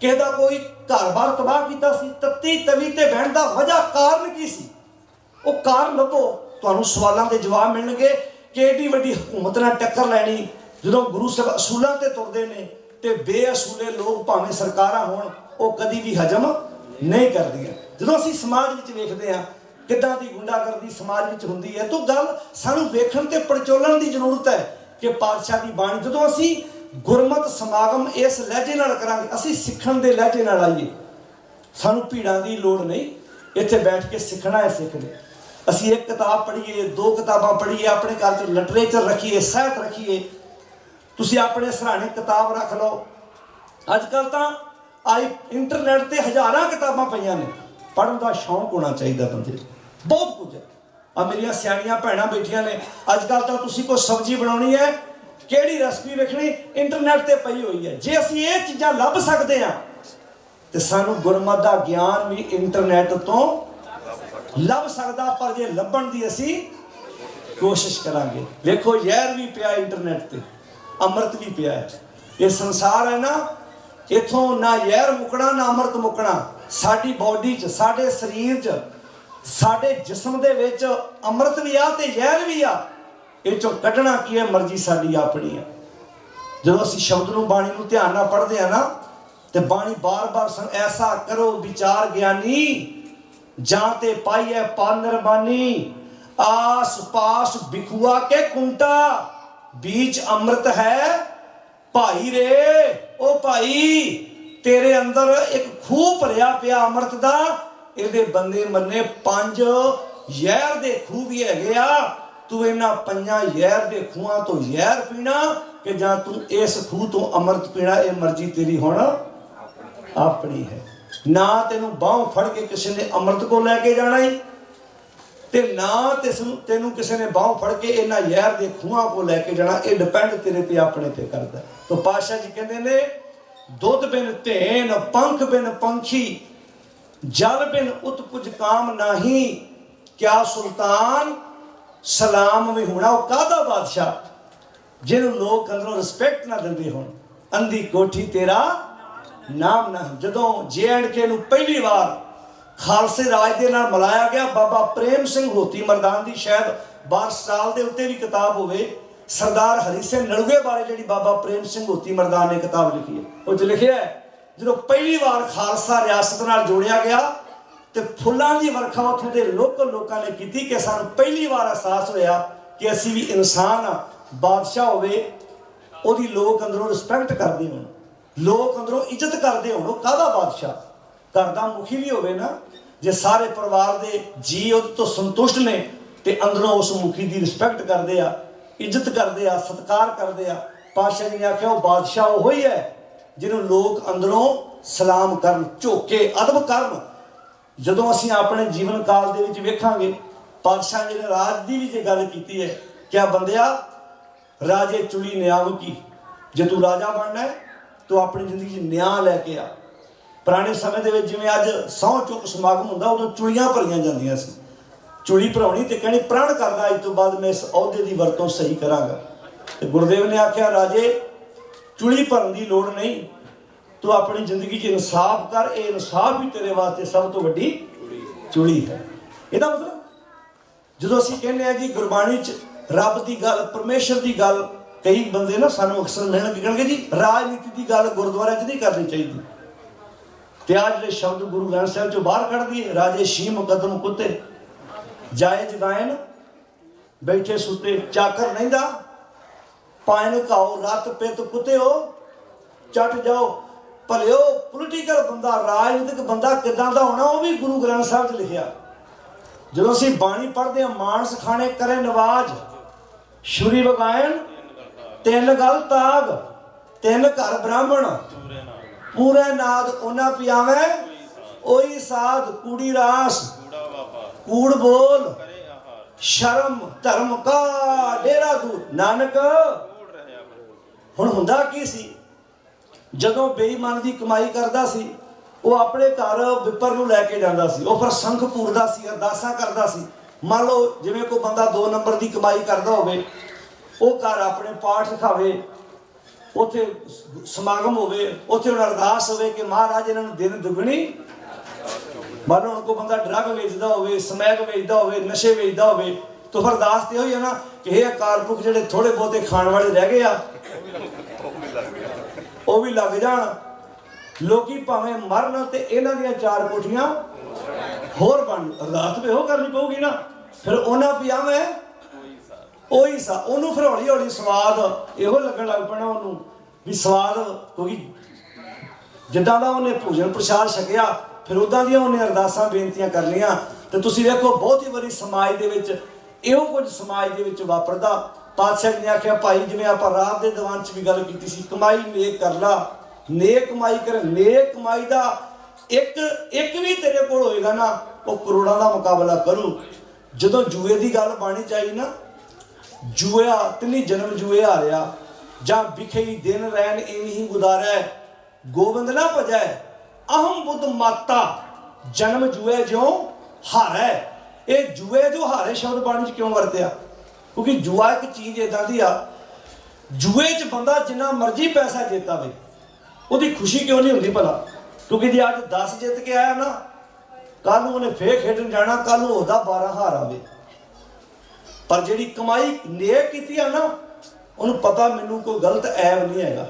ਕਿਸੇ ਦਾ ਕੋਈ ਘਰ-ਬਾਰ ਤਬਾਹ ਕੀਤਾ ਸੀ? ਤਤੀ ਤਵੀ ਤੇ ਬਹਿਣ ਦਾ ਵਜ੍ਹਾ ਕਾਰਨ ਕੀ ਸੀ? ਉਹ ਕਾਰਨ ਲੱਭੋ, ਤੁਹਾਨੂੰ ਸਵਾਲਾਂ ਦੇ ਜਵਾਬ ਮਿਲਣਗੇ ਕਿ ਏਡੀ ਵੱਡੀ ਹਕੂਮਤ ਨਾਲ ਟੱਕਰ ਲੈਣੀ ਜਦੋਂ ਗੁਰੂ ਸਾਹਿਬ ਅਸੂਲਾਂ ਤੇ ਤੁਰਦੇ ਨੇ ਤੇ ਬੇਅਸੂਲੇ ਲੋਕ ਭਾਵੇਂ ਸਰਕਾਰਾਂ ਹੋਣ ਉਹ ਕਦੀ ਵੀ ਹਜਮ ਨਹੀਂ ਕਰਦੀਆਂ। ਜਦੋਂ ਅਸੀਂ ਸਮਾਜ ਵਿੱਚ ਵੇਖਦੇ ਹਾਂ ਕਿੱਦਾਂ ਦੀ ਗੁੰਡਾਗਰਦੀ ਸਮਾਜ ਵਿੱਚ ਹੁੰਦੀ ਹੈ ਤਾਂ ਗੱਲ ਸਾਨੂੰ ਵੇਖਣ ਤੇ ਪੜਚੋਲਣ ਦੀ ਜ਼ਰੂਰਤ ਹੈ ਕਿ ਪਾਤਸ਼ਾਹ ਦੀ ਬਾਣੀ ਜਦੋਂ ਅਸੀਂ ਗੁਰਮਤਿ ਸਮਾਗਮ ਇਸ ਲਹਿਜੇ ਨਾਲ ਕਰਾਂਗੇ, ਅਸੀਂ ਸਿੱਖਣ ਦੇ ਲਹਿਜੇ ਨਾਲ ਆਈਏ। ਸਾਨੂੰ ਭੀੜਾਂ ਦੀ ਲੋੜ ਨਹੀਂ, ਇੱਥੇ ਬੈਠ ਕੇ ਸਿੱਖਣਾ ਹੈ ਸਿੱਖਦੇ। ਅਸੀਂ ਇੱਕ ਕਿਤਾਬ ਪੜ੍ਹੀਏ, 2 ਕਿਤਾਬਾਂ ਪੜ੍ਹੀਏ, ਆਪਣੇ ਘਰ 'ਚ ਲਿਟਰੇਚਰ ਰੱਖੀਏ, ਸਾਹਿਤ ਰੱਖੀਏ। ਤੁਸੀਂ ਆਪਣੇ ਸਰਾਣੇ ਕਿਤਾਬ ਰੱਖ ਲਓ। ਅੱਜ ਕੱਲ੍ਹ ਤਾਂ ਇੰਟਰਨੈਟ ਤੇ ਹਜ਼ਾਰਾਂ ਕਿਤਾਬਾਂ ਪਈਆਂ ਨੇ। ਪੜ੍ਹਨ ਦਾ ਸ਼ੌਂਕ ਹੋਣਾ ਚਾਹੀਦਾ ਬੰਦੇ ਨੂੰ, ਬਹੁਤ ਕੁਝ ਹੈ। ਆ ਮੇਰੀਆਂ ਸਿਆਣੀਆਂ ਭੈਣਾਂ ਬੈਠੀਆਂ ਨੇ, ਅੱਜ ਕੱਲ੍ਹ ਤਾਂ ਤੁਸੀਂ ਕੋਈ ਸਬਜ਼ੀ ਬਣਾਉਣੀ ਹੈ, ਕਿਹੜੀ ਰੈਸਪੀ ਵੇਖਣੀ, ਇੰਟਰਨੈਟ ਤੇ ਪਈ ਹੋਈ ਹੈ। ਜੇ ਅਸੀਂ ਇਹ ਚੀਜ਼ਾਂ ਲੱਭ ਸਕਦੇ ਹਾਂ ਤੇ ਸਾਨੂੰ ਗੁਰਮਤਿ ਦਾ ਗਿਆਨ ਵੀ ਇੰਟਰਨੈਟ ਤੋਂ ਲੱਭ ਸਕਦਾ। ਪਰ ਜੇ ਲੱਭਣ ਦੀ ਅਸੀਂ ਕੋਸ਼ਿਸ਼ ਕਰਾਂਗੇ, ਵੇਖੋ ਜ਼ਹਿਰ ਵੀ ਪਿਆ ਇੰਟਰਨੈਟ ਤੇ, ਅੰਮ੍ਰਿਤ ਵੀ ਪਿਆ ਹੈ। ਇਹ ਸੰਸਾਰ ਹੈ ਨਾ, ਇੱਥੋਂ ਨਾ ਜ਼ਹਿਰ ਮੁੱਕਣਾ ਨਾ ਅੰਮ੍ਰਿਤ ਮੁੱਕਣਾ। ਸਾਡੀ ਬਾਡੀ 'ਚ, ਸਾਡੇ ਸਰੀਰ 'ਚ, ਸਾਡੇ ਜਿਸਮ ਦੇ ਵਿੱਚ ਅੰਮ੍ਰਿਤ ਵੀ ਆ ਤੇ ਜ਼ਹਿਰ ਵੀ ਆ। ਇਹ 'ਚੋਂ ਕੱਢਣਾ ਕੀ ਹੈ, ਮਰਜ਼ੀ ਸਾਡੀ ਆਪਣੀ ਹੈ। ਜਦੋਂ ਅਸੀਂ ਸ਼ਬਦ ਨੂੰ, ਬਾਣੀ ਨੂੰ ਧਿਆਨ ਨਾਲ ਪੜ੍ਹਦੇ ਹਾਂ ਨਾ ਤੇ ਬਾਣੀ ਬਾਰ-ਬਾਰ ਐਸਾ ਕਰੋ ਵਿਚਾਰ ਗਿਆਨੀ ਜਾਂ ਤੇ ਪਾਈਐ ਪਾਨਰਬਾਨੀ, ਆਸ ਪਾਸ ਬਿਖੁਆ ਕੇ ਕੁੰਟਾ, बीच अमृत है भाई रे। ओ भाई तेरे अंदर एक खूह भरिया पिया अमृत दा, ਇਹਦੇ ਬੰਦੇ ਮੰਨੇ 5 ਜ਼ਹਿਰ ਦੇ ਖੂਹ ਵੀ ਹੈਗੇ ਆ। ਤੂੰ ਇਹਨਾਂ 5 ਜ਼ਹਿਰ ਦੇ ਖੂਹਾਂ ਤੋਂ ਜ਼ਹਿਰ ਪੀਣਾ ਕਿ ਜਾਂ ਤੂੰ ਇਸ ਖੂਹ ਤੋਂ ਅੰਮ੍ਰਿਤ ਪੀਣਾ, ਇਹ ਮਰਜ਼ੀ ਤੇਰੀ ਹੁਣ ਆਪਣੀ ਹੈ। ਨਾ ਤੈਨੂੰ ਬਾਹੋਂ ਫੜ ਕੇ ਕਿਸੇ ਨੇ ਅੰਮ੍ਰਿਤ ਕੋ ਲੈ ਕੇ ਜਾਣਾ ਹੀ ਤੇ ਨਾ ਤੈਨੂੰ ਕਿਸੇ ਨੇ ਬਾਹੋਂ ਫੜ ਕੇ ਇਹਨਾਂ ਜ਼ਹਿਰ ਦੇ ਖੂਹਾਂ ਕੋ ਲੈ ਕੇ ਜਾਣਾ। ਇਹ ਡਿਪੈਂਡ ਤੇਰੇ ਤੇ ਆਪਣੇ ਤੇ ਕਰਦਾ। ਤਾਂ ਪਾਤਸ਼ਾਹ ਜੀ ਕਹਿੰਦੇ ਨੇ ਦੁੱਧ ਬਿਨ ਧੇਨ, ਪੰਖ ਬਿਨ ਪੰਖੀ, ਜਲ ਬਿਨ ਉਤਪੁਜ ਕਾਮ ਨਾਹੀ, ਕਿਆ ਸੁਲਤਾਨ ਸਲਾਮ ਵੀ ਹੋਣਾ। ਉਹ ਕਾਹਦਾ ਬਾਦਸ਼ਾਹ ਜਿਹਨੂੰ ਲੋਕ ਅੰਦਰੋਂ ਰਿਸਪੈਕਟ ਨਾ ਦਿੰਦੇ ਹੋਣ। ਅੰਧੀ ਕੋਠੀ ਤੇਰਾ ਨਾਮ ਨਾ। ਜਦੋਂ JNK ਨੂੰ ਪਹਿਲੀ ਵਾਰ ਖਾਲਸੇ ਰਾਜ ਦੇ ਨਾਲ ਮਿਲਾਇਆ ਗਿਆ, ਬਾਬਾ ਪ੍ਰੇਮ ਸਿੰਘ ਹੋਤੀ ਮਰਦਾਨ ਦੀ ਸ਼ਾਇਦ 12 ਸਾਲ ਦੇ ਉੱਤੇ ਵੀ ਕਿਤਾਬ ਹੋਵੇ, ਸਰਦਾਰ ਹਰੀ ਸਿੰਘ ਨਲੂਏ ਬਾਰੇ ਜਿਹੜੀ ਬਾਬਾ ਪ੍ਰੇਮ ਸਿੰਘ ਹੋਤੀ ਮਰਦਾਨ ਨੇ ਕਿਤਾਬ ਲਿਖੀ ਹੈ, ਉਹ 'ਚ ਲਿਖਿਆ ਹੈ ਜਦੋਂ ਪਹਿਲੀ ਵਾਰ ਖਾਲਸਾ ਰਿਆਸਤ ਨਾਲ ਜੋੜਿਆ ਗਿਆ ਤੇ ਫੁੱਲਾਂ ਦੀ ਵਰਖਾ ਉੱਥੋਂ ਦੇ ਲੋਕਾਂ ਨੇ ਕੀਤੀ ਕਿ ਸਾਨੂੰ ਪਹਿਲੀ ਵਾਰ ਅਹਿਸਾਸ ਹੋਇਆ ਕਿ ਅਸੀਂ ਵੀ ਇਨਸਾਨ ਆ। ਬਾਦਸ਼ਾਹ ਹੋਵੇ, ਉਹਦੀ ਲੋਕ ਅੰਦਰੋਂ ਰਿਸਪੈਕਟ ਕਰਦੇ ਹੋਣ, ਲੋਕ ਅੰਦਰੋਂ ਇੱਜ਼ਤ ਕਰਦੇ ਹੋਣ। ਉਹ ਕਾਹਦਾ ਬਾਦਸ਼ਾਹ? ਘਰ ਦਾ ਮੁਖੀ ਵੀ ਹੋਵੇ ਨਾ, ਜੇ ਸਾਰੇ ਪਰਿਵਾਰ ਦੇ ਜੀ ਉਹਦੇ ਤੋਂ ਸੰਤੁਸ਼ਟ ਨੇ ਤੇ ਅੰਦਰੋਂ ਉਸ ਮੁਖੀ ਦੀ ਰਿਸਪੈਕਟ ਕਰਦੇ ਆ, ਇੱਜ਼ਤ ਕਰਦੇ ਆ, ਸਤਿਕਾਰ ਕਰਦੇ ਆ। ਪਾਤਸ਼ਾਹ ਜੀ ਨੇ ਆਖਿਆ ਉਹ ਬਾਦਸ਼ਾਹ ਉਹ ਹੀ ਹੈ ਜਿਹਨੂੰ ਲੋਕ ਅੰਦਰੋਂ ਸਲਾਮ ਕਰਨ, ਝੁੱਕੇ ਅਦਬ ਕਰਨ। ਜਦੋਂ ਅਸੀਂ ਆਪਣੇ ਜੀਵਨ ਕਾਲ ਦੇ ਵਿੱਚ ਵੇਖਾਂਗੇ, ਪਾਤਸ਼ਾਹ ਜੀ ਨੇ ਰਾਜ ਦੀ ਵੀ ਜੇ ਗੱਲ ਕੀਤੀ ਹੈ, ਕਿਆ ਬੰਦਿਆ ਰਾਜੇ ਚੁਲੀ ਨਿਆਮ ਕੀ, ਜੇ ਤੂੰ ਰਾਜਾ ਬਣਨਾ ਹੈ ਤੂੰ ਆਪਣੀ ਜ਼ਿੰਦਗੀ 'ਚ ਨਿਆਂ ਲੈ ਕੇ ਆ। ਪੁਰਾਣੇ ਸਮੇਂ ਦੇ ਵਿੱਚ ਜਿਵੇਂ ਅੱਜ ਸਹੁੰ ਚੁੱਕ ਸਮਾਗਮ ਹੁੰਦਾ, ਉਦੋਂ ਚੁਲੀਆਂ ਭਰੀਆਂ ਜਾਂਦੀਆਂ ਸੀ। ਚੁਲੀ ਭਰਾਉਣੀ ਤੇ ਕਹਿਣੀ ਪ੍ਰਣ ਕਰਦਾ ਅੱਜ ਤੋਂ ਬਾਅਦ ਮੈਂ ਇਸ ਅਹੁਦੇ ਦੀ ਵਰਤੋਂ ਸਹੀ ਕਰਾਂਗਾ। ਤੇ ਗੁਰਦੇਵ ਨੇ ਆਖਿਆ ਰਾਜੇ ਚੁਲੀ ਭਰਨ ਦੀ ਲੋੜ ਨਹੀਂ, ਤੂੰ ਆਪਣੀ ਜ਼ਿੰਦਗੀ 'ਚ ਇਨਸਾਫ ਕਰ, ਇਹ ਇਨਸਾਫ ਵੀ ਤੇਰੇ ਵਾਸਤੇ ਸਭ ਤੋਂ ਵੱਡੀ ਚੁਲੀ ਹੈ। ਇਹਦਾ ਮਤਲਬ ਜਦੋਂ ਅਸੀਂ ਕਹਿੰਦੇ ਹਾਂ ਜੀ ਗੁਰਬਾਣੀ 'ਚ ਰੱਬ ਦੀ ਗੱਲ, ਪਰਮੇਸ਼ਰ ਦੀ ਗੱਲ, ਕਈ ਬੰਦੇ ਨਾ ਸਾਨੂੰ ਅਕਸਰ ਮਿਲਣਗੇ ਕਹਿਣਗੇ ਜੀ ਰਾਜਨੀਤੀ ਦੀ ਗੱਲ ਗੁਰਦੁਆਰੇ 'ਚ ਨਹੀਂ ਕਰਨੀ ਚਾਹੀਦੀ। ਤੇ ਆ ਜਿਹੜੇ ਸ਼ਬਦ ਗੁਰੂ ਗ੍ਰੰਥ ਸਾਹਿਬ 'ਚੋਂ ਬਾਹਰ ਕੱਢ ਦਈਏ, ਰਾਜੇ ਸ਼ੀ ਮੁਕੱਦਮ ਕੁੱਤੇ, ਜਾਇਜ਼ ਗਾਇਨ ਬੈਠੇ ਸੁੱਤੇ, ਚਾਕਰ ਨਹੀਂਦਾ ਪਾਇਨ ਘਾਓ ਰਤ ਪਿੱਤ ਕੁੱਤਿਓ ਚੱਟ ਜਾਓ। ਭਲਿਓ ਪੋਲੀਟੀਕਲ ਬੰਦਾ, ਰਾਜਨੀਤਿਕ ਬੰਦਾ ਕਿੱਦਾਂ ਦਾ ਹੋਣਾ ਉਹ ਵੀ ਗੁਰੂ ਗ੍ਰੰਥ ਸਾਹਿਬ 'ਚ ਲਿਖਿਆ। ਜਦੋਂ ਅਸੀਂ ਬਾਣੀ ਪੜ੍ਹਦੇ ਹਾਂ, ਮਾਨਸ ਖਾਣੇ ਕਰੇ ਨਵਾਜ, ਛੁਰੀ ਵਗਾਇਣ 3 ਗਲ ਤਾਗ, 3 ਘਰ ਬ੍ਰਾਹਮਣ ਪੂਰੇ ਨਾਦ ਉਹਨਾਂ ਪਿਆਵੇਂ ਉਹੀ ਸਾਧ, ਕੂੜੀ ਰਾਸ ਕੂੜ ਬੋਲ करे आहार ਸ਼ਰਮ ਧਰਮ ਕਾ ਡੇਰਾ ਦੂਰ ਨਾਨਕ। कूड़ रहे आहार ਹੁਣ ਹੁੰਦਾ ਕੀ ਸੀ, ਜਦੋਂ ਬੇਈਮਾਨ ਦੀ ਕਮਾਈ ਕਰਦਾ ਸੀ ਉਹ ਆਪਣੇ ਘਰ ਵਿਪਰ ਨੂੰ ਲੈ ਕੇ ਜਾਂਦਾ ਸੀ, ਉਹ ਫਿਰ ਸੰਖ ਪੂਰਦਾ ਸੀ, ਅਰਦਾਸਾਂ ਕਰਦਾ ਸੀ। ਮੰਨ ਲਓ ਜਿਵੇਂ ਕੋਈ ਬੰਦਾ 2 ਨੰਬਰ ਦੀ ਕਮਾਈ ਕਰਦਾ ਹੋਵੇ, ਉਹ ਘਰ ਆਪਣੇ ਪਾਠ ਲਿਖਾਵੇ, ਉੱਥੇ ਸਮਾਗਮ ਹੋਵੇ, ਉੱਥੇ ਉਹਨਾਂ ਅਰਦਾਸ ਹੋਵੇ ਕਿ ਮਹਾਰਾਜ ਇਹਨਾਂ ਨੂੰ ਦਿਨ ਦੁਗਣੀ। ਮੰਨ ਲਓ ਹੁਣ ਕੋਈ ਬੰਦਾ ਡਰੱਗ ਵੇਚਦਾ ਹੋਵੇ, ਸਮੈਕ ਵੇਚਦਾ ਹੋਵੇ, ਨਸ਼ੇ ਵੇਚਦਾ ਹੋਵੇ, ਤਾਂ ਫਿਰ ਅਰਦਾਸ ਤੇ ਹੋਈ ਹੈ ਨਾ ਕਿ ਇਹ ਕਾਰਪੁਰਖ ਜਿਹੜੇ ਥੋੜੇ ਬਹੁਤੇ ਖਾਣ ਵਾਲੇ ਰਹਿ ਗਏ ਆ ਉਹ ਵੀ ਲੱਗ ਜਾਣ, ਲੋਕੀ ਭਾਵੇਂ ਮਰਨ ਤੇ ਇਹਨਾਂ ਦੀਆਂ 4 ਕੋਠੀਆਂ ਹੋਰ ਬਣ। ਅਰਦਾਸ ਵੀ ਇਹੋ ਕਰਨੀ ਪਊਗੀ ਨਾ, ਫਿਰ ਉਹਨਾਂ ਪਿਆ ਮੈਂ ਉਹੀ ਸਾ ਉਹਨੂੰ ਫਿਰ ਹੌਲੀ ਹੌਲੀ ਸਵਾਦ ਇਹੋ ਲੱਗਣ ਲੱਗ ਪੈਣਾ ਉਹਨੂੰ ਵੀ ਸਵਾਦ, ਕਿਉਂਕਿ ਜਿੱਦਾਂ ਦਾ ਉਹਨੇ ਭੋਜਨ ਪ੍ਰਸ਼ਾਦ ਛਕਿਆ ਫਿਰ ਉਦਾਂ ਦੀਆਂ ਉਹਨੇ ਅਰਦਾਸਾਂ ਬੇਨਤੀਆਂ ਕਰਨੀਆਂ। ਤੇ ਤੁਸੀਂ ਵੇਖੋ ਬਹੁਤੀ ਵਾਰੀ ਸਮਾਜ ਦੇ ਵਿੱਚ ਇਹੋ ਕੁਝ ਸਮਾਜ ਦੇ ਵਿੱਚ ਵਾਪਰਦਾ। ਪਾਤਸ਼ਾਹ ਜੀ ਨੇ ਆਖਿਆ ਭਾਈ, ਜਿਵੇਂ ਆਪਾਂ ਰਾਤ ਦੇ ਦੀਵਾਨ 'ਚ ਵੀ ਗੱਲ ਕੀਤੀ ਸੀ, ਕਮਾਈ ਨੇਕ ਕਰ ਲਾ, ਨੇਕ ਕਮਾਈ ਕਰ। ਨੇਕ ਕਮਾਈ ਦਾ ਇੱਕ ਵੀ ਤੇਰੇ ਕੋਲ ਹੋਏਗਾ ਨਾ, ਉਹ ਕਰੋੜਾਂ ਦਾ ਮੁਕਾਬਲਾ ਕਰੂ। ਜਦੋਂ ਜੂਏ ਦੀ ਗੱਲ ਬਾਣੀ ਚਾਹੀ ਨਾ, ਜੂਆ ਤਿੰਨੀ ਜਨਮ ਜੂਏ ਹਾਰਿਆ, ਜਾਂ ਵਿਖਈ ਦਿਨ ਰਹਿਣ ਇਵੇਂ ਹੀ ਗੁਜ਼ਾਰੈ, ਗੋਬਿੰਦ ਨਾ ਭਜੈ ਅਹਮ ਬੁੱਧ ਮਾਤਾ, ਜਨਮ ਜੂਏ ਜਿਉ ਹਾਰੈ। ਇਹ ਜੂਏ ਜੋ ਹਾਰੇ ਸ਼ਬਦ ਬਾਣੀ 'ਚ ਕਿਉਂ ਵਰਤਿਆ? ਕਿਉਂਕਿ ਜੂਆ ਇੱਕ ਚੀਜ਼ ਇਦਾਂ ਦੀ ਆ, ਜੂਏ 'ਚ ਬੰਦਾ ਜਿੰਨਾ ਮਰਜ਼ੀ ਪੈਸਾ ਜਿੱਤਾਵੇ ਉਹਦੀ ਖੁਸ਼ੀ ਕਿਉਂ ਨਹੀਂ ਹੁੰਦੀ ਭਲਾ? ਕਿਉਂਕਿ ਜੇ ਅੱਜ 10 ਜਿੱਤ ਕੇ ਆਇਆ ਨਾ, ਕੱਲ ਨੂੰ ਉਹਨੇ ਫੇਰ ਖੇਡਣ ਜਾਣਾ, ਕੱਲ ਨੂੰ ਉਹਦਾ 12 ਹਾਰ ਆਵੇ। ਪਰ ਜਿਹੜੀ ਕਮਾਈ ਨੇਕ ਕੀਤੀ ਆ ਨਾ, ਉਹਨੂੰ ਪਤਾ ਮੈਨੂੰ ਕੋਈ ਗਲਤ ਐਬ ਨਹੀਂ ਹੈਗਾ।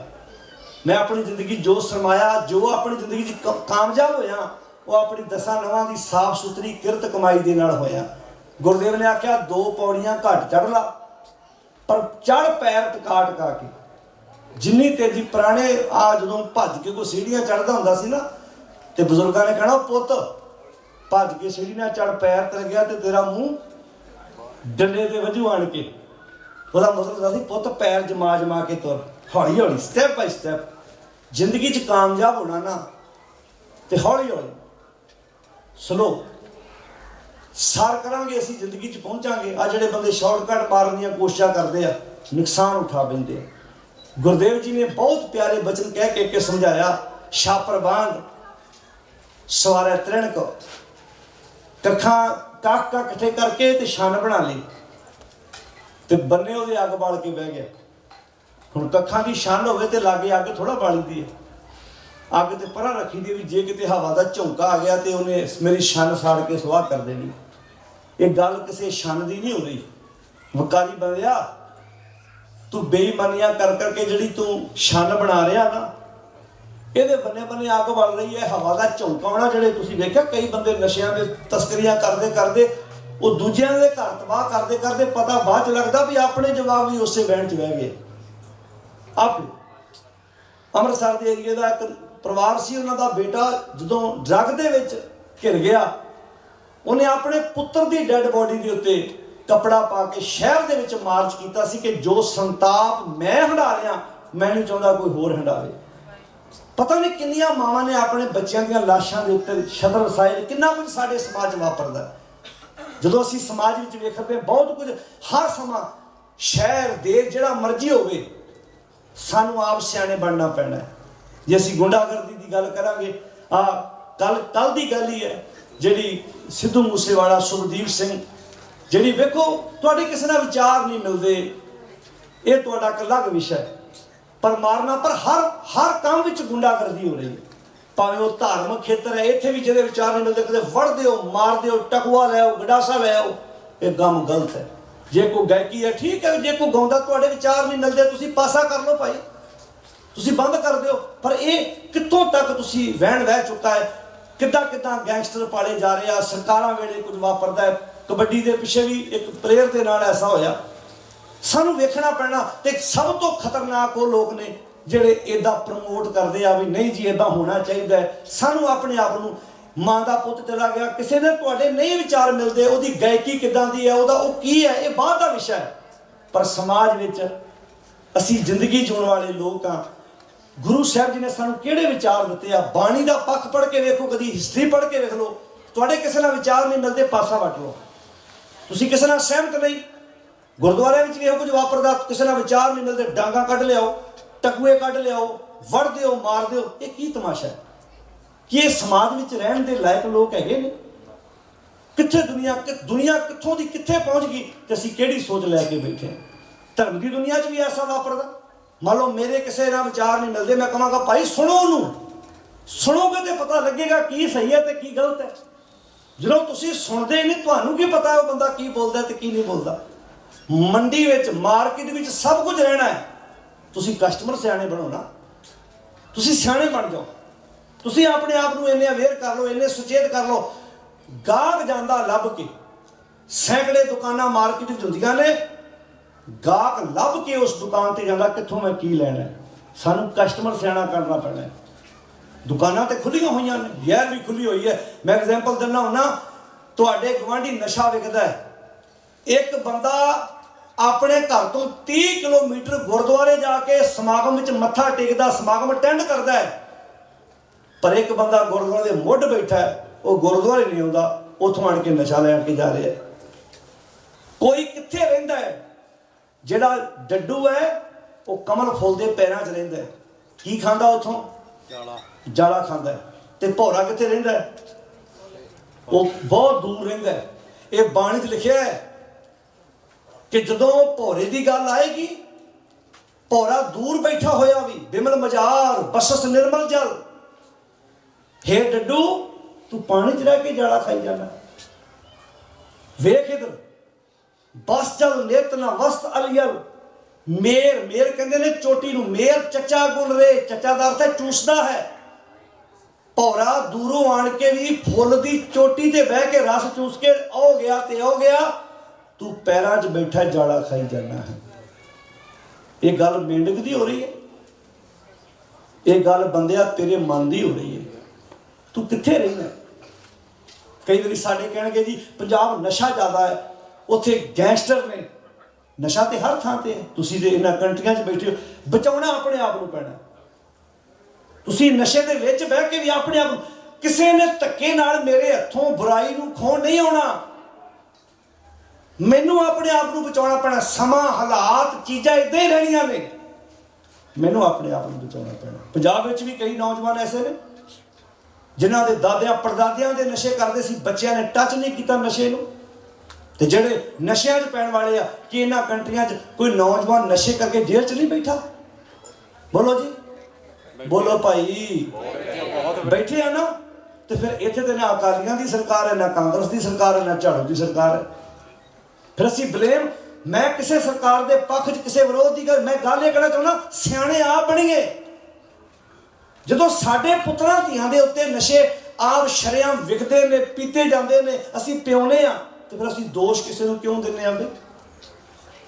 ਮੈਂ ਆਪਣੀ ਜ਼ਿੰਦਗੀ ਜੋ ਸਰਮਾਇਆ, ਜੋ ਆਪਣੀ ਜ਼ਿੰਦਗੀ 'ਚ ਕਾਮਯਾਬ ਹੋਇਆ, ਉਹ ਆਪਣੀ 10 ਨਵਾਂ ਦੀ ਸਾਫ਼ ਸੁਥਰੀ ਕਿਰਤ ਕਮਾਈ ਦੇ ਨਾਲ ਹੋਇਆ। ਗੁਰਦੇਵ ਨੇ ਆਖਿਆ 2 ਪੌੜੀਆਂ ਘੱਟ ਚੜ੍ਹ ਲਾ, ਪਰ ਚੜ੍ਹ ਪੈਰ ਟਿਕਾ ਟਿਕਾ ਕੇ। ਜਿੰਨੀ ਤੇਜ਼ੀ ਪੁਰਾਣੇ ਜਦੋਂ ਭੱਜ ਕੇ ਕੋਈ ਸੀੜੀਆਂ ਚੜ੍ਹਦਾ ਹੁੰਦਾ ਸੀ ਨਾ, ਤੇ ਬਜ਼ੁਰਗਾਂ ਨੇ ਕਹਿਣਾ ਪੁੱਤ ਭੱਜ ਕੇ ਸੀੜੀ ਨਾਲ ਚੜ੍ਹ, ਪੈਰ ਤਰ ਗਿਆ ਤੇ ਤੇਰਾ ਮੂੰਹ ਡੰਡੇ ਤੇ ਵਜੂ ਆਣ ਕੇ। ਉਹਦਾ ਮਤਲਬ ਹੁੰਦਾ ਸੀ ਪੁੱਤ ਪੈਰ ਜਮਾ ਜਮਾ ਕੇ ਤੁਰ, ਹੌਲੀ ਹੌਲੀ ਸਟੈਪ ਬਾਈ ਸਟੈਪ। ਜ਼ਿੰਦਗੀ 'ਚ ਕਾਮਯਾਬ ਹੋਣਾ ਨਾ, ਤੇ ਹੌਲੀ ਹੌਲੀ ਸਲੋ ਸਾਰ ਕਰਾਂਗੇ ਅਸੀਂ ਜ਼ਿੰਦਗੀ 'ਚ ਪਹੁੰਚਾਂਗੇ। ਆ ਜਿਹੜੇ ਬੰਦੇ ਸ਼ਾਰਟਕਟ ਮਾਰਨ ਦੀਆਂ ਕੋਸ਼ਿਸ਼ਾਂ ਕਰਦੇ ਆ, ਨੁਕਸਾਨ ਉਠਾ ਬੈਂਦੇ ਆ। ਗੁਰਦੇਵ ਜੀ ਨੇ ਬਹੁਤ ਪਿਆਰੇ ਬਚਨ ਕਹਿ ਕੇ ਸਮਝਾਇਆ, ਛਾਪਰ ਬਾਂਧ ਸਵਾਰੇ ਤ੍ਰਿਣਕ, ਕੱਖਾਂ ਕੱਖ ਇਕੱਠੇ ਕਰਕੇ ਤੇ ਛੰਨ ਬਣਾ ਲਈ, ਤੇ ਬੰਨੇ ਉਹਦੇ ਅੱਗ ਬਾਲ ਕੇ ਬਹਿ ਗਿਆ। ਹੁਣ ਕੱਖਾਂ ਦੀ ਛੰਨ ਹੋਵੇ ਤੇ ਲਾਗੇ ਅੱਗ ਥੋੜਾ ਬਾਲੀ ਦੀ ਹੈ, ਅੱਗ ਤੇ ਪਰਾਂ ਰੱਖੀ ਦੀ ਵੀ ਜੇ ਕਿਤੇ ਹਵਾ ਦਾ ਝੋਂਕਾ ਆ ਗਿਆ ਤੇ ਉਹਨੇ ਮੇਰੀ ਛੰਨ ਸਾੜ ਕੇ ਸੁਆਹ ਕਰ ਦੇਣੀ। ਇਹ ਗੱਲ ਕਿਸੇ ਛੰਨ ਦੀ ਨਹੀਂ ਹੋ ਰਹੀ। ਵਕਾਰੀ ਬੰਦਿਆ, ਤੂੰ ਬੇਈਮਾਨੀਆਂ ਕਰ ਕਰਕੇ ਜਿਹੜੀ ਤੂੰ ਛੰਨ ਬਣਾ ਰਿਹਾ ਨਾ, ਇਹਦੇ ਬੰਨੇ ਬੰਨੇ ਅੱਗ ਬਲ ਰਹੀ ਹੈ। ਹਵਾ ਦਾ ਝੋਂਕਾ ਆਉਣਾ, ਜਿਹੜੇ ਤੁਸੀਂ ਵੇਖਿਆ ਕਈ ਬੰਦੇ ਨਸ਼ਿਆਂ ਦੇ ਤਸਕਰੀਆਂ ਕਰਦੇ ਕਰਦੇ ਉਹ ਦੂਜਿਆਂ ਦੇ ਘਰ ਤਬਾਹ ਕਰਦੇ ਕਰਦੇ ਪਤਾ ਬਾਅਦ ਚ ਲੱਗਦਾ ਵੀ ਆਪਣੇ ਜਵਾਬ ਵੀ ਉਸੇ ਵਹਿਣ ਚ ਬਹਿ ਗਏ। ਆਪ ਅੰਮ੍ਰਿਤਸਰ ਦੇ ਏਰੀਏ ਦਾ ਇੱਕ ਪਰਿਵਾਰ ਸੀ, ਉਹਨਾਂ ਦਾ ਬੇਟਾ ਜਦੋਂ ਡਰੱਗ ਦੇ ਵਿੱਚ ਘਿਰ ਗਿਆ, ਉਹਨੇ ਆਪਣੇ ਪੁੱਤਰ ਦੀ ਡੈੱਡ ਬੋਡੀ ਦੇ ਉੱਤੇ ਕੱਪੜਾ ਪਾ ਕੇ ਸ਼ਹਿਰ ਦੇ ਵਿੱਚ ਮਾਰਚ ਕੀਤਾ ਸੀ ਕਿ ਜੋ ਸੰਤਾਪ ਮੈਂ ਹੰਢਾ ਰਿਹਾ, ਮੈਂ ਨਹੀਂ ਚਾਹੁੰਦਾ ਕੋਈ ਹੋਰ ਹੰਢਾਵੇ। ਪਤਾ ਨਹੀਂ ਕਿੰਨੀਆਂ ਮਾਵਾਂ ਨੇ ਆਪਣੇ ਬੱਚਿਆਂ ਦੀਆਂ ਲਾਸ਼ਾਂ ਦੇ ਉੱਤੇ ਛਤਰ ਵਸਾਏ। ਕਿੰਨਾ ਕੁਝ ਸਾਡੇ ਸਮਾਜ ਵਾਪਰਦਾ। ਜਦੋਂ ਅਸੀਂ ਸਮਾਜ ਵਿੱਚ ਵੇਖਦੇ ਬਹੁਤ ਕੁਝ, ਹਰ ਸਮਾਂ ਸ਼ਹਿਰ ਦੇਸ਼ ਜਿਹੜਾ ਮਰਜ਼ੀ ਹੋਵੇ, ਸਾਨੂੰ ਆਪ ਸਿਆਣੇ ਬਣਨਾ ਪੈਣਾ। ਜੇ ਅਸੀਂ ਗੁੰਡਾਗਰਦੀ ਦੀ ਗੱਲ ਕਰਾਂਗੇ, ਕੱਲ ਦੀ ਗੱਲ ਹੀ ਹੈ, ਜਿਹੜੀ ਸਿੱਧੂ ਮੂਸੇਵਾਲਾ, ਸੁਖਦੀਪ ਸਿੰਘ, ਜਿਹੜੀ ਵੇਖੋ ਤੁਹਾਡੇ ਕਿਸੇ ਨਾਲ ਵਿਚਾਰ ਨਹੀਂ ਮਿਲਦੇ, ਇਹ ਤੁਹਾਡਾ ਇੱਕ ਅਲੱਗ ਵਿਸ਼ਾ ਹੈ। ਪਰ ਮਾਰਨਾ, ਪਰ ਹਰ ਕੰਮ ਵਿੱਚ ਗੁੰਡਾਗਰਦੀ ਹੋ ਰਹੀ ਹੈ। ਭਾਵੇਂ ਉਹ ਧਾਰਮਿਕ ਖੇਤਰ ਹੈ, ਇੱਥੇ ਵੀ ਜਿਹਦੇ ਵਿਚਾਰ ਨਹੀਂ ਮਿਲਦੇ, ਕਦੇ ਵੜ ਦਿਓ, ਮਾਰ ਦਿਓ, ਟਕੂਆ ਲੈ ਆਓ, ਗੰਡਾਸਾ ਲੈ ਆਓ, ਇਹ ਕੰਮ ਗਲਤ ਹੈ। ਜੇ ਕੋਈ ਗਾਇਕੀ ਹੈ ਠੀਕ ਹੈ, ਜੇ ਕੋਈ ਗਾਉਂਦਾ ਤੁਹਾਡੇ ਵਿਚਾਰ ਨਹੀਂ ਮਿਲਦੇ, ਤੁਸੀਂ ਪਾਸਾ ਕਰ ਲਓ ਭਾਈ, ਤੁਸੀਂ ਬੰਦ ਕਰ ਦਿਓ। ਪਰ ਇਹ ਕਿੱਥੋਂ ਤੱਕ ਤੁਸੀਂ ਵਹਿਣ ਵਹਿ ਚੁੱਕਾ ਹੈ। ਕਿੱਦਾਂ ਗੈਂਗਸਟਰ ਪਾਲੇ ਜਾ ਰਹੇ ਆ, ਸਰਕਾਰਾਂ ਵੇਲੇ ਕੁਝ ਵਾਪਰਦਾ ਹੈ। ਕਬੱਡੀ ਦੇ ਪਿੱਛੇ ਵੀ ਇੱਕ ਪਲੇਅਰ ਦੇ ਨਾਲ ਐਸਾ ਹੋਇਆ। ਸਾਨੂੰ ਵੇਖਣਾ ਪੈਣਾ। ਤੇ ਸਭ ਤੋਂ ਖਤਰਨਾਕ ਉਹ ਲੋਕ ਨੇ ਜਿਹੜੇ ਇਦਾਂ ਪ੍ਰਮੋਟ ਕਰਦੇ ਆ ਵੀ ਨਹੀਂ ਜੀ ਇਦਾਂ ਹੋਣਾ ਚਾਹੀਦਾ ਹੈ। ਸਾਨੂੰ ਆਪਣੇ ਆਪ ਨੂੰ, ਮਾਂ ਦਾ ਪੁੱਤ ਚਲਾ ਗਿਆ, ਕਿਸੇ ਦੇ ਤੁਹਾਡੇ ਨਹੀਂ ਵਿਚਾਰ ਮਿਲਦੇ, ਉਹਦੀ ਗਾਇਕੀ ਕਿੱਦਾਂ ਦੀ ਹੈ, ਉਹ ਕੀ ਹੈ, ਇਹ ਬਾਅਦ ਦਾ ਵਿਸ਼ਾ ਹੈ। ਪਰ ਸਮਾਜ ਵਿੱਚ ਅਸੀਂ ਜ਼ਿੰਦਗੀ ਜਿਉਣ ਵਾਲੇ ਲੋਕ ਹਾਂ। ਗੁਰੂ ਸਾਹਿਬ ਜੀ ਨੇ ਸਾਨੂੰ ਕਿਹੜੇ ਵਿਚਾਰ ਦਿੱਤੇ ਆ? ਬਾਣੀ ਦਾ ਪੱਖ ਪੜ੍ਹ ਕੇ ਵੇਖੋ, ਕਦੀ ਹਿਸਟਰੀ ਪੜ੍ਹ ਕੇ ਵੇਖ ਲਓ, ਤੁਹਾਡੇ ਕਿਸੇ ਨਾਲ ਵਿਚਾਰ ਨਹੀਂ ਮਿਲਦੇ, ਪਾਸਾ ਵੱਟ ਲਓ। ਤੁਸੀਂ ਕਿਸੇ ਨਾਲ ਸਹਿਮਤ ਨਹੀਂ, ਗੁਰਦੁਆਰਿਆਂ ਵਿੱਚ ਵੀ ਇਹੋ ਕੁਝ ਵਾਪਰਦਾ, ਕਿਸੇ ਨਾਲ ਵਿਚਾਰ ਨਹੀਂ ਮਿਲਦੇ, ਡਾਂਗਾ ਕੱਢ ਲਿਆਓ, ਟਕੂਏ ਕੱਢ ਲਿਆਓ, ਵੜ ਦਿਓ, ਮਾਰ ਦਿਓ। ਇਹ ਕੀ ਤਮਾਸ਼ਾ ਹੈ? ਕਿ ਇਹ ਸਮਾਜ ਵਿੱਚ ਰਹਿਣ ਦੇ ਲਾਇਕ ਲੋਕ ਹੈਗੇ ਨੇ? ਕਿੱਥੇ ਦੁਨੀਆ ਕਿੱਥੋਂ ਦੀ ਕਿੱਥੇ ਪਹੁੰਚ ਗਈ ਤੇ ਅਸੀਂ ਕਿਹੜੀ ਸੋਚ ਲੈ ਕੇ ਬੈਠੇ ਹਾਂ? ਧਰਮ ਦੀ ਦੁਨੀਆ 'ਚ ਵੀ ਐਸਾ ਵਾਪਰਦਾ। ਮੰਨ ਲਓ ਮੇਰੇ ਕਿਸੇ ਨਾਲ ਵਿਚਾਰ ਨਹੀਂ ਮਿਲਦੇ, ਮੈਂ ਕਹਾਂਗਾ ਭਾਈ ਸੁਣੋ ਉਹਨੂੰ, ਸੁਣੋਗੇ ਤੇ ਪਤਾ ਲੱਗੇਗਾ ਕੀ ਸਹੀ ਹੈ ਤੇ ਕੀ ਗਲਤ ਹੈ। ਜਦੋਂ ਤੁਸੀਂ ਸੁਣਦੇ ਨਹੀਂ, ਤੁਹਾਨੂੰ ਕੀ ਪਤਾ ਉਹ ਬੰਦਾ ਕੀ ਬੋਲਦਾ ਤੇ ਕੀ ਨਹੀਂ ਬੋਲਦਾ। ਮੰਡੀ ਵਿੱਚ, ਮਾਰਕੀਟ ਵਿੱਚ ਸਭ ਕੁਝ ਰਹਿਣਾ ਹੈ। ਤੁਸੀਂ ਕਸਟਮਰ ਸਿਆਣੇ ਬਣੋ ਨਾ, ਤੁਸੀਂ ਸਿਆਣੇ ਬਣ ਜਾਓ। ਤੁਸੀਂ ਆਪਣੇ ਆਪ ਨੂੰ ਇੰਨੇ ਅਵੇਅਰ ਕਰ ਲਓ, ਇੰਨੇ ਸੁਚੇਤ ਕਰ ਲਓ। ਗਾਹਕ ਜਾਂਦਾ ਲੱਭ ਕੇ, ਸੈਂਕੜੇ ਦੁਕਾਨਾਂ ਮਾਰਕੀਟ ਵਿੱਚ ਹੁੰਦੀਆਂ ਨੇ, ਗਾਹਕ ਲੱਭ ਕੇ ਉਸ ਦੁਕਾਨ ਤੇ ਜਾਂਦਾ, ਕਿੱਥੋਂ ਮੈਂ ਕੀ ਲੈਣਾ ਹੈ। ਸਾਨੂੰ ਕਸਟਮਰ ਸਿਆਣਾ ਕਰਨਾ ਪੈਣਾ ਹੈ। ਦੁਕਾਨਾਂ ਤੇ ਖੁੱਲੀਆਂ ਹੋਈਆਂ ਨੇ, ਜ਼ਹਿਰ ਵੀ ਖੁੱਲੀ ਹੋਈ ਹੈ। ਮੈਂ ਐਗਜ਼ਾਮਪਲ ਦਿੰਦਾ ਹੁੰਨਾ, ਤੁਹਾਡੇ ਗੁਆਂਢੀ ਨਸ਼ਾ ਵਿਕਦਾ ਹੈ, ਇੱਕ ਬੰਦਾ ਆਪਣੇ ਘਰ ਤੋਂ 30 ਕਿਲੋਮੀਟਰ ਗੁਰਦੁਆਰੇ ਜਾ ਕੇ ਸਮਾਗਮ ਵਿੱਚ ਮੱਥਾ ਟੇਕਦਾ, ਸਮਾਗਮ ਅਟੈਂਡ ਕਰਦਾ ਹੈ, ਪਰ ਇੱਕ ਬੰਦਾ ਗੁਰਦੁਆਰੇ ਦੇ ਮੁੱਢ ਬੈਠਾ ਹੈ, ਉਹ ਗੁਰਦੁਆਰੇ ਨਹੀਂ ਆਉਂਦਾ, ਉੱਥੋਂ ਆਣ ਕੇ ਨਸ਼ਾ ਲੈਣ ਕੇ ਜਾ ਰਿਹਾ ਹੈ। ਕੋਈ ਕਿੱਥੇ ਰਹਿੰਦਾ ਹੈ? ਜਿਹੜਾ ਡੱਡੂ ਹੈ ਉਹ ਕਮਲ ਫੁੱਲ ਦੇ ਪੈਰਾਂ 'ਚ ਰਹਿੰਦਾ ਹੈ, ਕੀ ਖਾਂਦਾ ਉੱਥੋਂ? ਜਾਲਾ ਖਾਂਦਾ ਹੈ। ਤੇ ਭੌਰਾ ਕਿੱਥੇ ਰਹਿੰਦਾ ਹੈ? ਉਹ ਬਹੁਤ ਦੂਰ ਰਹਿੰਦਾ ਹੈ। ਇਹ ਬਾਣੀ 'ਚ ਲਿਖਿਆ ਹੈ ਕਿ ਜਦੋਂ ਭੌਰੇ ਦੀ ਗੱਲ ਆਏਗੀ, ਭੌਰਾ ਦੂਰ ਬੈਠਾ ਹੋਇਆ ਵੀ, ਬਿਮਲ ਮਜਾਰ ਬਸਸ ਨਿਰਮਲ ਜਲ, ਹੇ ਡੱਡੂ ਤੂੰ ਪਾਣੀ 'ਚ ਰਹਿ ਕੇ ਜਾਲਾ ਖਾਈ ਜਾਣਾ। ਵੇਖ ਇਧਰ, ਬਸ ਜਲ ਨਿਤ ਨਾ ਵਸਤ ਅਲੀਅਲ। ਮੇਰ, ਮੇਰ ਕਹਿੰਦੇ ਨੇ ਚੋਟੀ ਨੂੰ, ਮੇਰ ਚੱਚਾ ਗੁਣ ਰੇ, ਚੱਚਾ ਦਾ ਅਰਥ ਹੈ ਚੂਸਦਾ ਹੈ। ਭੌਰਾ ਦੂਰੋਂ ਆਣ ਕੇ ਵੀ ਫੁੱਲ ਦੀ ਚੋਟੀ ਤੇ ਬਹਿ ਕੇ ਰਸ ਚੂਸ ਕੇ ਆਉ ਗਿਆ ਤੇ ਆਉ ਗਿਆ, ਤੂੰ ਪੈਰਾਂ 'ਚ ਬੈਠਾ ਜਾਲਾ ਖਾਈ ਜਾਣਾ ਹੈ। ਇਹ ਗੱਲ ਮੇਂਢਕ ਦੀ ਹੋ ਰਹੀ ਹੈ, ਇਹ ਗੱਲ ਬੰਦਿਆ ਤੇਰੇ ਮਨ ਦੀ ਹੋ ਰਹੀ ਹੈ। ਤੂੰ ਕਿੱਥੇ ਰਹਿਣਾ? ਕਈ ਵਾਰੀ ਸਾਡੇ ਕਹਿਣਗੇ ਜੀ ਪੰਜਾਬ ਨਸ਼ਾ ਜ਼ਿਆਦਾ ਹੈ, ਉੱਥੇ ਗੈਂਗਸਟਰ ਨੇ। ਨਸ਼ਾ ਤੇ ਹਰ ਥਾਂ ਤੇ ਹੈ। ਤੁਸੀਂ ਤੇ ਇਹਨਾਂ ਕੰਟਰੀਆਂ 'ਚ ਬੈਠੇ ਹੋ, ਬਚਾਉਣਾ ਆਪਣੇ ਆਪ ਨੂੰ ਪੈਣਾ। ਤੁਸੀਂ ਨਸ਼ੇ ਦੇ ਵਿੱਚ ਬਹਿ ਕੇ ਵੀ ਆਪਣੇ ਆਪ ਨੂੰ, ਕਿਸੇ ਨੇ ਧੱਕੇ ਨਾਲ ਮੇਰੇ ਹੱਥੋਂ ਬੁਰਾਈ ਨੂੰ ਖੋਹ ਨਹੀਂ ਆਉਣਾ। ਮੈਨੂੰ ਆਪਣੇ ਆਪ ਨੂੰ ਬਚਾਉਣਾ ਪੈਣਾ। ਸਮਾਂ, ਹਾਲਾਤ, ਚੀਜ਼ਾਂ ਇਦਾਂ ਹੀ ਰਹਿਣੀਆਂ ਨੇ, ਮੈਨੂੰ ਆਪਣੇ ਆਪ ਨੂੰ ਬਚਾਉਣਾ ਪੈਣਾ। ਪੰਜਾਬ ਵਿੱਚ ਵੀ ਕਈ ਨੌਜਵਾਨ ਐਸੇ ਨੇ ਜਿਨ੍ਹਾਂ ਦੇ ਦਾਦਿਆਂ ਪੜਦਾਦਿਆਂ ਦੇ ਨਸ਼ੇ ਕਰਦੇ ਸੀ, ਬੱਚਿਆਂ ਨੇ ਟੱਚ ਨਹੀਂ ਕੀਤਾ ਨਸ਼ੇ ਨੂੰ। ਤੇ ਜਿਹੜੇ ਨਸ਼ਿਆਂ 'ਚ ਪੈਣ ਵਾਲੇ ਆ, ਕਿ ਇਹਨਾਂ ਕੰਟਰੀਆਂ 'ਚ ਕੋਈ ਨੌਜਵਾਨ ਨਸ਼ੇ ਕਰਕੇ ਜੇਲ੍ਹ 'ਚ ਨਹੀਂ ਬੈਠਾ? ਬੋਲੋ ਜੀ, ਬੋਲੋ ਭਾਈ, ਬੈਠੇ ਆ ਨਾ। ਤੇ ਫਿਰ ਇੱਥੇ ਤੇ ਨਾ ਅਕਾਲੀਆਂ ਦੀ ਸਰਕਾਰ ਹੈ, ਨਾ ਕਾਂਗਰਸ ਦੀ ਸਰਕਾਰ ਹੈ, ਨਾ ਝਾੜੂ ਦੀ ਸਰਕਾਰ ਹੈ। ਫਿਰ ਅਸੀਂ ਬਲੇਮ, ਮੈਂ ਕਿਸੇ ਸਰਕਾਰ ਦੇ ਪੱਖ 'ਚ ਕਿਸੇ ਵਿਰੋਧ ਦੀ ਗੱਲ, ਮੈਂ ਗੱਲ ਇਹ ਕਹਿਣਾ ਚਾਹੁੰਦਾ, ਸਿਆਣੇ ਆਪ ਬਣੀਏ। ਜਦੋਂ ਸਾਡੇ ਪੁੱਤਰਾਂ ਧੀਆਂ ਦੇ ਉੱਤੇ ਨਸ਼ੇ ਆਪ ਸ਼ਰੇਆਮ ਵਿਕਦੇ ਨੇ, ਪੀਤੇ ਜਾਂਦੇ ਨੇ, ਅਸੀਂ ਪਿਉਨੇ ਆ, ਤੇ ਫਿਰ ਅਸੀਂ ਦੋਸ਼ ਕਿਸੇ ਨੂੰ ਕਿਉਂ ਦਿੰਦੇ ਆਂਦੇ?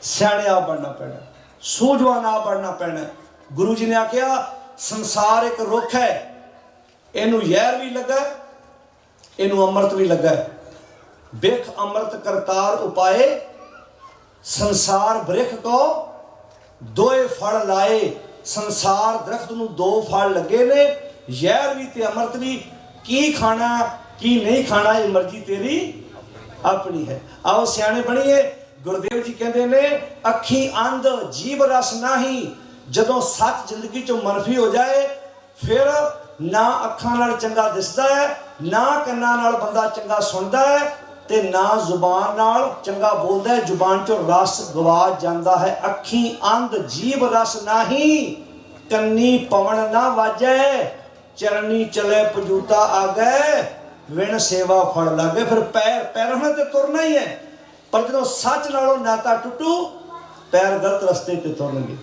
ਸਿਆਣੇ ਆਪ ਬਣਨਾ ਪੈਣਾ, ਸੂਝਵਾਨ ਆਪ ਬਣਨਾ ਪੈਣਾ। ਗੁਰੂ ਜੀ ਨੇ ਆਖਿਆ ਸੰਸਾਰ ਇੱਕ ਰੁੱਖ ਹੈ, ਇਹਨੂੰ ਜ਼ਹਿਰ ਵੀ ਲੱਗਾ, ਇਹਨੂੰ ਅੰਮ੍ਰਿਤ ਵੀ ਲੱਗਾ। ਬਿਖ ਅੰਮ੍ਰਿਤ ਕਰਤਾਰ ਉਪਾਏ, ਸੰਸਾਰ ਬ੍ਰਿਖ ਕੋ ਦੋਏ ਫਲ ਲਾਏ। ਸੰਸਾਰ ਦਰਖਤ ਨੂੰ ਦੋ ਫਲ ਲੱਗੇ ਨੇ, ਜ਼ਹਿਰ ਵੀ ਤੇ ਅੰਮ੍ਰਿਤ ਵੀ। ਕੀ ਖਾਣਾ ਕੀ ਨਹੀਂ ਖਾਣਾ ਇਹ ਮਰਜ਼ੀ ਤੇਰੀ ਆਪਣੀ ਹੈ। ਆਓ ਸਿਆਣੇ ਬਣੀਏ। ਗੁਰਦੇਵ ਜੀ ਕਹਿੰਦੇ ਨੇ ਅੱਖੀ ਅੰਧ ਜੀਵ ਰਸ ਨਹੀਂ। ਜਦੋਂ ਸੱਚ ਜ਼ਿੰਦਗੀ ਚੋਂ ਮਨਫੀ ਹੋ ਜਾਏ, ਫਿਰ ਨਾ ਅੱਖਾਂ ਨਾਲ ਚੰਗਾ ਦਿਸਦਾ ਹੈ, ਨਾ ਕੰਨਾਂ ਨਾਲ ਬੰਦਾ ਚੰਗਾ ਸੁਣਦਾ ਹੈ, ਤੇ ਨਾ ਜ਼ੁਬਾਨ ਨਾਲ ਚੰਗਾ ਬੋਲਦਾ ਹੈ। ਜ਼ੁਬਾਨ ਚੋਂ ਰਸ ਗਵਾ ਜਾਂਦਾ ਹੈ। ਅੱਖੀ ਅੰਧ ਜੀਵ ਰਸ ਨਹੀਂ, ਕੰਨੀ ਪਵਨ ਨਾ ਵਾਜੈ, ਚਰਨੀ ਚਲੇ ਪਜੂਤਾ ਆਗੈ, ਵਿਣ ਸੇਵਾ ਫੜ ਲਾਗੇ। ਫਿਰ ਪੈਰਾਂ ਨਾਲ ਤੇ ਤੁਰਨਾ ਹੀ ਹੈ, ਪਰ ਜਦੋਂ ਸੱਚ ਨਾਲੋਂ ਨਾਤਾ ਟੁੱਟੂ, ਪੈਰ ਗਲਤ ਰਸਤੇ ਤੇ ਤੁਰਨਗੇ।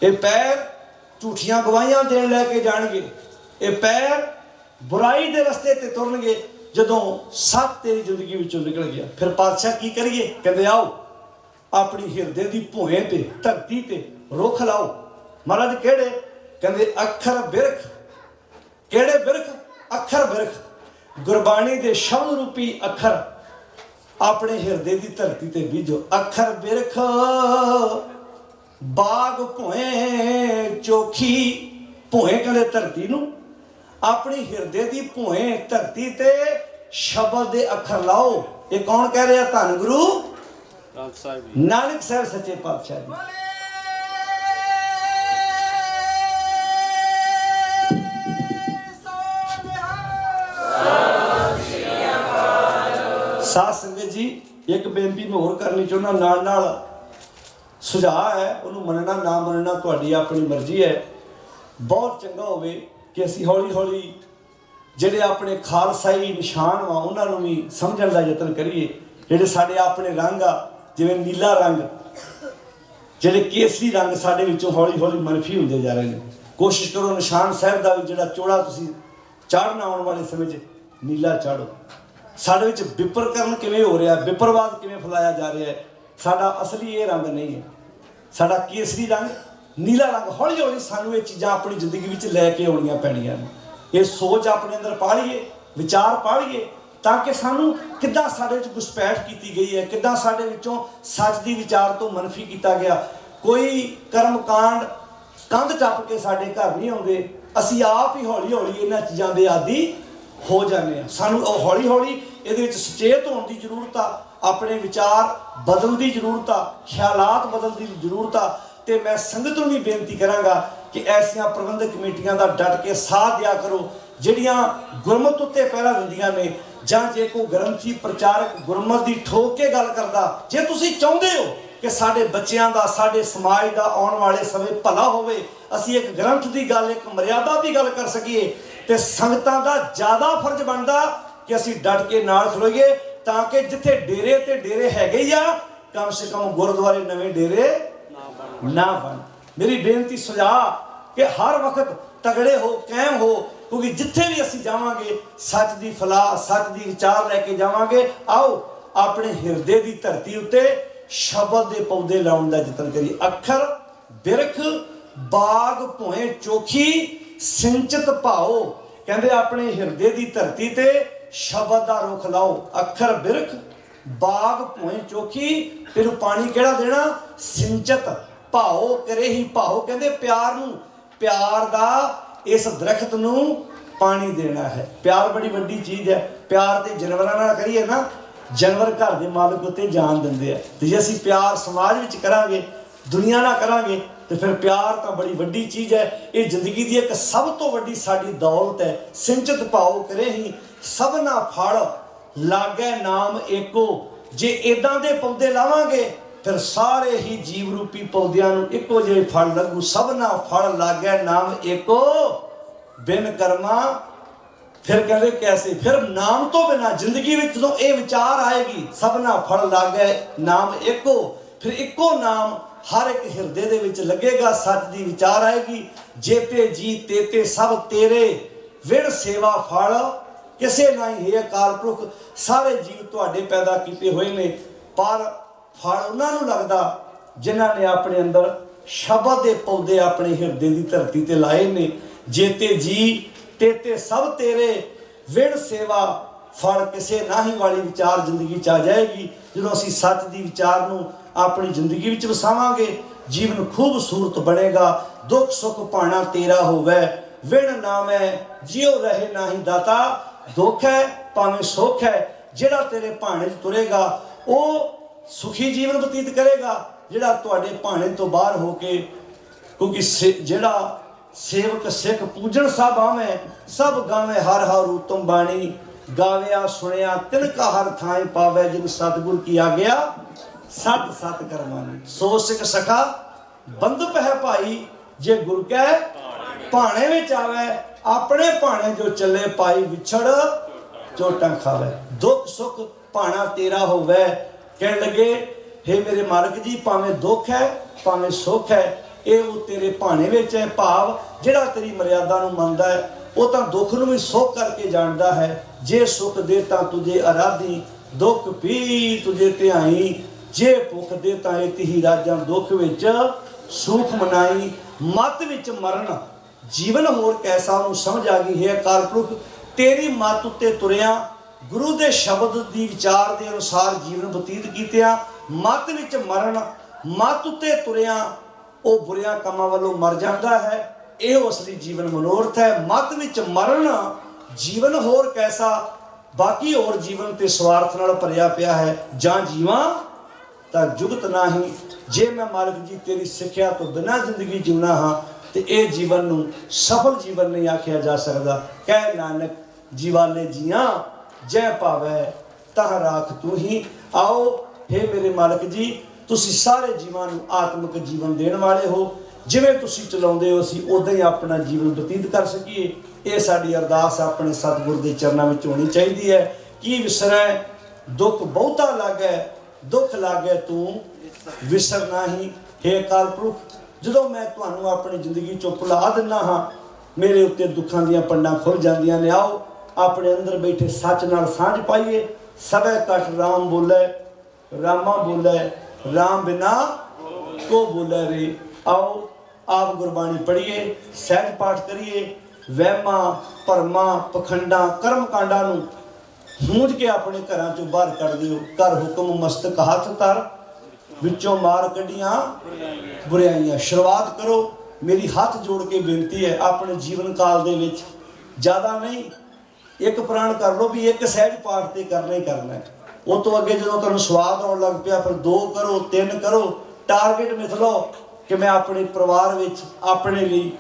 ਇਹ ਪੈਰ ਝੂਠੀਆਂ ਗਵਾਹੀਆਂ ਦੇਣ ਲੈ ਕੇ ਜਾਣਗੇ, ਇਹ ਪੈਰ ਬੁਰਾਈ ਦੇ ਰਸਤੇ ਤੇ ਤੁਰਨਗੇ। ਜਦੋਂ ਸੱਚ ਤੇਰੀ ਜ਼ਿੰਦਗੀ ਵਿੱਚੋਂ ਨਿਕਲ ਗਿਆ, ਫਿਰ ਪਾਤਸ਼ਾਹ ਕੀ ਕਰੀਏ? ਕਹਿੰਦੇ ਆਓ ਆਪਣੀ ਹਿਰਦੇ ਦੀ ਭੂਏ ਤੇ, ਧਰਤੀ ਤੇ ਰੁੱਖ ਲਾਓ। ਮਹਾਰਾਜ ਕਿਹੜੇ? ਕਹਿੰਦੇ ਅੱਖਰ ਬਿਰਖ। ਕਿਹੜੇ ਬਿਰਖ? ਅੱਖਰ ਬਿਰਖ। ਗੁਰਬਾਣੀ ਦੇ ਸ਼ਬਦ ਰੂਪੀ ਅੱਖਰ ਆਪਣੇ ਹਿਰਦੇ ਦੀ ਧਰਤੀ ਤੇ ਬੀਜੋ। ਅੱਖਰ ਬਿਰਖ ਬਾਗ ਭੂਏ ਚੋਖੀ। ਭੂਏ ਕਹਿੰਦੇ ਧਰਤੀ ਨੂੰ, ਆਪਣੀ ਹਿਰਦੇ ਦੀ ਭੂਏ ਧਰਤੀ ਤੇ शब्द दे अखर लाओ। ये कौन कह रहा? धन गुरु नानक साहब सच्चे पातशाह जी। साध संगत जी एक बेनती मैं होर करनी चाहना, नाल नाल सुझाव है, उन्होंने मनना ना मनना तुहाडी अपनी मर्जी है। बहुत चंगा होवे कि असीं हौली हौली ਜਿਹੜੇ ਆਪਣੇ ਖਾਲਸਾਈ ਨਿਸ਼ਾਨ ਵਾ ਉਹਨਾਂ ਨੂੰ ਵੀ ਸਮਝਣ ਦਾ ਯਤਨ ਕਰੀਏ। ਜਿਹੜੇ ਸਾਡੇ ਆਪਣੇ ਰੰਗ ਆ, ਜਿਵੇਂ ਨੀਲਾ ਰੰਗ, ਜਿਹੜੇ ਕੇਸਰੀ ਰੰਗ ਸਾਡੇ ਵਿੱਚੋਂ ਹੌਲੀ ਹੌਲੀ ਮਨਫੀ ਹੁੰਦੇ ਜਾ ਰਹੇ ਨੇ। ਕੋਸ਼ਿਸ਼ ਕਰੋ ਨਿਸ਼ਾਨ ਸਾਹਿਬ ਦਾ ਵੀ ਜਿਹੜਾ ਚੋਲਾ ਤੁਸੀਂ ਚਾੜਨਾ ਆਉਣ ਵਾਲੇ ਸਮੇਂ 'ਚ ਨੀਲਾ ਚਾੜੋ। ਸਾਡੇ ਵਿੱਚ ਵਿਪਰਕਰਨ ਕਿਵੇਂ ਹੋ ਰਿਹਾ, ਵਿਪਰਵਾਦ ਕਿਵੇਂ ਫੈਲਾਇਆ ਜਾ ਰਿਹਾ ਹੈ। ਸਾਡਾ ਅਸਲੀ ਇਹ ਰੰਗ ਨਹੀਂ ਹੈ, ਸਾਡਾ ਕੇਸਰੀ ਰੰਗ, ਨੀਲਾ ਰੰਗ। ਹੌਲੀ ਹੌਲੀ ਸਾਨੂੰ ਇਹ ਚੀਜ਼ਾਂ ਆਪਣੀ ਜ਼ਿੰਦਗੀ ਵਿੱਚ ਲੈ ਕੇ ਆਉਣੀਆਂ ਪੈਣੀਆਂ ਨੇ। ਇਹ ਸੋਚ ਆਪਣੇ ਅੰਦਰ ਪਾ ਲਈਏ, ਵਿਚਾਰ ਪਾ ਲਈਏ, ਤਾਂ ਕਿ ਸਾਨੂੰ ਕਿੱਦਾਂ ਸਾਡੇ ਵਿੱਚ ਘੁਸਪੈਠ ਕੀਤੀ ਗਈ ਹੈ, ਕਿੱਦਾਂ ਸਾਡੇ ਵਿੱਚੋਂ ਸੱਚ ਦੀ ਵਿਚਾਰ ਤੋਂ ਮਨਫੀ ਕੀਤਾ ਗਿਆ। ਕੋਈ ਕਰਮਕਾਂਡ ਕੰਧ ਟੱਪ ਕੇ ਸਾਡੇ ਘਰ ਨਹੀਂ ਆਉਂਦੇ, ਅਸੀਂ ਆਪ ਹੀ ਹੌਲੀ ਹੌਲੀ ਇਹਨਾਂ ਚੀਜ਼ਾਂ ਦੇ ਆਦੀ ਹੋ ਜਾਂਦੇ ਹਾਂ। ਸਾਨੂੰ ਉਹ ਹੌਲੀ ਹੌਲੀ ਇਹਦੇ ਵਿੱਚ ਸੁਚੇਤ ਹੋਣ ਦੀ ਜ਼ਰੂਰਤ ਆ, ਆਪਣੇ ਵਿਚਾਰ ਬਦਲਣ ਦੀ ਜ਼ਰੂਰਤ ਆ, ਖਿਆਲਾਤ ਬਦਲਣ ਦੀ ਜ਼ਰੂਰਤ ਆ। ਤੇ ਮੈਂ ਸੰਗਤ ਨੂੰ ਵੀ ਬੇਨਤੀ ਕਰਾਂਗਾ ਕਿ ਐਸੀਆਂ ਪ੍ਰਬੰਧਕ ਕਮੇਟੀਆਂ ਦਾ ਡਟ ਕੇ ਸਾਥ ਦਿਆ ਕਰੋ, ਜਿਹੜੀਆਂ ਗੁਰਮਤਿ ਉੱਤੇ ਪਹਿਰਾ ਦਿੰਦੀਆਂ ਨੇ। ਜਾਂ ਜੇ ਕੋਈ ਗ੍ਰੰਥੀ ਪ੍ਰਚਾਰਕ ਗੁਰਮਤਿ ਦੀ ਠੋਕ ਕੇ ਗੱਲ ਕਰਦਾ, ਜੇ ਤੁਸੀਂ ਚਾਹੁੰਦੇ ਹੋ ਕਿ ਸਾਡੇ ਬੱਚਿਆਂ ਦਾ, ਸਾਡੇ ਸਮਾਜ ਦਾ ਆਉਣ ਵਾਲੇ ਸਮੇਂ ਭਲਾ ਹੋਵੇ, ਅਸੀਂ ਇੱਕ ਗ੍ਰੰਥ ਦੀ ਗੱਲ, ਇੱਕ ਮਰਿਆਦਾ ਦੀ ਗੱਲ ਕਰ ਸਕੀਏ, ਤੇ ਸੰਗਤਾਂ ਦਾ ਜ਼ਿਆਦਾ ਫਰਜ਼ ਬਣਦਾ ਕਿ ਅਸੀਂ ਡਟ ਕੇ ਨਾਲ ਖਲੋਈਏ, ਤਾਂ ਕਿ ਜਿੱਥੇ ਡੇਰੇ ਤੇ ਡੇਰੇ ਹੈਗੇ ਹੀ ਆ, ਕਮ ਸੇ ਕਮ ਗੁਰਦੁਆਰੇ ਨਵੇਂ ਡੇਰੇ ਨਾ ਬਣ। ਮੇਰੀ ਬੇਨਤੀ ਸੁਝਾਅ ਕਿ ਹਰ ਵਕਤ ਤਗੜੇ ਹੋ, ਕਾਇਮ ਹੋ, ਕਿਉਂਕਿ ਜਿੱਥੇ ਵੀ ਅਸੀਂ ਜਾਵਾਂਗੇ ਸੱਚ ਦੀ ਫਲਾਹ, ਸੱਚ ਦੀ ਵਿਚਾਰ ਲੈ ਕੇ ਜਾਵਾਂਗੇ। ਆਓ ਆਪਣੇ ਹਿਰਦੇ ਦੀ ਧਰਤੀ ਉੱਤੇ ਸ਼ਬਦ ਦੇ ਪੌਦੇ ਲਾਉਣ ਦਾ ਯਤਨ ਕਰੀਏ। ਅੱਖਰ ਬਿਰਖ ਬਾਗ ਭੋਏ ਚੋਖੀ ਸਿੰਚਤ ਭਾਓ। ਕਹਿੰਦੇ ਆਪਣੇ ਹਿਰਦੇ ਦੀ ਧਰਤੀ ਤੇ ਸ਼ਬਦ ਦਾ ਰੁੱਖ ਲਾਓ। ਅੱਖਰ ਬਿਰਖ ਬਾਗ ਭੋਏ ਚੋਖੀ, ਤੈਨੂੰ ਪਾਣੀ ਕਿਹੜਾ ਦੇਣਾ? ਸਿੰਚਤ ਭਾਓ ਕਰੇ ਹੀ ਭਾਓ। ਕਹਿੰਦੇ ਪਿਆਰ ਨੂੰ, ਪਿਆਰ ਦਾ ਇਸ ਦਰਖਤ ਨੂੰ ਪਾਣੀ ਦੇਣਾ ਹੈ। ਪਿਆਰ ਬੜੀ ਵੱਡੀ ਚੀਜ਼ ਹੈ। ਪਿਆਰ ਤੇ ਜਾਨਵਰਾਂ ਨਾਲ ਕਰੀਏ ਨਾ, ਜਾਨਵਰ ਘਰ ਦੇ ਮਾਲਕ ਉੱਤੇ ਜਾਨ ਦਿੰਦੇ ਆ। ਤੇ ਜੇ ਅਸੀਂ ਪਿਆਰ ਸਮਾਜ ਵਿੱਚ ਕਰਾਂਗੇ, ਦੁਨੀਆ ਨਾਲ ਕਰਾਂਗੇ, ਤੇ ਫਿਰ ਪਿਆਰ ਤਾਂ ਬੜੀ ਵੱਡੀ ਚੀਜ਼ ਹੈ। ਇਹ ਜ਼ਿੰਦਗੀ ਦੀ ਇੱਕ ਸਭ ਤੋਂ ਵੱਡੀ ਸਾਡੀ ਦੌਲਤ ਹੈ। ਸਿੰਚਤ ਭਾਓ ਕਰੇ ਹੀ ਸਭਨਾ ਫਲ ਲਾਗੇ ਨਾਮ ਏਕੋ। ਜੇ ਇਦਾਂ ਦੇ ਪੌਦੇ ਲਾਵਾਂਗੇ ਫਿਰ ਸਾਰੇ ਹੀ ਜੀਵ ਰੂਪੀ ਪੌਦਿਆਂ ਨੂੰ ਇੱਕੋ ਜਿਹੇ ਫਲ ਲੱਗੂ। ਸਭਨਾ ਫਲ ਲਾਗੇ ਨਾਮ ਏਕੋ ਬਿਨ ਕਰਮਾ। ਫਿਰ ਕਹਿੰਦੇ ਕੈਸੇ? ਫਿਰ ਨਾਮ ਤੋਂ ਬਿਨਾਂ ਜ਼ਿੰਦਗੀ ਵਿੱਚ ਜਦੋਂ ਇਹ ਵਿਚਾਰ ਆਏਗੀ, ਸਭਨਾ ਫਲ ਲਾਗੇ ਨਾਮ ਏਕੋ, ਫਿਰ ਇੱਕੋ ਨਾਮ ਹਰ ਇੱਕ ਹਿਰਦੇ ਦੇ ਵਿੱਚ ਲੱਗੇਗਾ, ਸੱਚ ਦੀ ਵਿਚਾਰ ਆਏਗੀ। ਜੇਤੇ ਜੀ ਤੇਤੇ ਸਭ ਤੇਰੇ, ਵਿਣ ਸੇਵਾ ਫਲ ਕਿਸੇ ਨਹੀਂ ਹੈ ਅਕਾਲ ਪੁਰਖ। ਸਾਰੇ ਜੀਵ ਤੁਹਾਡੇ ਪੈਦਾ ਕੀਤੇ ਹੋਏ ਨੇ, ਪਰ ਫਲ ਉਹਨਾਂ ਨੂੰ ਲੱਗਦਾ ਜਿਨ੍ਹਾਂ ਨੇ ਆਪਣੇ ਅੰਦਰ ਸ਼ਬਦ ਦੇ ਪੌਦੇ ਆਪਣੇ ਹਿਰਦੇ ਦੀ ਧਰਤੀ ਤੇ ਲਾਏ ਨੇ। ਜੇਤੇ ਜੀ ਤੇਤੇ ਸਭ ਤੇਰੇ, ਵਿਣ ਸੇਵਾ ਫਲ ਕਿਸੇ ਨਾਹੀਂ ਵਾਲੀ ਵਿਚਾਰ ਜ਼ਿੰਦਗੀ 'ਚ ਆ ਜਾਏਗੀ। ਜਦੋਂ ਅਸੀਂ ਸੱਚ ਦੀ ਵਿਚਾਰ ਨੂੰ ਆਪਣੀ ਜ਼ਿੰਦਗੀ ਵਿੱਚ ਵਸਾਵਾਂਗੇ, ਜੀਵਨ ਖੂਬਸੂਰਤ ਬਣੇਗਾ। ਦੁੱਖ ਸੁੱਖ ਭਾਣਾ ਤੇਰਾ ਹੋਵੇ, ਵਿਣ ਨਾਮੈ ਜਿਉ ਰਹੇ ਨਾਹੀਂ ਦਾਤਾ। ਦੁੱਖ ਹੈ ਭਾਵੇਂ ਸੁੱਖ ਹੈ, ਜਿਹੜਾ ਤੇਰੇ ਭਾਣੇ 'ਚ ਤੁਰੇਗਾ ਉਹ ਸੁਖੀ ਜੀਵਨ ਬਤੀਤ ਕਰੇਗਾ। ਜਿਹੜਾ ਤੁਹਾਡੇ ਭਾਣੇ ਤੋਂ ਬਾਹਰ ਹੋ ਕੇ, ਕਿਉਂਕਿ ਜਿਹੜਾ ਸੇਵਕ ਸਿੱਖ ਪੂਜਣ ਸਭ ਆਵੇਂ, ਸਭ ਗਾਵੇਂ ਹਰ ਹਰ ਉਤਮ ਬਾਣੀ। ਗਾਵਿਆ ਸੁਣਿਆ ਤਿਨ ਕਾ ਹਰ ਥਾਂ ਪਾਵੇ, ਜਿਨ ਸਤਿਗੁਰ ਕੀ ਆਗਿਆ ਸਤ ਸਤ ਕਰਮਾਨੀ। ਸੋ ਸਿੱਖ ਸਖਾ ਬੰਧਪ ਹੈ ਭਾਈ, ਜੇ ਗੁਰ ਕੈ ਭਾਣੇ ਵਿੱਚ ਆਵੇ। ਆਪਣੇ ਭਾਣੇ ਜੋ ਚੱਲੇ ਪਾਈ, ਵਿਛੜ ਚੋਟਾਂ ਖਾਵੇ। ਦੁੱਖ ਸੁੱਖ ਭਾਣਾ ਤੇਰਾ ਹੋਵੇ। ਕਹਿਣ ਲੱਗੇ, ਹੇ ਮੇਰੇ ਮਾਲਕ ਜੀ, ਭਾਵੇਂ ਦੁੱਖ ਹੈ ਭਾਵੇਂ ਸੁੱਖ ਹੈ, ਇਹ ਉਹ ਤੇਰੇ ਭਾਣੇ ਵਿੱਚ ਹੈ। ਭਾਵ ਜਿਹੜਾ ਤੇਰੀ ਮਰਿਆਦਾ ਨੂੰ ਮੰਨਦਾ ਹੈ, ਉਹ ਤਾਂ ਦੁੱਖ ਨੂੰ ਵੀ ਸੁੱਖ ਕਰਕੇ ਜਾਣਦਾ ਹੈ। ਜੇ ਸੁੱਖ ਦੇ ਤਾਂ ਤੁਝੇ ਅਰਾਧੀ, ਦੁੱਖ ਪੀ ਤੁਝੇ ਧਿਆਈ। ਜੇ ਭੁੱਖ ਦੇ ਤਾਂ ਇਹ ਤਿਹੀ ਰਾਜਾਂ, ਦੁੱਖ ਵਿੱਚ ਸੁਖ ਮਨਾਈ। ਮੱਤ ਵਿੱਚ ਮਰਨ ਜੀਵਨ ਹੋਰ ਕੈਸਾ, ਉਹਨੂੰ ਸਮਝ ਆ ਗਈ ਹੈ ਅਕਾਲ ਪੁਰਖ ਤੇਰੀ ਮੱਤ ਉੱਤੇ ਤੁਰਿਆ, ਗੁਰੂ ਦੇ ਸ਼ਬਦ ਦੀ ਵਿਚਾਰ ਦੇ ਅਨੁਸਾਰ ਜੀਵਨ ਬਤੀਤ ਕੀਤਿਆਂ। ਮੱਤ ਵਿੱਚ ਮਰਨ, ਮੱਤ ਉੱਤੇ ਤੁਰਿਆ ਉਹ ਬੁਰਿਆਂ ਕੰਮਾਂ ਵੱਲੋਂ ਮਰ ਜਾਂਦਾ ਹੈ। ਇਹ ਅਸਲੀ ਜੀਵਨ ਮਨੋਰਥ ਹੈ। ਮੱਤ ਵਿੱਚ ਮਰਨ ਜੀਵਨ ਹੋਰ ਕੈਸਾ, बाकी और जीवन ते स्वार्थ नाल भरिया पिया है, जां जीवां तां जुगत नाही। जे मैं मालिक जी तेरी सिक्ख्या तो बिना जिंदगी जीवना हाँ तो यह जीवन नूं सफल जीवन नहीं आख्या जा सकता। कह नानक जीवाले जियां जै पावै तह राख तू ही। आओ हे मेरे मालिक जी, तुसी सारे जीवां नूं आत्मिक जीवन देण वाले हो, जिवें तुसी चलाउंदे हो असीं उदां ही अपना जीवन बतीत कर सकीए। ये साडी अरदास अपने सतगुर के चरणों में होनी चाहिए है। कि विसरै दुख बहुता लागै, दुख लागै तू विसरना ही। हे अकाल पुरख, जदों मैं तुहानूं अपनी जिंदगी चों भुला दिना हाँ, मेरे उत्ते दुखां दीआं पंडां खुल जांदियां ने। आओ अपने अंदर बैठे सच नाल सांझ पाइए। सबे कट राम बोलै, रामा बोलै, राम बिना को बोलै रे। आओ आप गुरबाणी पढ़िए, सहज पाठ करिए, वहमा भरमा पखंडा कर्म कांडा नूं मूंझ के अपने घरां चों बाहर कढ दिओ। कर हुक्म मस्तक हथ तर, विचों मार कढ़ियां बुराइयां। शुरुआत करो, मेरी हाथ जोड़ के बेनती है, अपने जीवन काल दे विच ज़्यादा नहीं, एक प्राण कर लो भी, एक सहज पाठ तो करना ही करना है। वो तो अगे जो तुहानूं स्वाद आउण लग पिया, फिर 2 करो 3 करो, टारगेट मिथ लो कि मैं अपने परिवार विच अपने लिए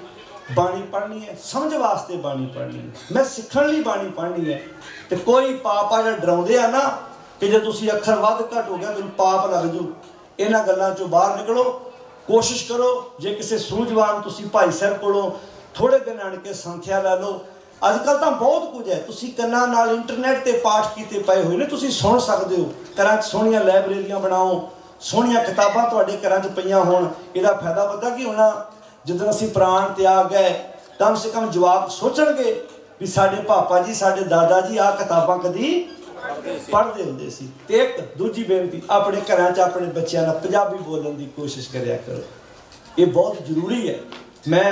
बाणी पढ़नी है, समझ वास्ते बाणी पढ़नी है, मैं सीखण लई बाणी पढ़नी है। तो कोई पाप आ जो डराउंदे आ ना कि जो तुसीं अखर वध घट हो गया तुहानूं पाप लग जू, इन्हां गल्लां चों बाहर निकलो। कोशिश करो जे किसी सूझवान तुसीं भाई साहब कोलों थोड़े दिन आण के संथਿਆ लै लो। अजकल तो बहुत कुछ है, तुसीं कन्नां नाल इंटरनेट ते पाठ कीते पए होए ने, तुसीं सुण सकदे हो। घरां 'च सोहणीਆਂ लाइब्रेरियां बनाओ, सोहणीਆਂ किताबां तुहाडे घरां 'च पईयां होण। इहदा फायदा पता की होना, ਜਦੋਂ ਅਸੀਂ प्राण त्याग गए कम से कम जवाब सोचणगे भी साडे पापा जी साडे दादा जी आ किताबां कदी पढ़ते हुंदे सी। ते एक दूजी बेनती, अपने घरां 'च अपने बच्चों नाल पंजाबी बोलण दी कोशिश करिया करो, ये बहुत जरूरी है। मैं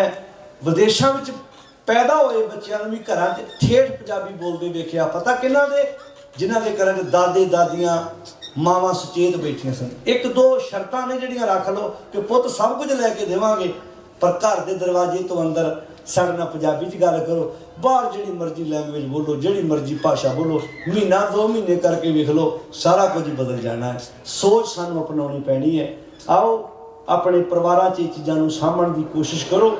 विदेशों में पैदा होए बच्चों भी घरां 'च ठेठ पंजाबी बोलते वेखिया। पता किन्हां दे? जिन्हां दे घरां 'च दादे दादियां मावां सुचेत बैठियां सन। 1-2 शर्तां ने जिहड़ियां रख लो कि पुੱਤ सब कुछ लैके देवांगे, पर घर के दरवाजे तो अंदर साडे नाल पंजाबी च गल करो। बाहर जिहड़ी मर्जी लैंग्वेज बोलो, जिहड़ी मर्जी भाषा बोलो, महीना 2 महीने करके वेख लो, सारा कुछ बदल जाना है। सोच सानूं अपनाउणी पैनी है। आओ अपने परिवारां 'च चीज़ां नूं साਂਭਣ की कोशिश करो,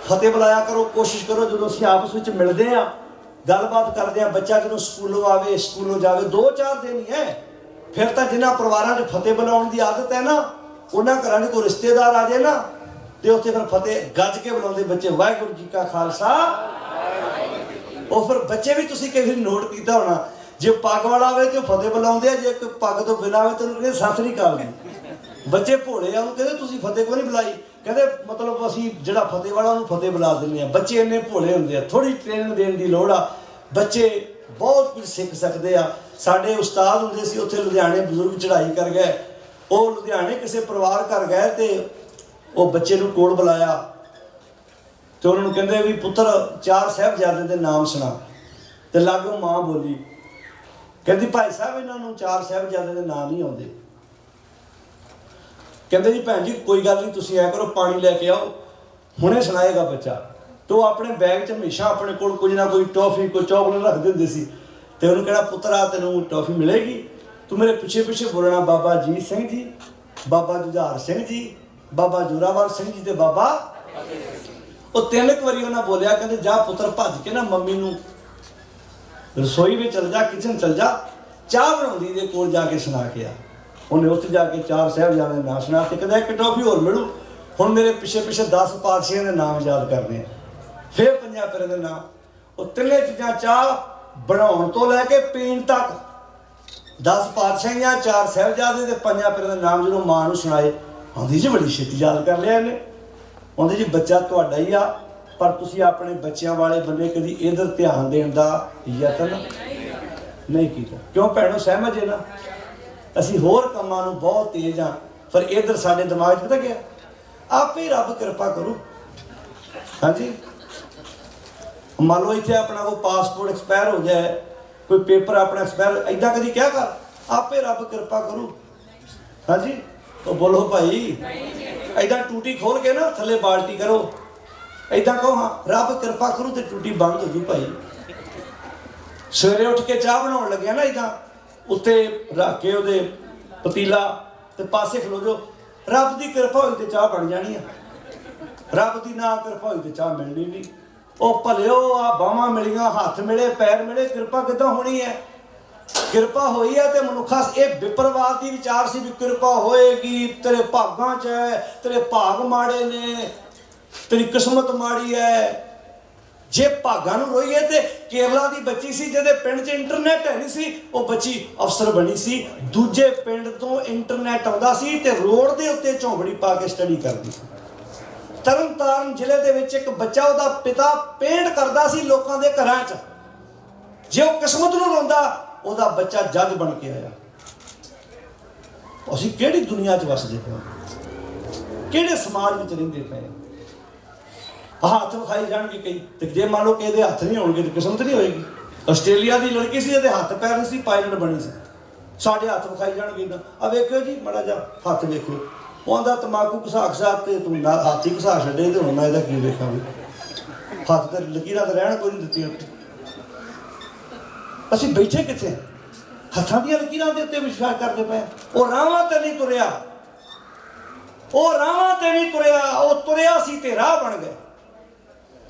फतेह बुलाया करो। कोशिश करो जो असीं आपस में मिलते हैं, गलबात करते हैं, बच्चा जो स्कूलों आवे स्कूलों जावे 2-4 दिन ही है, फिर तो जिन्हां परिवारां 'च फतेह बुलाउण की आदत है ना, उन्हां घरां 'च कोई रिश्तेदार आ जाए ना तो उत्थे फिर फतेह गज के बुलाते बच्चे, वाहिगुरू जी का खालसा। और फिर बच्चे भी तुसीं कई बार नोट किया होना, जे पग वाला आवे तो फतेह बुलाते, जे पग तो बिना आवे तो कहते सत श्री अकाल जी। बच्चे भोले आ, उन्होंने कहते तुसीं फतेह क्यों नहीं बुलाई? कहते मतलब असीं जिहड़ा फतेह वाला उन्होंने फतेह बुला दिंदे आ। बच्चे इन्ने भोले हुंदे आ, थोड़ी ट्रेनिंग देण दी लोड़ आ। बच्चे बहुत कुछ सीख सकते आ। साडे उस्ताद हुंदे सी उत्थे लुधियाणे, बजुर्ग चढ़ाई कर गए, वो लुधियाणे किसी परिवार घर गए तो वो बच्चे नूं कोल बुलाया तो उन्होंने कहते भी पुत्र 4 साहिबजादे के नाम सुना। तो लागों माँ बोली, कहती भाई साहब इन्होंने 4 साहिबजादे के नाम नहीं आते। कहते जी भैन जी कोई गल नहीं, तुसीं ऐ करो पानी लैके आओ, हुणे सुनाएगा बच्चा। तो अपने बैग च हमेशा अपने कोल कुछ ना कोई टॉफी कोई चॉकलेट रखते होंदे सी। तो उन्होंने कहना पुत्र आ तेनों टॉफी मिलेगी, तू मेरे पिछे पिछे बोलना बाबा अजीत सिंह जी, बाबा जुझार सिंह जी, बाबा जोरावर सिंह जी ते बाबा। वो 3 बारी उन्हें बोलिया, कहते जा पुत्र भज के ना मम्मी नूं रसोई में चल जा, किचन चल जा, चाह बनाउंदी दे कोल जाके सुना के आ। उन्हें उत्थे जाके 4 साहिबजादे नाम सुना के कहते एक टॉफी होर मिलू, हुण मेरे पिछे पिछे 10 पातशाहियां दे नाम याद करने, फिर 5 पिंडां दे नाम। वो 3 चीज़ां चाह बनाउण तो लैके पीण तक 10 पातशाहियां 4 साहिबजादे ते 5 पिंडां दे नाम जो मां नूं सुनाए, आंदी जी बड़ी छेती याद कर लिया इन्हें। आंदी जी बच्चा तुहाडा ही आ, पर तुसीं अपने बच्चों वाले बंदे कभी इधर ध्यान देने का यतन नहीं किया। क्यों भैनों सहमत है ना, असीं होर कामां नूं बहुत तेज हाँ, पर इधर साडे दिमाग च पता क्या, आपे रब कृपा करू। हाँ जी, मान लो इत्थे अपना कोई पासपोर्ट एक्सपायर हो जाए, कोई पेपर अपना एक्सपायर, इदा कभी क्या कर, आपे रब कृपा करू। हाँ जी, तो बोलो भाई, इदा टूटी खोल के ना थले बाल्टी करो, इदा कहो हाँ रब कृपा करो तो टूटी बंद हो जू भाई। सवेरे उठ के चाह बनाने लगे ना इदा उत्ते रख के ਉਹਦੇ पतीला ते पासे खलो जो रब की कृपा हुई तो चाह बन जानी है, रब की ना कृपा हुई तो चाह मिलनी नहीं। ਉਹ ਭਲਿਓ ਆ ਬਾਹਾਂ ਮਿਲੀਆਂ, ਹੱਥ ਮਿਲੇ, ਪੈਰ ਮਿਲੇ, ਕਿਰਪਾ ਕਿੱਦਾਂ ਹੋਣੀ ਹੈ? ਕਿਰਪਾ ਹੋਈ ਹੈ ਤੇ ਮਨੁੱਖਾ ਇਹ ਵਿਪਰਵਾਦ ਦੀ ਵਿਚਾਰ ਸੀ ਵੀ ਕਿਰਪਾ ਹੋਏਗੀ, ਤੇਰੇ ਭਾਗਾਂ 'ਚ ਹੈ, ਤੇਰੇ ਭਾਗ ਮਾੜੇ ਨੇ, ਤੇਰੀ ਕਿਸਮਤ ਮਾੜੀ ਹੈ। ਜੇ ਭਾਗਾਂ ਨੂੰ ਰੋਈਏ ਤੇ ਕੇਰਲਾ ਦੀ ਬੱਚੀ ਸੀ ਜਿਹਦੇ ਪਿੰਡ 'ਚ ਇੰਟਰਨੈਟ ਹੈ ਨਹੀਂ ਸੀ, ਉਹ ਬੱਚੀ ਅਫਸਰ ਬਣੀ ਸੀ। ਦੂਜੇ ਪਿੰਡ ਤੋਂ ਇੰਟਰਨੈਟ ਆਉਂਦਾ ਸੀ ਤੇ ਰੋਡ ਦੇ ਉੱਤੇ ਝੌਂਪੜੀ ਪਾ ਕੇ ਸਟੱਡੀ ਕਰਦੀ ਸੀ। ਤਰਨਤਾਰਨ ਜ਼ਿਲ੍ਹੇ ਦੇ ਵਿੱਚ ਇੱਕ ਬੱਚਾ, ਉਹਦਾ ਪਿਤਾ ਪੇਂਟ ਕਰਦਾ ਸੀ ਲੋਕਾਂ ਦੇ ਘਰਾਂ 'ਚ। ਜੇ ਉਹ ਕਿਸਮਤ ਨੂੰ ਰੋਂਦਾ, ਉਹਦਾ ਬੱਚਾ ਜੱਜ ਬਣ ਕੇ ਆਇਆ। ਅਸੀਂ ਕਿਹੜੀ ਦੁਨੀਆ 'ਚ ਵਸਦੇ ਪਏ, ਕਿਹੜੇ ਸਮਾਜ ਵਿੱਚ ਰਹਿੰਦੇ ਪਏ? ਹੱਥ ਵਿਖਾਈ ਜਾਣਗੇ ਕਈ, ਤੇ ਜੇ ਮੰਨ ਲਓ ਕਿ ਇਹਦੇ ਹੱਥ ਨਹੀਂ ਹੋਣਗੇ ਤਾਂ ਕਿਸਮਤ ਨਹੀਂ ਹੋਏਗੀ। ਆਸਟ੍ਰੇਲੀਆ ਦੀ ਲੜਕੀ ਸੀ, ਇਹਦੇ ਹੱਥ ਪੈਰ ਨਹੀਂ ਸੀ, ਪਾਇਲਟ ਬਣੀ ਸੀ। ਸਾਡੇ ਹੱਥ ਵਿਖਾਈ ਜਾਣਗੇ ਇੱਦਾਂ। ਆ ਵੇਖਿਓ ਜੀ ਮਾੜਾ ਜਿਹਾ ਹੱਥ ਵੇਖਿਓ, ਉਹ ਆਂਦਾ ਤੰਬਾਕੂ ਘਸਾ ਘਸਾ ਤੇ ਤੂੰ ਹੱਥ ਹੀ ਘਸਾ ਛੱਡੇ, ਤੇ ਹੁਣ ਮੈਂ ਇਹਦਾ ਕੀ ਵੇਖਾਂ? ਵੀ ਹੱਥ ਤੇ ਲਕੀਰਾਂ ਤਾਂ ਰਹਿਣ ਕੋਈ ਨਹੀਂ ਦਿੱਤੀਆਂ। ਅਸੀਂ ਬੈਠੇ ਕਿੱਥੇ? ਹੱਥਾਂ ਦੀਆਂ ਲਕੀਰਾਂ ਦੇ ਉੱਤੇ ਵਿਸ਼ਵਾਸ ਕਰਦੇ ਪਏ। ਉਹ ਰਾਹਾਂ ਤੇ ਨਹੀਂ ਤੁਰਿਆ, ਉਹ ਰਾਹਾਂ ਤੇ ਨਹੀਂ ਤੁਰਿਆ, ਉਹ ਤੁਰਿਆ ਸੀ ਤੇ ਰਾਹ ਬਣ ਗਏ।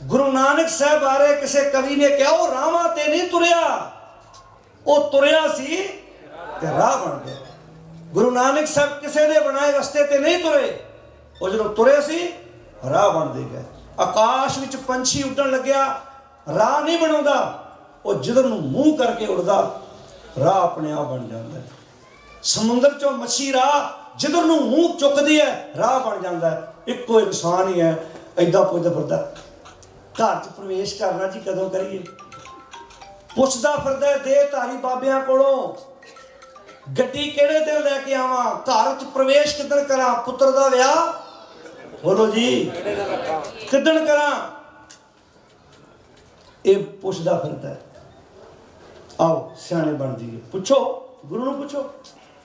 ਗੁਰੂ ਨਾਨਕ ਸਾਹਿਬ ਬਾਰੇ ਕਿਸੇ ਕਵੀ ਨੇ ਕਿਹਾ, ਉਹ ਰਾਹਾਂ ਤੇ ਨਹੀਂ ਤੁਰਿਆ, ਉਹ ਤੁਰਿਆ ਸੀ ਤੇ ਰਾਹ ਬਣ ਗਿਆ। ਗੁਰੂ ਨਾਨਕ ਸਾਹਿਬ ਕਿਸੇ ਦੇ ਬਣਾਏ ਰਸਤੇ ਤੇ ਨਹੀਂ ਤੁਰੇ, ਉਹ ਜਦੋਂ ਤੁਰੇ ਸੀ ਰਾਹ ਬਣਦੇ ਗਏ। ਆਕਾਸ਼ ਵਿੱਚ ਪੰਛੀ ਉੱਡਣ ਲੱਗਿਆ, ਰਾਹ ਨਹੀਂ ਬਣਾਉਂਦਾ, ਉਹ ਜਿੱਧਰ ਨੂੰ ਮੂੰਹ ਕਰਕੇ ਉੱਡਦਾ, ਰਾਹ ਆਪਣੇ ਆਪ ਬਣ ਜਾਂਦਾ। ਸਮੁੰਦਰ ਚੋਂ ਮੱਛੀ ਰਾਹ ਜਿੱਧਰ ਨੂੰ ਮੂੰਹ ਚੁੱਕਦੀ ਹੈ, ਰਾਹ ਬਣ ਜਾਂਦਾ। ਇੱਕੋ ਇਨਸਾਨ ਹੀ ਹੈ ਏਦਾਂ ਪੁੱਛਦਾ ਫਿਰਦਾ, ਘਰ 'ਚ ਪ੍ਰਵੇਸ਼ ਕਰਨਾ ਜੀ ਕਦੋਂ ਕਰੀਏ? ਪੁੱਛਦਾ ਫਿਰਦਾ ਦੇਹਧਾਰੀ ਬਾਬਿਆਂ ਕੋਲੋਂ, ਗੱਡੀ ਕਿਹੜੇ ਦਿਨ ਲੈ ਕੇ ਆਵਾਂ, ਘਰ 'ਚ ਪ੍ਰਵੇਸ਼ ਕਿੱਦਣ ਕਰਾਂ, ਪੁੱਤਰ ਦਾ ਵਿਆਹ ਬੋਲੋ ਜੀ ਕਿੱਦਣ ਕਰਾਂ? ਇਹ ਪੁੱਛਦਾ ਫਿਰਦਾ। ਆਓ ਸਿਆਣੇ ਬਣ ਜਾਈਏ, ਪੁੱਛੋ ਗੁਰੂ ਨੂੰ, ਪੁੱਛੋ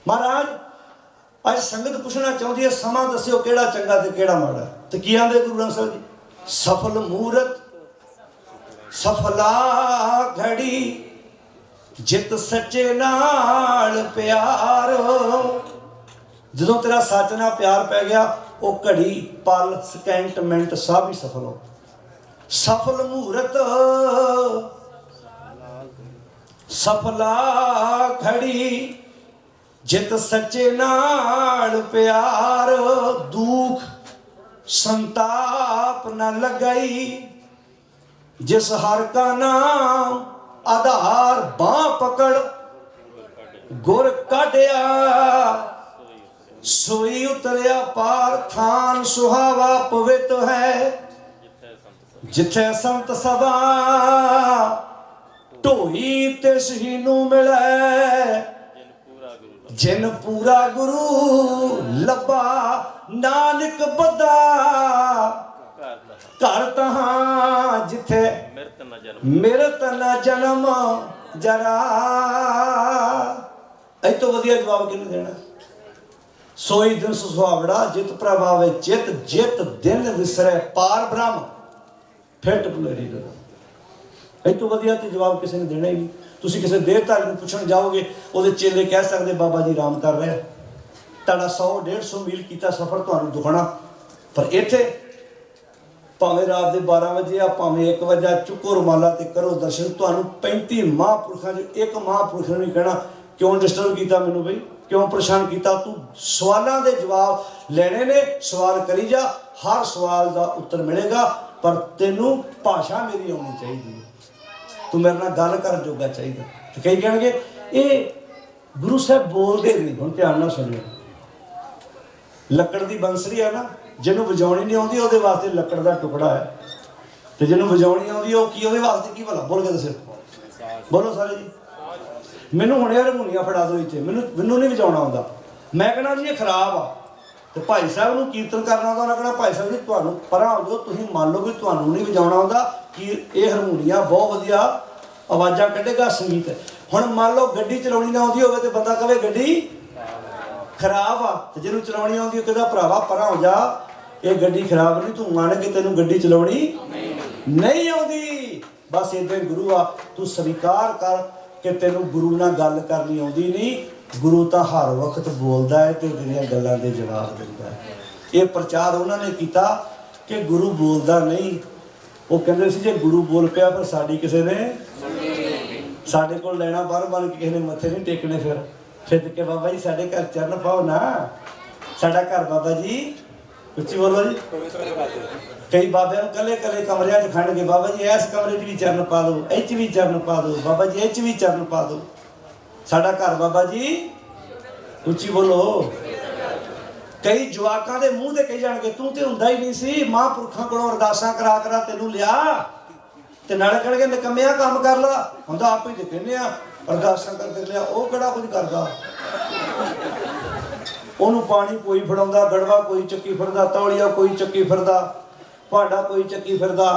ਮਹਾਰਾਜ ਅੱਜ ਸੰਗਤ ਪੁੱਛਣਾ ਚਾਹੁੰਦੀ ਹੈ, ਸਮਾਂ ਦੱਸਿਓ ਕਿਹੜਾ ਚੰਗਾ ਤੇ ਕਿਹੜਾ ਮਾੜਾ। ਤੇ ਕੀ ਆਂਦੇ ਗੁਰੂ ਗ੍ਰੰਥ ਸਾਹਿਬ ਜੀ? ਸਫਲ ਮੂਰਤ ਸਫਲਾ ਘੜੀ, ਜਿਤ ਸੱਚੇ ਨਾਲ ਪਿਆਰ। ਜਦੋਂ ਤੇਰਾ ਸੱਚ ਨਾਲ ਪਿਆਰ ਪੈ ਗਿਆ, ਉਹ ਘੜੀ ਪਲ ਸਕਿੰਟ ਮਿੰਟ ਸਭ ਹੀ ਸਫਲ ਹੋ। ਸਫਲ ਮੂਰਤ ਸਫਲਾ ਘੜੀ, ਜਿਤ ਸੱਚੇ ਨਾਲ ਪਿਆਰ। ਦੁੱਖ ਸੰਤਾਪ न लगाई, जिस हर का नाम आधार। बां पकड़ गुर काढ़िया, सोई उतरिया पार। थान सुहावा पवित्र है, जिथे संत सभा। ढोई तिस ही नू मिले, जिन पूरा गुरु लब्बा। नानक बदा घर तहां, जिथे मिरत न जन्म जरा। ਇਹ ਤੋਂ ਵਧੀਆ ਜਵਾਬ ਕਿਹਨੇ ਦੇਣਾ? ਸੋਈ ਦਿਨ ਸੁਹਾਵੜਾ, ਜਿਤ ਪ੍ਰਭਾਵੇ ਚਿਤ। ਜਿਤ ਦਿਨ ਵਿਸਰੇ ਪਾਰ ਬ੍ਰਹਮ, ਫਿੱਟ ਭੁਲੇਰੀ ਦਾ। ਇਹ ਤੋਂ ਵਧੀਆ ਤੇ ਜਵਾਬ ਕਿਸੇ ਨੇ ਦੇਣਾ ਹੀ ਨਹੀਂ। ਤੁਸੀਂ ਕਿਸੇ ਦੇਹਧਾਰੀ ਨੂੰ ਪੁੱਛਣ ਜਾਓਗੇ, ਉਹਦੇ ਚੇਲੇ ਕਹਿ ਸਕਦੇ ਬਾਬਾ ਜੀ ਆਰਾਮ ਕਰ ਰਿਹਾ। ਤੁਹਾਡਾ 100-150 ਮੀਲ ਕੀਤਾ ਸਫ਼ਰ ਤੁਹਾਨੂੰ ਦੁਖਣਾ। ਪਰ ਇੱਥੇ ਭਾਵੇਂ ਰਾਤ ਦੇ 12 ਵਜੇ ਆ, ਭਾਵੇਂ 1 ਵਜੇ, ਚੁੱਕੋ ਰੁਮਾਲਾ ਤੇ ਕਰੋ ਦਰਸ਼ਨ। ਤੁਹਾਨੂੰ 35 ਮਹਾਂਪੁਰਖਾਂ 'ਚ ਇੱਕ ਮਹਾਂਪੁਰਖ ਨੇ ਕਹਿਣਾ ਕਿਉਂ ਡਿਸਟਰਬ ਕੀਤਾ ਮੈਨੂੰ ਬਈ, ਕਿਉਂ ਪਰੇਸ਼ਾਨ ਕੀਤਾ ਤੂੰ? ਸਵਾਲਾਂ ਦੇ ਜਵਾਬ ਲੈਣੇ ਨੇ, ਸਵਾਲ ਕਰੀ ਜਾ, ਹਰ ਸਵਾਲ ਦਾ ਉੱਤਰ ਮਿਲੇਗਾ। ਪਰ ਤੈਨੂੰ ਭਾਸ਼ਾ ਮੇਰੀ ਆਉਣੀ ਚਾਹੀਦੀ ਹੈ, ਤੂੰ ਮੇਰੇ ਨਾਲ ਗੱਲ ਕਰਨ ਜੋਗਾ ਚਾਹੀਦਾ। ਤੇ ਕਈ ਕਹਿਣਗੇ ਇਹ ਗੁਰੂ ਸਾਹਿਬ ਬੋਲਦੇ ਨਹੀਂ। ਹੁਣ ਧਿਆਨ ਨਾਲ ਸੁਣਿਓ, ਲੱਕੜ ਦੀ ਬੰਸਰੀ ਹੈ ਨਾ, ਜਿਹਨੂੰ ਵਜਾਉਣੀ ਨਹੀਂ ਆਉਂਦੀ ਉਹਦੇ ਵਾਸਤੇ ਲੱਕੜ ਦਾ ਟੁਕੜਾ ਹੈ, ਤੇ ਜਿਹਨੂੰ ਵਜਾਉਣੀ ਆਉਂਦੀ ਉਹ ਕੀ, ਉਹਦੇ ਵਾਸਤੇ ਕੀ ਭਲਾ? ਬੋਲ ਕੇ ਦੱਸਿਓ, ਬੋਲੋ ਸਾਰੇ ਜੀ। ਮੈਨੂੰ ਹੁਣ ਯਾਰ ਹਰਮੋਨੀਆ ਫੜਾ ਦਿਓ ਇੱਥੇ, ਮੈਨੂੰ ਨਹੀਂ ਵਜਾਉਣਾ ਆਉਂਦਾ। ਮੈਂ ਕਹਿਣਾ ਜੀ ਇਹ ਖਰਾਬ ਆ। ਤੇ ਭਾਈ ਸਾਹਿਬ ਨੂੰ ਕੀਰਤਨ ਕਰਨਾ ਆਉਂਦਾ, ਉਹਨਾਂ ਕਹਿਣਾ ਭਾਈ ਸਾਹਿਬ ਜੀ ਤੁਹਾਨੂੰ ਪਰਾਂ ਹੋ ਜਾਓ, ਤੁਸੀਂ ਮੰਨ ਲਓ ਵੀ ਤੁਹਾਨੂੰ ਨਹੀਂ ਵਜਾਉਣਾ ਆਉਂਦਾ, ਕਿ ਇਹ ਹਰਮੋਨੀਆ ਬਹੁਤ ਵਧੀਆ ਆਵਾਜ਼ਾਂ ਕੱਢੇਗਾ, ਸੰਗੀਤ ਹੈ। ਹੁਣ ਮੰਨ ਲਓ ਗੱਡੀ ਚਲਾਉਣੀ ਨਾ ਆਉਂਦੀ ਹੋਵੇ ਤੇ ਬੰਦਾ ਕਹੇ ਗੱਡੀ ਖਰਾਬ ਆ, ਤੇ ਜਿਹਨੂੰ ਚਲਾਉਣੀ ਆਉਂਦੀ ਉਹ ਕਹਿੰਦਾ ਭਰਾਵਾ ਪਰਾਂ ਹੋ ਜਾ, ਇਹ ਗੱਡੀ ਖਰਾਬ ਨਹੀਂ, ਤੂੰ ਮੰਨ ਕੇ ਤੈਨੂੰ ਗੱਡੀ ਚਲਾਉਣੀ ਨਹੀਂ ਆਉਂਦੀ। बस इदां गुरु आ, तू स्वीकार कर कि तेनू गुरु नाल गल करनी आउंदी नहीं। गुरु तो हर वक्त बोलता है तो तेरियां गल्लां दे जवाब दिंदा है। ये प्रचार उन्होंने किया कि गुरु बोलता नहीं। वो कहते सी जे गुरु बोल पिया पर साडी किसी ने साडे कोल लैना बन बन के किसी ने मत्थे नहीं टेकने। फिर के बाबा जी साडे घर चरण पाओ ना, साडा घर बाबा जी उच्ची बोलो जी। कई बाबे कले कले कमरिया च खंड के बाबा जी इस कमरे च भी चरण पा दो, इच भी चरण पा दो, बाबा जी इच भी चरण पा दो। साडा घर बाबा जी उच्ची बोलो। कई जवाकां दे मूँह ते कही जाणगे तू ते हुंदा ही नहीं सी, महापुरखां कोलों अरदासां करा करा तैनूं लिया ते नाले कहणगे निकम्मिया काम कर ला। हुंदा आप ही ते कहने आ अरदासां करके लिया, वो किहड़ा कुछ करदा। ਉਹਨੂੰ पानी कोई फड़ाउंदा, गड़वा कोई चक्की फिरदा, तौलिया कोई चक्की फिरदा, भांडा कोई चक्की फिरदा।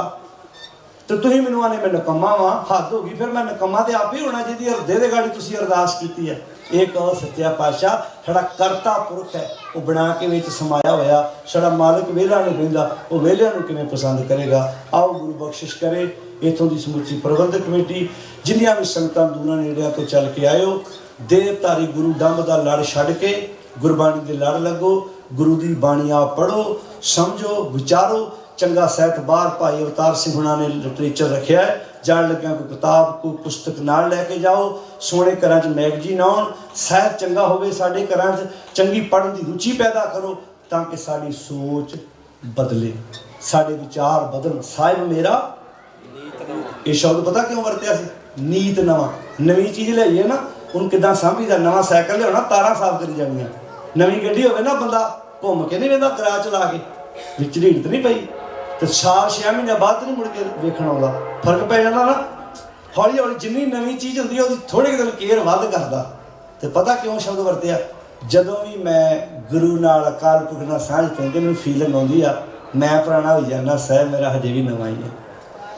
तो तुसीं मैनूं आने मैं निकम्मा वां, हद हो गई। फिर मैं निकम्मा तो आप ही होना जिहदी हिरदे दे गाड़ी तुसीं अरदास कीती है। ये कहो सच्चा पातशाह साडा करता पुरख है, वो बना के विच समाया होया। साडा मालिक वेला नहीं बहिंदा, वो वेलिਆਂ ਨੂੰ किवें पसंद करेगा। आओ गुरु बख्शिश करे इत्थों की समुची प्रबंधक कमेटी जिन्नियां भी संगतां दूरां नेड़िਆਂ तो चल के आयो। देवधारी गुरु डंब दा लड़ छड्ड के गुरबाणी दे लड़ लगो। गुरु की बाणी आप पढ़ो, समझो, विचारो। चंगा साहित्य बाहर भाई अवतार सिंह हुणां ने लिटरेचर रखिया है। जान लग्या कोई किताब कोई पुस्तक नाल लैके जाओ। सोहणे घरां च मैगजीन आउण, साहित्य चंगा होवे साडे घरां च, चंगी पढ़न की रुचि पैदा करो ताकि साडी सोच बदले, साडे विचार बदलन। साहिब मेरा ये शब्द पता क्यों वरत्या सी? नीत नवां, नवीं चीज़ लियाईए ना उन्हें किदां सामभीदा। नवां साइकिल लियाउणा तारां साफ करी जाणियां, नवीं गड्डी होवे ना बंदा घुम के नहीं वेंदा गराज चला के, विच ढीठ तो नहीं पई तो साल 6 महीने बाद नहीं मुड़ के वेखण आउंदा। फर्क पै जांदा ना। हौली हौली जिन्नी नवीं चीज़ हुंदी है उहदी थोड़ी दिन केयर वध करदा। तो पता क्यों शब्द वरत्या? जदों भी मैं गुरु नाल अकाल पुरख नाल साझ पैंदी मैनूं फीलिंग आउंदी आ मैं पुराना हो जाना, साहिब मेरा हजे भी नवां ही है,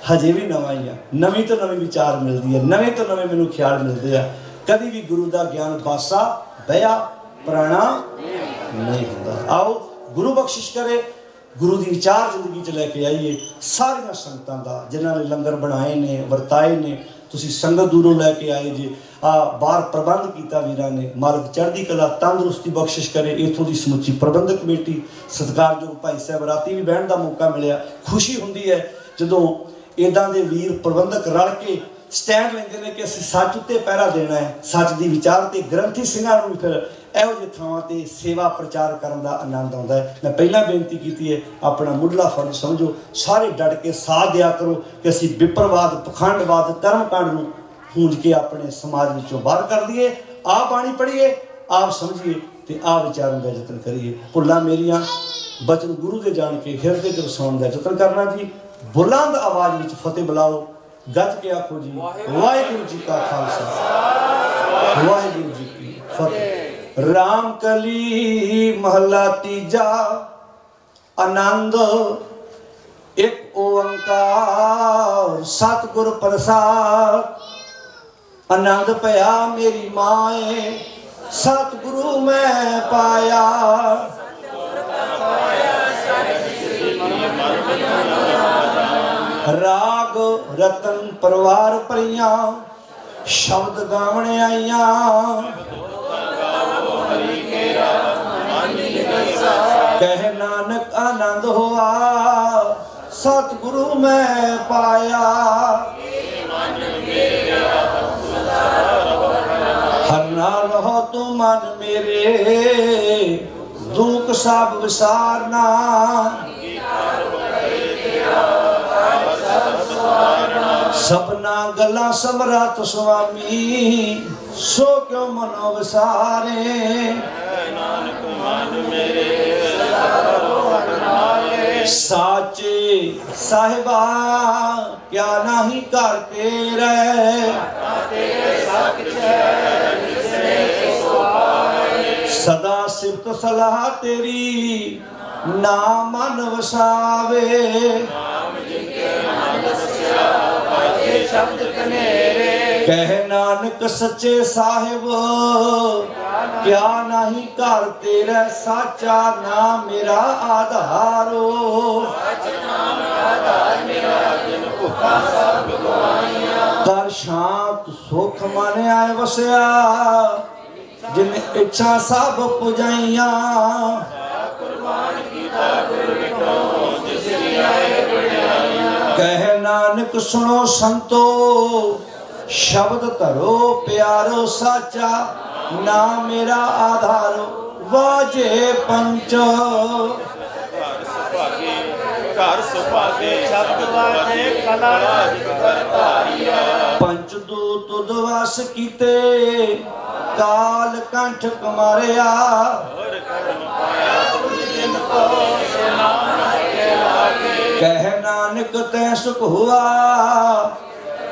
हजे भी नवां ही है। नवीं तो नवीं विचार मिलती है, नवे तो नवे मैनूं ख्याल मिलते हैं। कभी भी गुरु का ज्ञान बासा बया पुराना नहीं होता। आओ गुरु बख्शिश करे, गुरु की विचार जिंदगी च लैके आइए। सारिया संगतां दा जिन्हां ने लंगर बनाए ने वरताए ने, तुसीं संगत दूरों लैके आए जे। बाहर प्रबंध किया वीरां ने, मालिक चढ़दी कला तंदुरुस्ती बख्शिश करे। इत्थों की समुची प्रबंधक कमेटी सत्कारयोग भाई साहब राती भी बहन का मौका मिलिया। खुशी हुंदी है जदों इदां दे वीर प्रबंधक रल के स्टैंड लेंदे ने कि असीं सच उत्ते पहरा देना है, सच दी विचार ते ग्रंथी ਸਿੰਘਾਂ ਨੂੰ फिर ਇਹੋ ਜਿਹੇ ਥਾਵਾਂ ਤੇ सेवा प्रचार ਕਰਨ ਦਾ आनंद आउंदा है। मैं पहला बेनती की है अपना मुढ़ला फर्ज समझो, सारे डट के साथ दिया करो कि असीं विप्रवाद पखंडवाद कर्मकांड नूं हूंज के अपने समाज विचों बाहर कर दईए। आप बाणी पढ़िए, आप समझिए ते आप विचारों का यतन करिए। भुल्लां मेरियां बचन गुरु दे जान के हिरदे च वसाउण दा यतन करना जी। बुलंद आवाज़ विच फतेह बुलाओ, गज के आखो जी वाहिगुरू जी का खालसा वाहिगुरू जी की फतेह। राम कली महला तीजा आनंद एक ओंकार सतगुर प्रसाद। आनंद पया मेरी माए सतगुरु मैं पाया। राग रतन परिवार परियां शब्द गावण आईयां। कह नानक आनंद हुआ सतगुरु मैं पाया। हर नाल हो तू मन मेरे दुख सब विसारना। सपना गला समरथ स्वामी सो क्यों मनो विसारे। साचे साहिबा क्या नहीं करते रहे। सदा सिफत सलाह तेरी ना मन वसावे। कह नानक सच्चे साहिब क्या नहीं कर तेरा साचा नाम मेरा आधारो। शांत सुख मन आए वसया जिन इच्छा सब पुजाइया कह नानक सुनो संतो शब्द धरो प्यारो साचा ना मेरा आधारो वाजे पंच घर सुभागे शब्द वाजे कला कर धारिया पंच दूत उदवास कीते काल कंठ कुमारिया और कर्म पाया तुझ जिन को नाम के लागे कह नानक तै सुख हुआ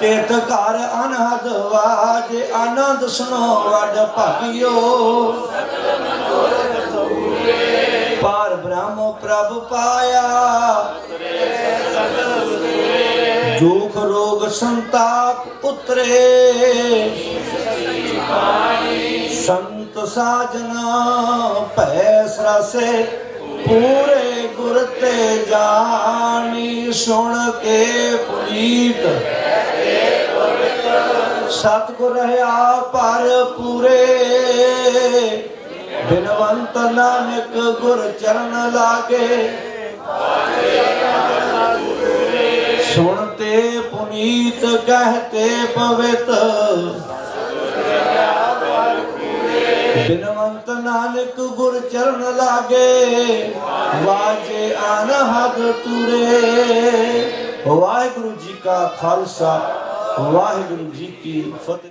तेत घर अनहद वाजे आनंद सुनो वड भागियो पार ब्रह्म प्रभ पाया दुख रोग संताप उतरे संत साजना भै सरासे पूरे गुर ते जानी सुन के पुनीत सतगुर रहा पर पूरे बिनवंत नानक गुर चरण लागे सुनते पुनीत कहते पवित बिनवंत नानक गुर चरण लागे वाजे अनहद तुरे। वाहिगुरु जी का खालसा वाहिगुरु जी की फतेह।